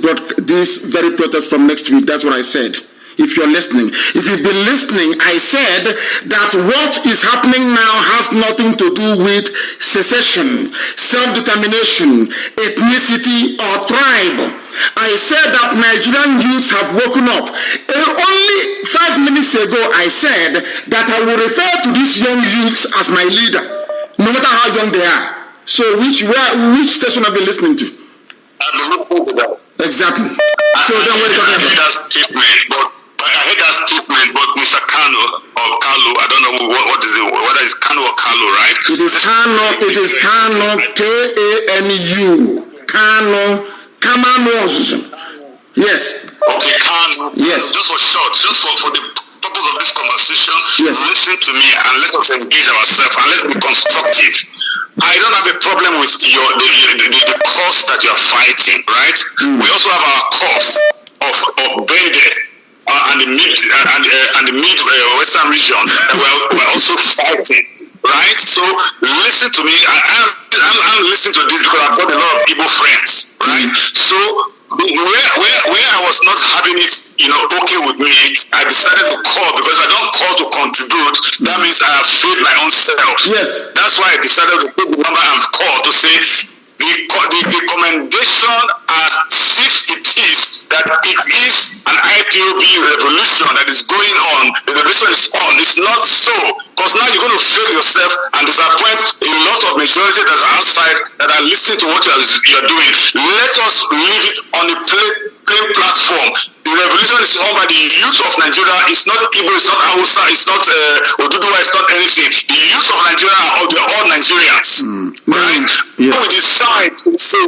very protest from next week. That's what I said. If you're listening, if you've been listening, I said that what is happening now has nothing to do with secession, self-determination, ethnicity, or tribe. I said that Nigerian youths have woken up. Only 5 minutes ago, I said that I will refer to these young youths as my leader, no matter how young they are. So which station have you been listening to? I've been listening to that. Exactly. So then what are you talking about? That statement, but I heard that statement, but Mr. Kanu or Kalu, I don't know what is it, whether whether it's Kanu or Kalu, right? It is Kanu. It is Kanu. Kanu. Kanu. Kamanu. Yes. Okay, Kanu. Yes. Just for short, just for the purpose of this conversation, yes. Listen to me and let us engage ourselves and let's be constructive. I don't have a problem with the cause that you are fighting, right? We also have our cause of BANGED and the mid western region that we're also fighting, right? So listen to me. I'm listening to this because I've got a lot of Igbo friends, right? So where I was not having it, okay with me, I decided to call because I don't call to contribute. That means I have failed my own self. Yes. That's why I decided to put the number and call to say the commendation as if it is that it is an IPOB revolution that is going on. The revolution is on. It's not so. Because now you're going to fail yourself and disappoint a lot of majority that are outside that are listening to what you're doing. Let us leave it on a plain platform. The revolution is on by the youth of Nigeria. It's not Igbo, it's not Hausa, it's not Oduduwa, it's not anything. The youth of Nigeria they're all Nigerians. Right? Yeah. When we decide to say,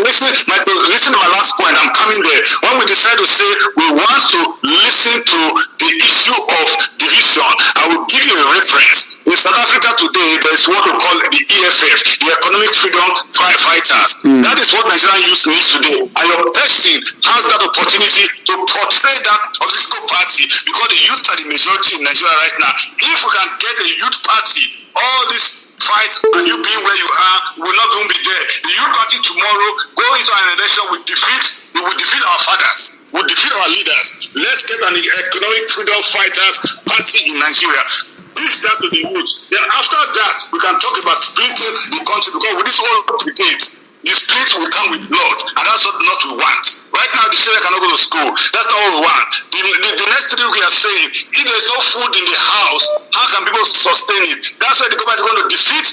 listen to my last point, I'm coming there. When we decide to say we want to listen to the issue of division, I will give you a reference. In South Africa today, there is what we call the EFF, the Economic Freedom Fighters. That is what Nigerian youth needs today. And your person has that opportunity to portray that political party because the youth are the majority in Nigeria right now. If we can get a youth party, all this fight and you being where you are will not even be there. The youth party tomorrow go into an election will defeat our fathers, will defeat our leaders. Let's get an Economic Freedom Fighters party in Nigeria. Teach that to the youth. Then after that, we can talk about splitting the country because with this whole brigade, the split will come with blood, and that's what not we want. Right now, the children cannot go to school. That's not what we want. The next thing we are saying, if there's no food in the house, how can people sustain it? That's why the government is going to defeat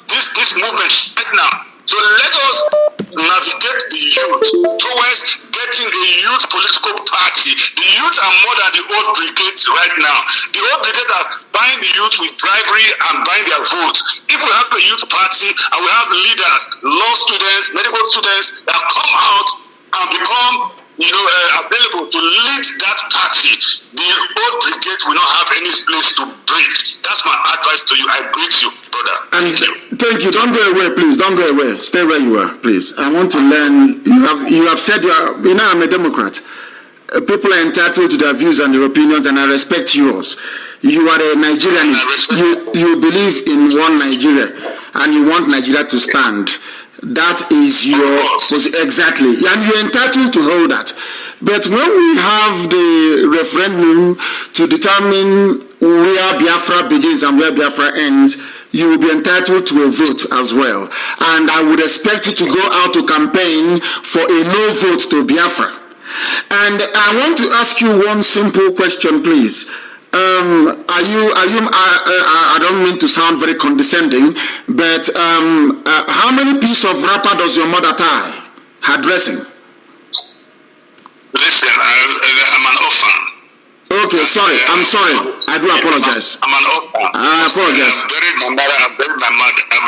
this movement right now. So let us navigate the youth towards getting a youth political party. The youth are more than the old brigades right now. The old brigades are buying the youth with bribery and buying their votes. If we have a youth party and we have leaders, law students, medical students that come out and become available to lead that party, the old brigade will not have any place to break. That's my advice to you. I greet you, brother. And thank you. Don't go away, please. Don't go away. Stay where you are, please. I want to learn. You have said I'm a Democrat. People are entitled to their views and their opinions, and I respect yours. You are a Nigerianist. You believe in one Nigeria, and you want Nigeria to stand. That is your exactly, and you're entitled to hold that. But when we have the referendum to determine where Biafra begins and where Biafra ends, you will be entitled to a vote as well. And I would expect you to go out to campaign for a no vote to Biafra. And I want to ask you one simple question, please. I don't mean to sound very condescending, but how many pieces of wrapper does your mother tie? Her dressing? Listen, I'm an orphan. Okay, sorry. I'm sorry. I do apologize. I'm an orphan. I apologize. I buried my mother, I buried my mother, I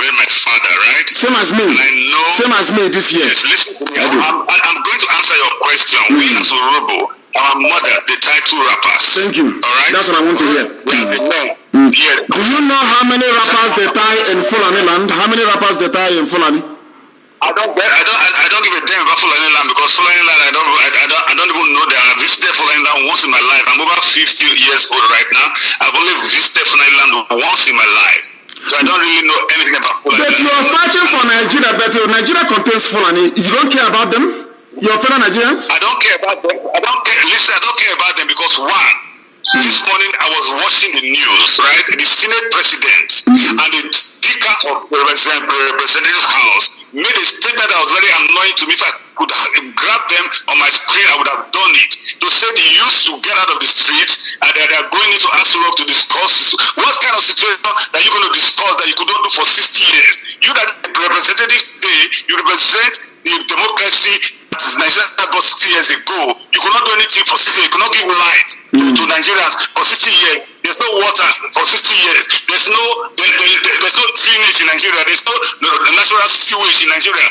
buried my father, right? Same as me. And I know. Same as me this year. Yes, listen to me. I'm going to answer your question. We as Orobo, our mothers, they tie two wrappers. Thank you. All right? That's what I want to hear. Yeah. Do you know how many wrappers they tie in Fulani land? How many wrappers they tie in Fulani? I don't give a damn about Fulani land because Fulani land I don't even know that. I visited Fulani land once in my life. I'm over 50 years old right now. I've only visited Fulani land once in my life. So I don't really know anything about Fulani. But you are fighting for Nigeria, but Nigeria contains Fulani. You don't care about them? Your fellow Nigerians? I don't care about them. I don't care about them because one, this morning I was watching the news, right? The Senate President and the Speaker of the Representative House made a statement that was very annoying to me. If I could grab them on my screen, I would have done it. To say the youth to get out of the streets and that they are going into Asurok to discuss what kind of situation that you're going to discuss that you could not do for 60 years. You that representative today, you represent the democracy Nigeria got 60 years ago. You could not do anything for 60 years. You could not give light to Nigerians for 60 years. There's no water for 60 years. There's no drainage in Nigeria. There's no natural sewage in Nigeria.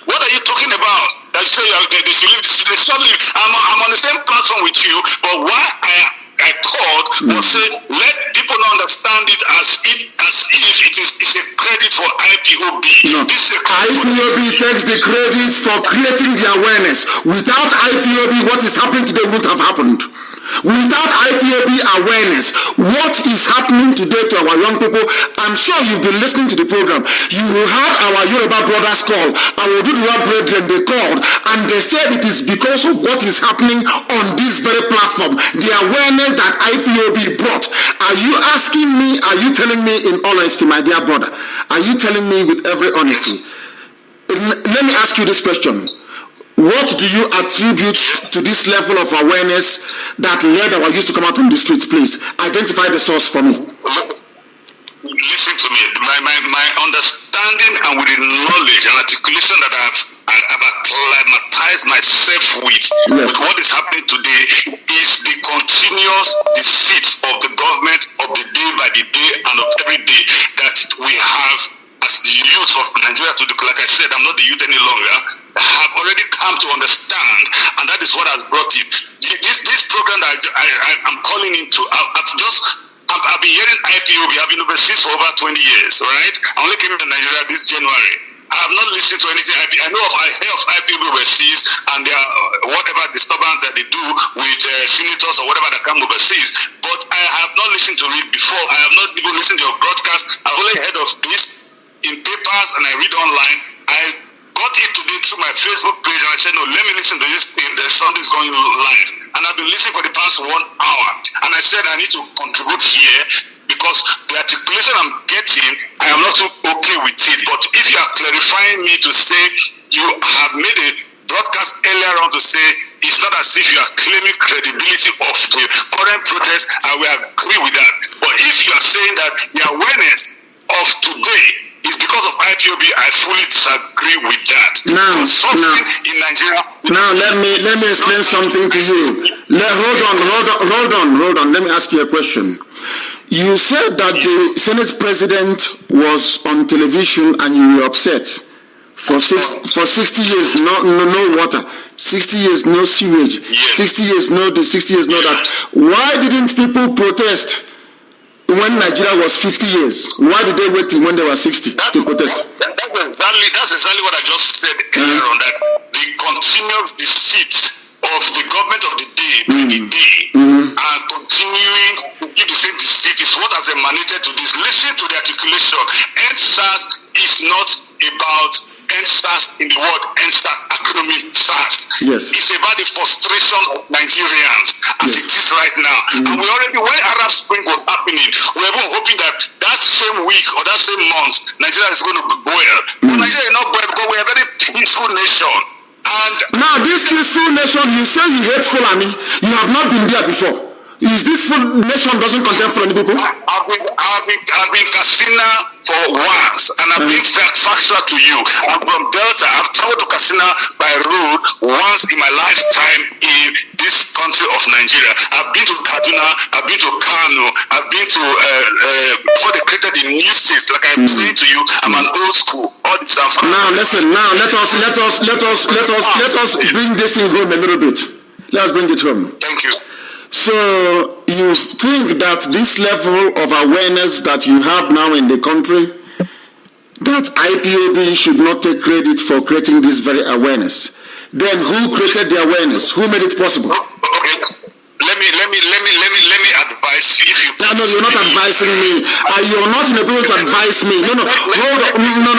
What are you talking about? That you say they should leave. They should leave. I'm on the same platform with you, but why I called was say let people understand it as if it's a credit for IPOB. No. IPOB takes the credit for creating the awareness. Without IPOB, what is happening today wouldn't have happened. Without IPOB awareness, what is happening today to our young people? I'm sure you've been listening to the program. You heard our Yoruba brothers call, our Oduduwa brethren, they called, and they said it is because of what is happening on this very platform, the awareness that IPOB brought. Are you asking me, are you telling me in all honesty, my dear brother, are you telling me with every honesty? Let me ask you this question. What do you attribute to this level of awareness that led our youth to come out on the streets? Please identify the source for me. Listen to me. My understanding and with the knowledge and articulation that I've acclimatized myself with what is happening today is the continuous deceit of the government of the day by the day and of every day that we have as the youth of Nigeria to do. Like I said, I'm not the youth any longer. I have already come to understand, and that is what has brought it. This program that I'm calling into, I've been hearing IPOB. I've been overseas for over 20 years, right? I only came to Nigeria this January. I have not listened to anything. I hear of IPOB overseas, and there are whatever disturbance that they do with senators or whatever that come overseas. But I have not listened to it before. I have not even listened to your broadcast. I've only heard of this in papers, and I read online. I got it today through my Facebook page, and I said, no, let me listen to this thing. There's something's going live. And I've been listening for the past 1 hour. And I said I need to contribute here because the articulation I'm getting, I am not too okay with it. But if you are clarifying me to say you have made a broadcast earlier on to say it's not as if you are claiming credibility of the current protest, I will agree with that. But if you are saying that the awareness of today is because of IPOB, I fully disagree with that. Now, in Nigeria. Now let me explain something to you. Hold on. Let me ask you a question. You said that the Senate President was on television and you were upset for 60 years, no water. 60 years, no sewage. 60 years, no this. 60 years, no that. Why didn't people protest when Nigeria was 50 years? Why did they wait till when they were 60 to protest? That's exactly what I just said earlier on, that the continuous deceit of the government of the day by the day and continuing to give the same deceit is what has emanated to this. Listen to the articulation. EndSARS is not about EndSARS in the word EndSARS acronym SARS. Yes. It's about the frustration of Nigerians as it is right now. And we already, when Arab Spring was happening, we were even hoping that same week or that same month, Nigeria is going to boil. But Nigeria is not boil because we are a very peaceful nation. And now this peaceful nation, you say you hate Fulani. You have not been there before. Is this full nation doesn't contain Fulani people? I've been Katsina for once, and I've been factual to you. I'm from Delta. I've traveled to Katsina by road once in my lifetime in this country of Nigeria. I've been to Kaduna, I've been to Kanu, I've been to before they created the new states. Like I'm saying to you, I'm an old school. All this now listen. Now let us bring this thing home a little bit. Let's bring it home. Thank you. So you think that this level of awareness that you have now in the country, that IPOB should not take credit for creating this very awareness? Then who created the awareness? Who made it possible? Okay. Let me advise you. If you no, you're not advising me. You're not in a position to advise me. No. Hold on. No.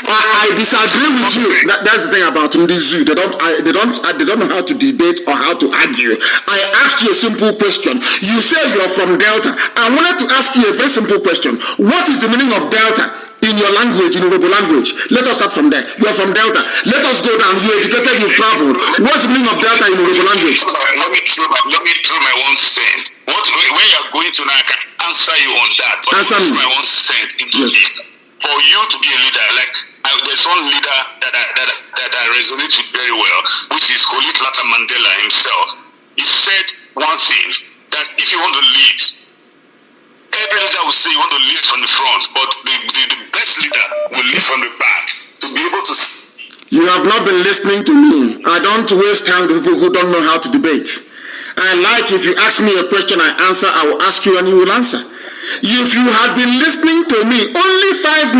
I disagree with you. That's the thing about Ndizu. They don't know how to debate or how to argue. I asked you a simple question. You say you're from Delta. I wanted to ask you a very simple question. What is the meaning of Delta in your language, in Yoruba language? Let us start from there. You are from Delta. Let us go down. You're educated, you've traveled. What's the meaning of Delta in Yoruba language? Let me throw my 1 cent. Where you are going to now, I can answer you on that. But answer me. My 1 cent into this. For you to be a leader, like there's one leader that I resonate with very well, which is Kolit Lata Mandela himself. He said one thing, that if you want to lead, every leader will say you want to lead from the front, but the best leader will lead from the back to be able to. You have not been listening to me. I don't waste time with people who don't know how to debate. I like if you ask me a question, I answer, I will ask you and you will answer. If you had been listening to me only 15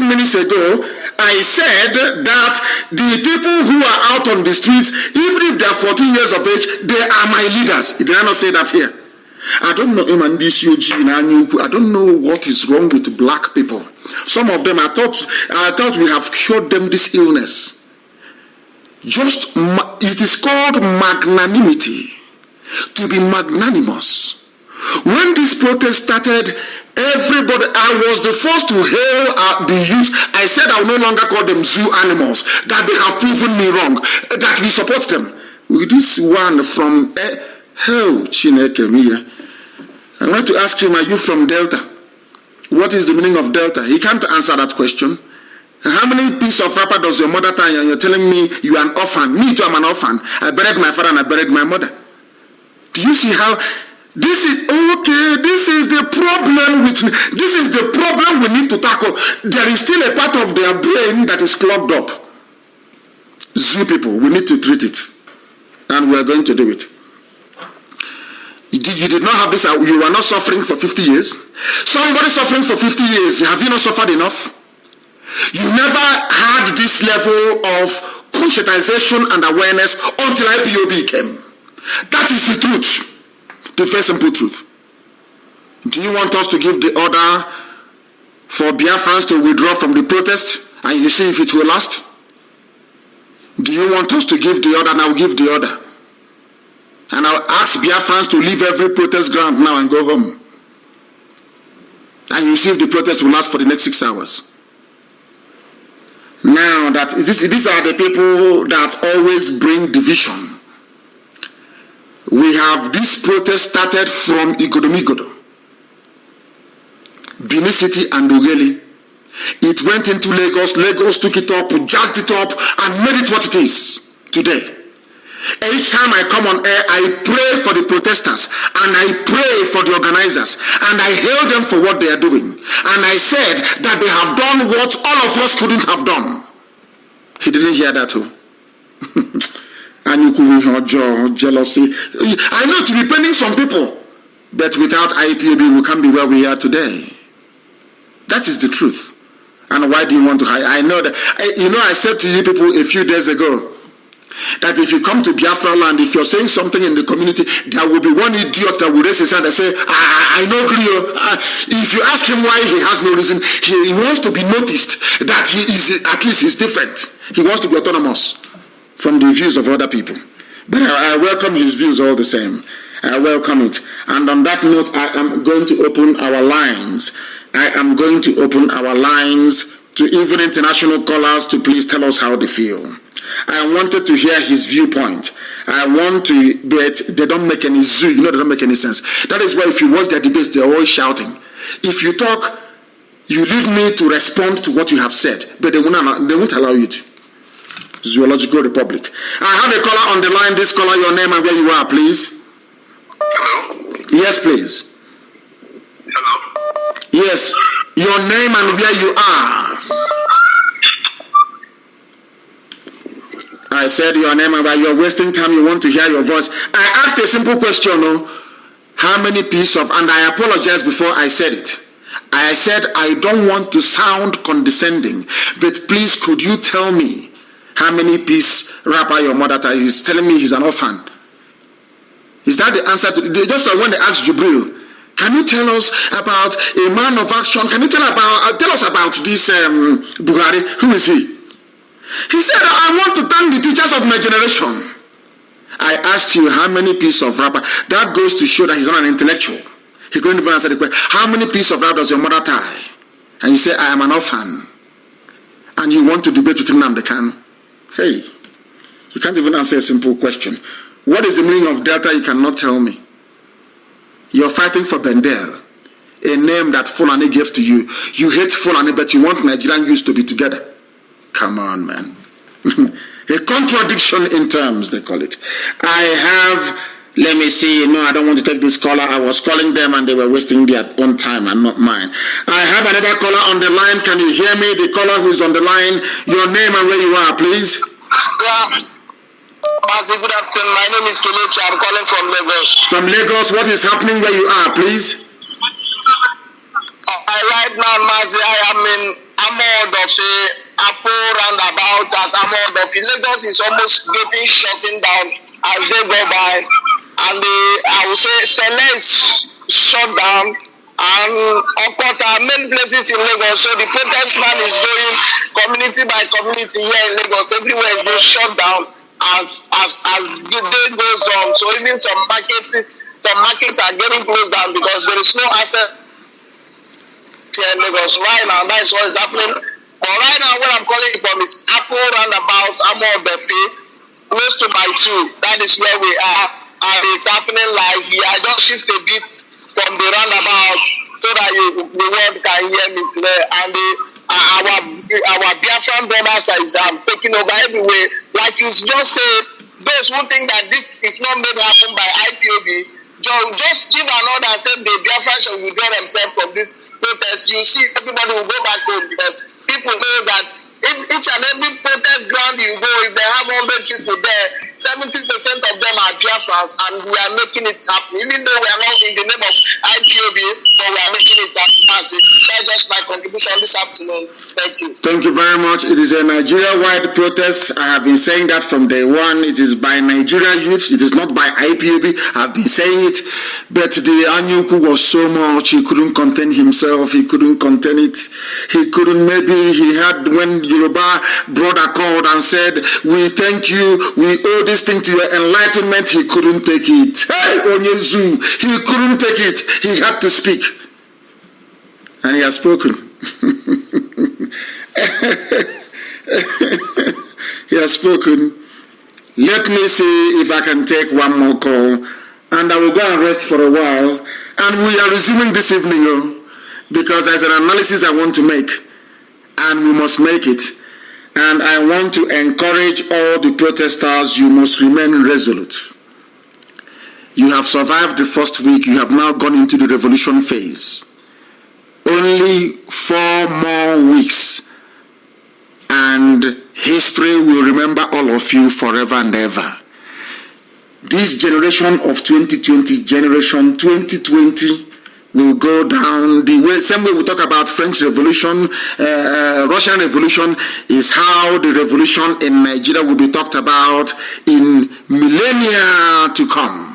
minutes ago, I said that the people who are out on the streets, even if they are 14 years of age, they are my leaders. Did I not say that here? I don't know I don't know what is wrong with black people. Some of them, I thought we have cured them this illness. It is called magnanimity. To be magnanimous. When this protest started, I was the first to hail the youth. I said I will no longer call them zoo animals, that they have proven me wrong, that we support them. With this one from Chineke Miya, I want to ask him, are you from Delta? What is the meaning of Delta? He can't answer that question. How many pieces of wrapper does your mother tie and you're telling me you are an orphan? Me too, I'm an orphan. I buried my father and I buried my mother. Do you see how this is okay? This is the problem we need to tackle. There is still a part of their brain that is clogged up. Zoo people, we need to treat it. And we are going to do it. You did not have this, you were not suffering for 50 years. Somebody suffering for 50 years, have you not suffered enough? You never had this level of conscientization and awareness until IPOB came. That is the truth. The very simple truth. Do you want us to give the order for Biafrans to withdraw from the protest and you see if it will last? Do you want us to give the order? And I will give the order. And I'll ask Biafrans to leave every protest ground now and go home. And you see if the protest will last for the next 6 hours. Now, these are the people that always bring division. We have this protest started from Igodomigodo, Benin City and Ughelli. It went into Lagos. Lagos took it up, jazzed it up, and made it what it is today. Each time I come on air, I pray for the protesters and I pray for the organizers and I hail them for what they are doing. And I said that they have done what all of us couldn't have done. He didn't hear that too. And you could be jealousy. I know to be paining some people, but without IPOB we can't be where we are today. That is the truth. And why do you want to hide? I know that. I said to you people a few days ago that if you come to Biafra land, if you're saying something in the community, there will be one idiot that will raise his hand and say, I know Grio. If you ask him why he has no reason, he wants to be noticed that he is, at least he's different. He wants to be autonomous from the views of other people. But I welcome his views all the same. I welcome it. And on that note, I am going to open our lines. I am going to open our lines to even international callers to please tell us how they feel. I wanted to hear his viewpoint. I want to, but they don't make any zoo. They don't make any sense. That is why if you watch their debates, they're always shouting. If you talk, you leave me to respond to what you have said, but they won't allow you to. Zoological Republic. I have a caller on the line. This caller, your name and where you are, please. Hello? Yes, please. Hello? Yes, your name and where you are. I said your name and where you're wasting time. You want to hear your voice. I asked a simple question. How many pieces of, and I apologize before I said it. I said I don't want to sound condescending, but please could you tell me how many piece rapper your mother is telling me he's an orphan? Is that the answer to just like when they asked Jubril, can you tell us about a man of action? Can you tell us about this Buhari? Who is he? He said, I want to thank the teachers of my generation. I asked you how many pieces of rapper. That goes to show that he's not an intellectual. He couldn't even answer the question. How many pieces of rapper does your mother tie? And you say, I am an orphan. And you want to debate with Nnamdi Kanu. Hey, you can't even answer a simple question. What is the meaning of Delta? You cannot tell me. You're fighting for Bendel, a name name that Fulani gave to you. You hate Fulani, but you want Nigerian youth to be together. Come on, man. A contradiction in terms, they call it. I have, let me see, no, I don't want to take this caller. I was calling them and they were wasting their own time and not mine. I have another caller on the line. Can you hear me? The caller who is on the line, your name and where you are, please. Yeah. Mazi, good afternoon. My name is Kelechi. I'm calling from Lagos. From Lagos, what is happening where you are, please? Right now, Mazi, I am in Amodofi, Apo roundabout at Amodofi. Lagos is almost getting shutting down as they go by. And I would say Celeste shut down. And Okota, many places in Lagos. So the protest man is going community by community here in Lagos. Everywhere is being shut down as the day goes on. So even some markets are getting closed down because there is no access here in Lagos right now. That is what is happening. But right now, where I'm calling from is Apple roundabout, Amodofi, close to my 2. That is where we are, and it's happening live here. I just shift a bit from the roundabout so that the world can hear me clear. And our Biafran brothers are taking over everywhere. Like you just said, those who think that this is not made happen by IPOB, just give an order and say the Biafran shall withdraw themselves from this protest. You see, everybody will go back home because people know that each and every protest ground you go, if they have 100 people there, 70% of them are Biafrans, and we are making it happen. Even though we are not in the name of IPOB, but we are making it happen. That's just my contribution this afternoon. Thank you. Thank you very much. It is a Nigeria-wide protest. I have been saying that from day one. It is by Nigeria youths. It is not by IPOB. I have been saying it. But the Anyuku was so much, he couldn't contain himself. He couldn't contain it. He couldn't, maybe he had, when Yoruba brother called and said, we thank you, we owe this thing to your enlightenment, he couldn't take it. Hey, Onyezu, he couldn't take it. He had to speak. And he has spoken. He has spoken. Let me see if I can take one more call, and I will go and rest for a while. And we are resuming this evening, because there's an analysis I want to make, and we must make it. And I want to encourage all the protesters, you must remain resolute. You have survived the first week, you have now gone into the revolution phase. Only 4 more weeks, and history will remember all of you forever and ever. This generation of 2020, generation 2020, will go down the way, same way we talk about French Revolution, Russian Revolution, is how the revolution in Nigeria will be talked about in millennia to come.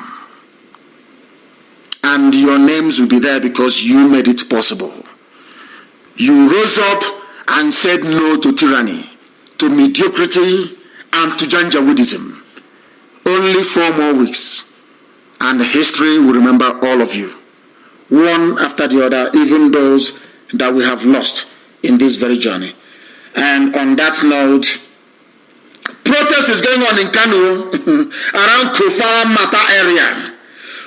And your names will be there because you made it possible. You rose up and said no to tyranny, to mediocrity, and to Janjaweedism. Only 4 more weeks, and history will remember all of you, one after the other, even those that we have lost in this very journey. And on that note, protest is going on in Kanu, around Kofa Mata area,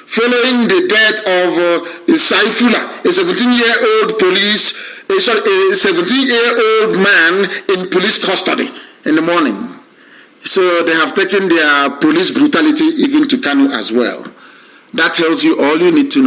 following the death of Saifullah, a 17-year-old a 17-year-old man in police custody in the morning. So they have taken their police brutality even to Kanu as well. That tells you all you need to know.